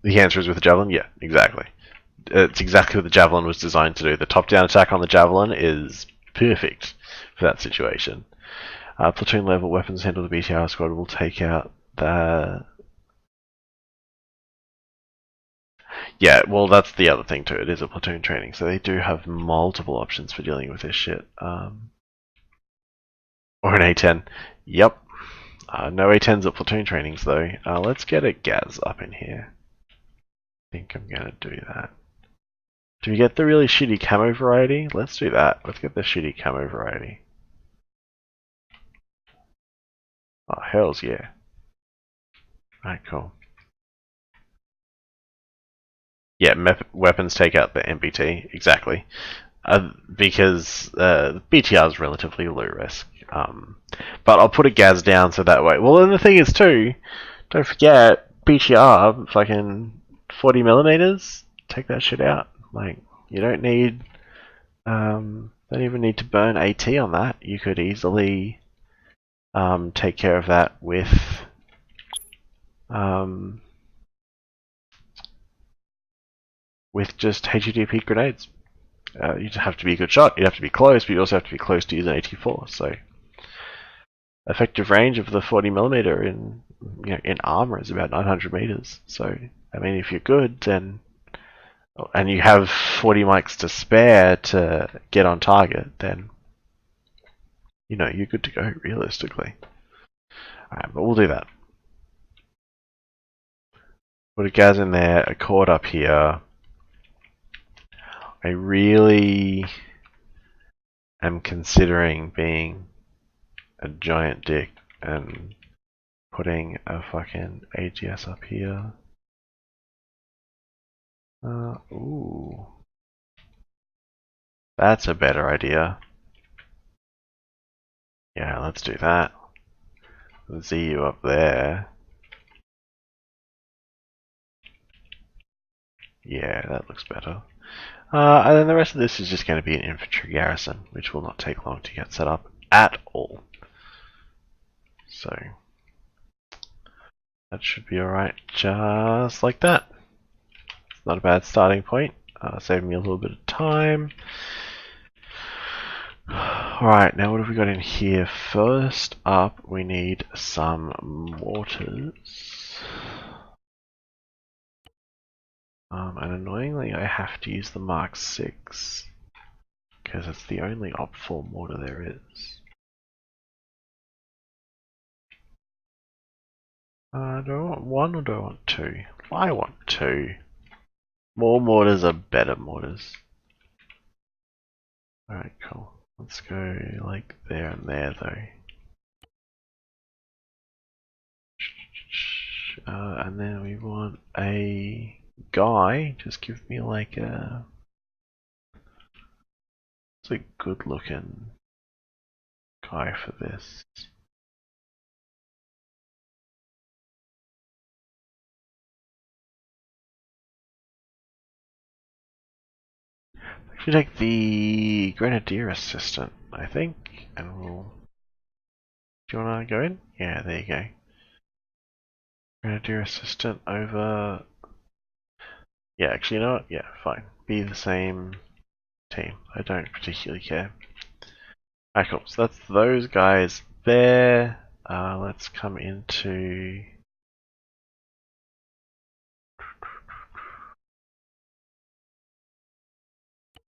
The answer is with the javelin? Yeah, exactly. It's exactly what the javelin was designed to do. The top-down attack on the javelin is perfect for that situation. Platoon level weapons handle the BTR squad will take out the... Yeah, well, that's the other thing too. It is a platoon training, so they do have multiple options for dealing with this shit. Or an A10. Yep. No A10s at platoon trainings though. Let's get a Gaz up in here. I think I'm gonna do that. Do we get the really shitty camo variety? Let's do that. Let's get the shitty camo variety. Oh, hells yeah. Alright, cool. Yeah, weapons take out the MBT, exactly. Because BTR is relatively low risk. But I'll put a Gaz down so that way. Well, and the thing is too, don't forget, BTR, fucking 40 millimeters, take that shit out. Like, you don't need, don't even need to burn AT on that. You could easily take care of that with just HEDP grenades. You have to be a good shot, you have to be close, but you also have to be close to use an 84. So effective range of the 40mm in armor is about 900 meters. So I mean, if you're good, then and you have 40 mics to spare to get on target, then you're good to go realistically. Alright, but we'll do that. Put a Gaz in there, a cord up here. I really am considering being a giant dick and putting a fucking AGS up here. Ooh. That's a better idea. Yeah, let's do that. ZU up there. Yeah, that looks better. And then the rest of this is just going to be an infantry garrison, which will not take long to get set up at all. So, That should be alright, just like that. It's not a bad starting point. Saving me a little bit of time. Alright, now what have we got in here? First up, we need some mortars. And annoyingly, I have to use the Mark 6 because it's the only op4 mortar there is. Do I want one or do I want two? I want two. More mortars are better mortars. Alright, cool. Let's go like there and there though. And then we want a guy. Just give me like a... It's a good looking guy for this. Should take the Grenadier Assistant, I think, and we'll... Do you want to go in? Yeah, there you go. Grenadier Assistant over... Yeah, actually, you know what? Yeah, fine. Be the same team. I don't particularly care. Alright, cool. So that's those guys there. Let's come into...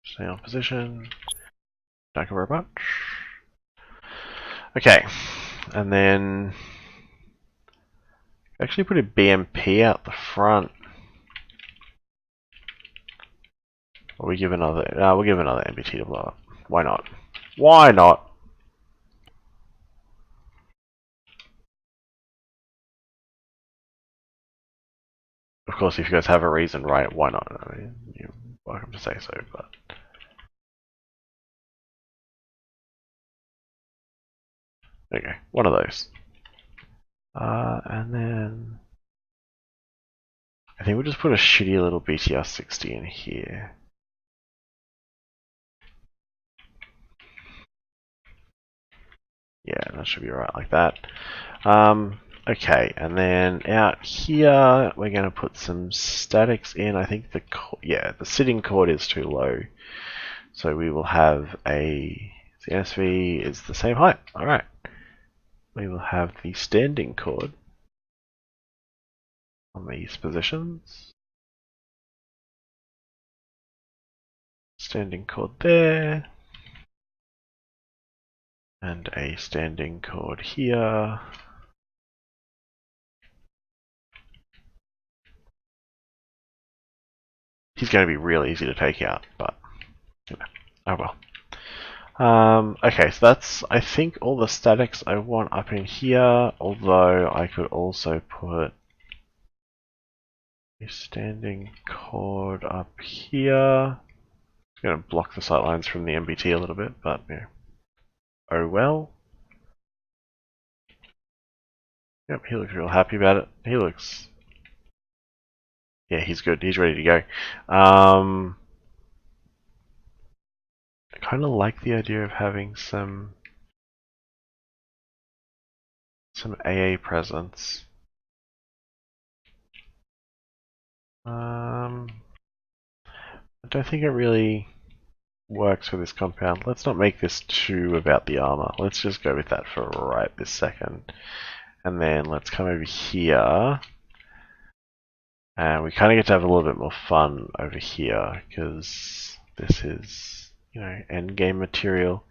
Stay on position. Don't go very much. Okay, and then actually put a BMP out the front. Or we give another. We'll give another MBT to blow up. Why not? Why not? Of course, if you guys have a reason, right? Why not? I mean, you're welcome to say so, but. Okay, one of those. And then I think we'll just put a shitty little BTR 60 in here. Yeah, that should be right like that. Okay, and then out here we're going to put some statics in. I think the sitting chord is too low, so we will have the NSV is the same height. All right, we will have the standing chord on these positions. Standing chord there, and a standing chord here. He's going to be real easy to take out, but you know, oh well. Okay, so that's, I think, all the statics I want up in here, although I could also put a standing chord up here. It's going to block the sightlines from the MBT a little bit, but yeah. Oh well. Yep, he looks real happy about it. He looks... Yeah, he's good. He's ready to go. I kind of like the idea of having some AA presence. I don't think it really works for this compound. Let's not make this too about the armor. Let's just go with that for right this second. And then let's come over here. And we kind of get to have a little bit more fun over here because this is, you know, end game material.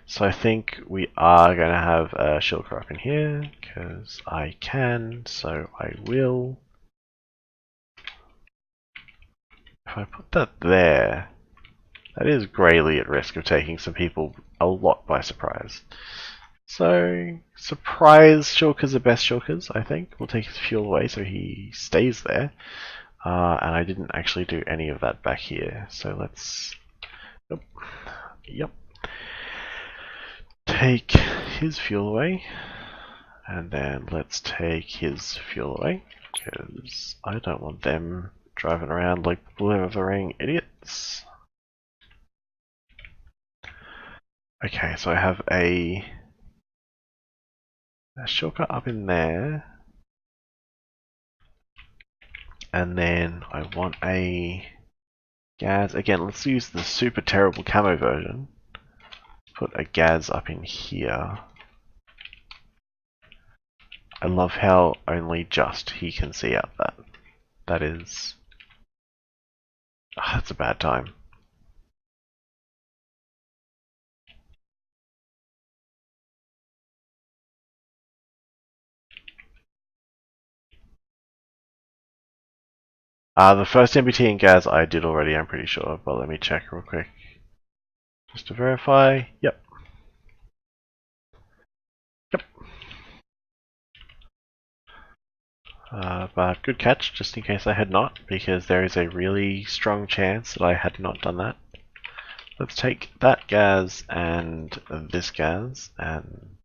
So I think we are going to have a shulker up in here because I can, so I will. If I put that there, that is greatly at risk of taking some people a lot by surprise. So, surprise shulkers are best shulkers, I think. We'll take his fuel away so he stays there. And I didn't actually do any of that back here. So let's... Yep. Take his fuel away. And then let's take his fuel away. Because I don't want them driving around like blithering idiots. Okay, so I have a shulker up in there. and then I want a Gaz. Again, let's use the super terrible camo version. Put a Gaz up in here. I love how only just he can see out that. That is... that's a bad time. The first MBT and Gaz I did already, I'm pretty sure, but let me check real quick. Just to verify, yep. Yep. But good catch, just in case I had not, because there is a really strong chance that I had not done that. Let's take that Gaz and this Gaz and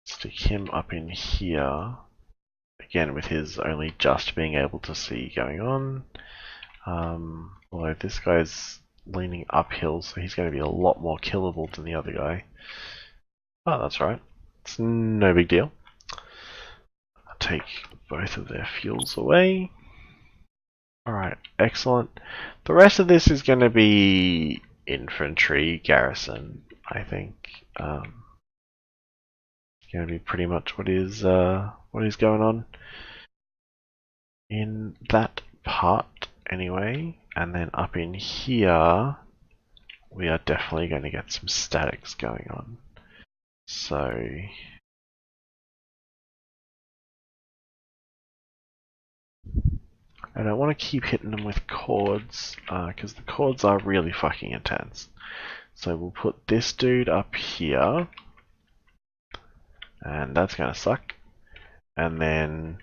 stick him up in here. Again, with his only just being able to see going on. Although this guy's leaning uphill, so he's going to be a lot more killable than the other guy. Oh, that's right. It's no big deal. I'll take both of their fuels away. Alright, excellent. The rest of this is going to be infantry garrison, I think. It's going to be pretty much what is going on in that part anyway. And then up in here, we are definitely going to get some statics going on. So I don't want to keep hitting them with chords, because the chords are really fucking intense. So we'll put this dude up here, and that's going to suck. And then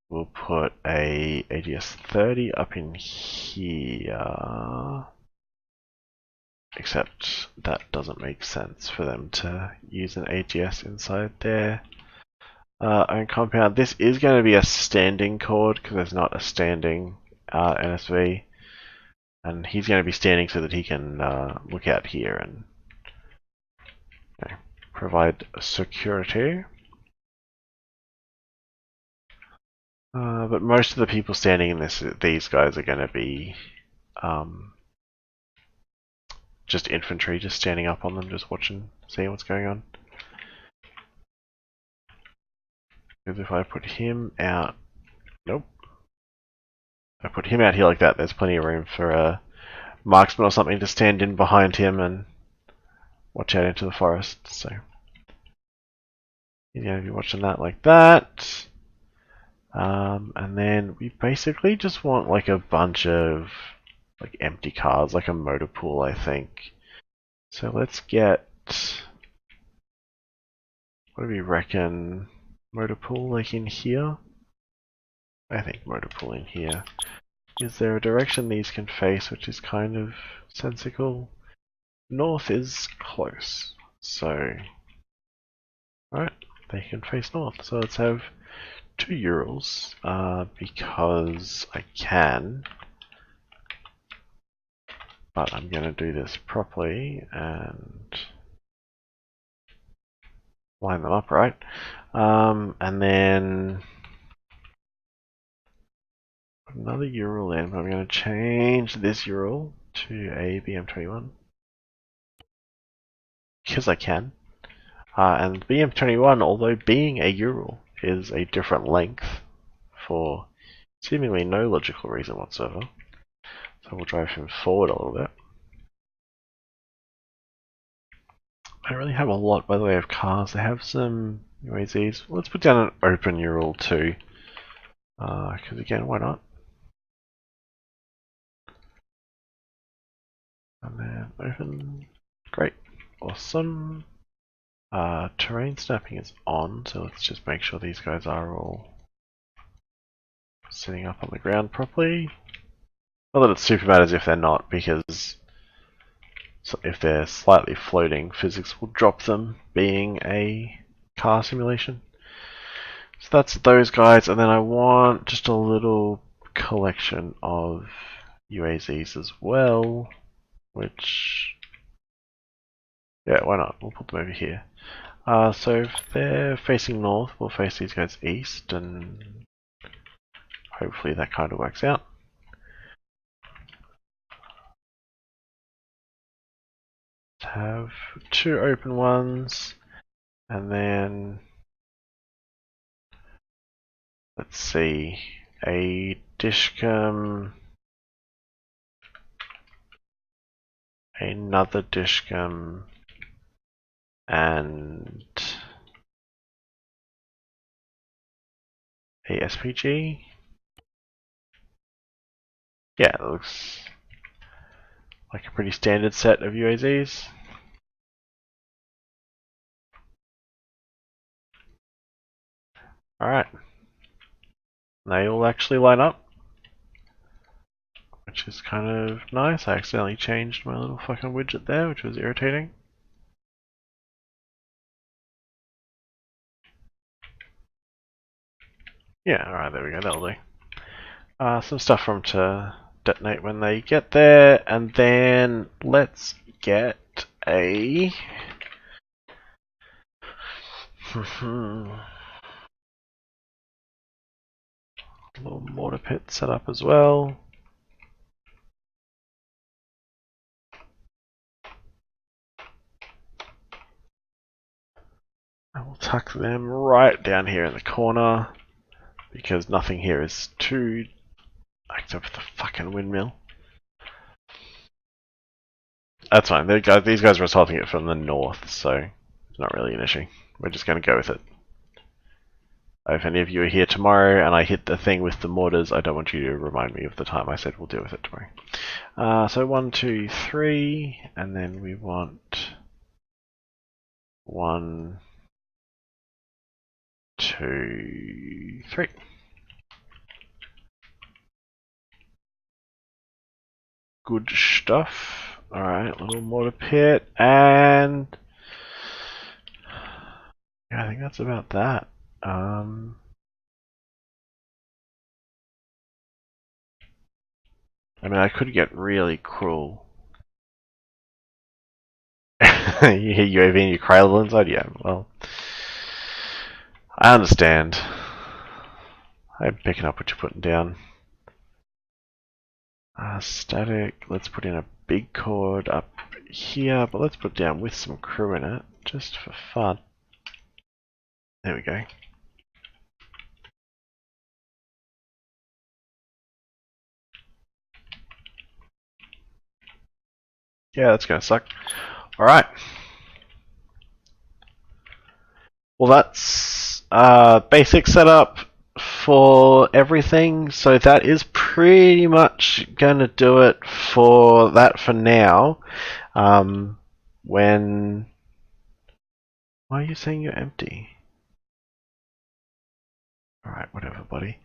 we'll put a AGS 30 up in here. Except that doesn't make sense for them to use an AGS inside there. Own compound. This is going to be a standing chord because there's not a standing NSV, and he's going to be standing so that he can look out here and provide security. But most of the people standing in these guys are going to be just infantry, just standing up on them, just watching, seeing what's going on. Because if I put him out, nope. If I put him out here like that, there's plenty of room for a marksman or something to stand in behind him and watch out into the forest. So he's going to be watching that like that. And then we basically just want like a bunch of like empty cars, like a motor pool, I think. So let's get, what do we reckon? Motor pool like in here? I think motor pool in here. Is there a direction these can face which is kind of sensical? North is close, so alright, they can face north. So let's have 2 Urals, because I can, but I'm going to do this properly and line them up right. And then another Ural in, but I'm going to change this Ural to a BM21 because I can. And BM21, although being a Ural, is a different length for seemingly no logical reason whatsoever. So we'll drive him forward a little bit. I don't really have a lot by the way of cars. They have some UAZs. Let's put down an open Ural too. Because again, why not? And then open. Great. Awesome. Terrain snapping is on, so let's just make sure these guys are all sitting up on the ground properly. Not that it super matters if they're not, because if they're slightly floating, physics will drop them, being a car simulation. So that's those guys, and then I want just a little collection of UAZs as well, which, yeah, why not? We'll put them over here. So if they're facing north, we'll face these guys east, and hopefully that kind of works out. Have 2 open ones, and then let's see, a dishcom, another dishcom, and a SPG. Yeah, it looks like a pretty standard set of UAZs. Alright. They all actually line up, which is kind of nice. I accidentally changed my little fucking widget there, which was irritating. Yeah, alright, there we go, that'll do. Some stuff for them to detonate when they get there, and then let's get a little mortar pit set up as well. I will tuck them right down here in the corner, because nothing here is too, except for the fucking windmill. That's fine. These guys are assaulting it from the north, so it's not really an issue. We're just going to go with it. If any of you are here tomorrow and I hit the thing with the mortars, I don't want you to remind me of the time I said we'll deal with it tomorrow. So 1, 2, 3, and then we want 1, 2, 3. Good stuff. Alright, little mortar pit, and yeah, I think that's about that. I mean, I could get really cruel. You hear UAV and you cry a little inside? Yeah, well, I understand. I'm picking up what you're putting down. Static, let's put in a big cord up here, but let's put it down with some crew in it, just for fun. There we go. Yeah, that's gonna suck. Alright. Well, that's basic setup for everything, so that is pretty much gonna do it for that for now. Why are you saying you're empty? Alright, whatever, buddy.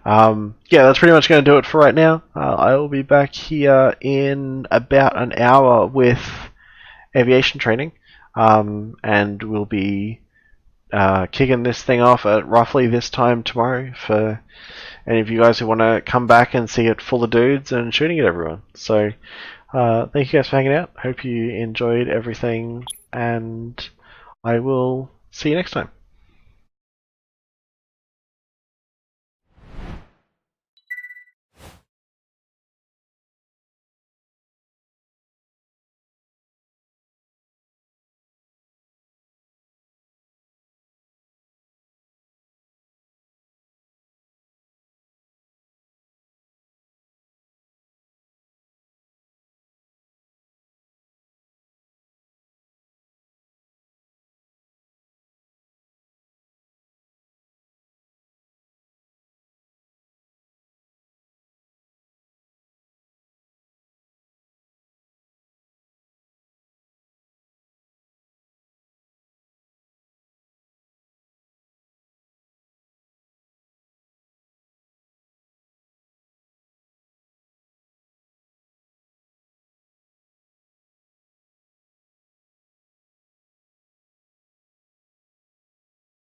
Yeah, that's pretty much going to do it for right now. I will be back here in about an hour with aviation training, and we'll be kicking this thing off at roughly this time tomorrow for any of you guys who want to come back and see it full of dudes and shooting at everyone. So, thank you guys for hanging out. Hope you enjoyed everything, and I will see you next time.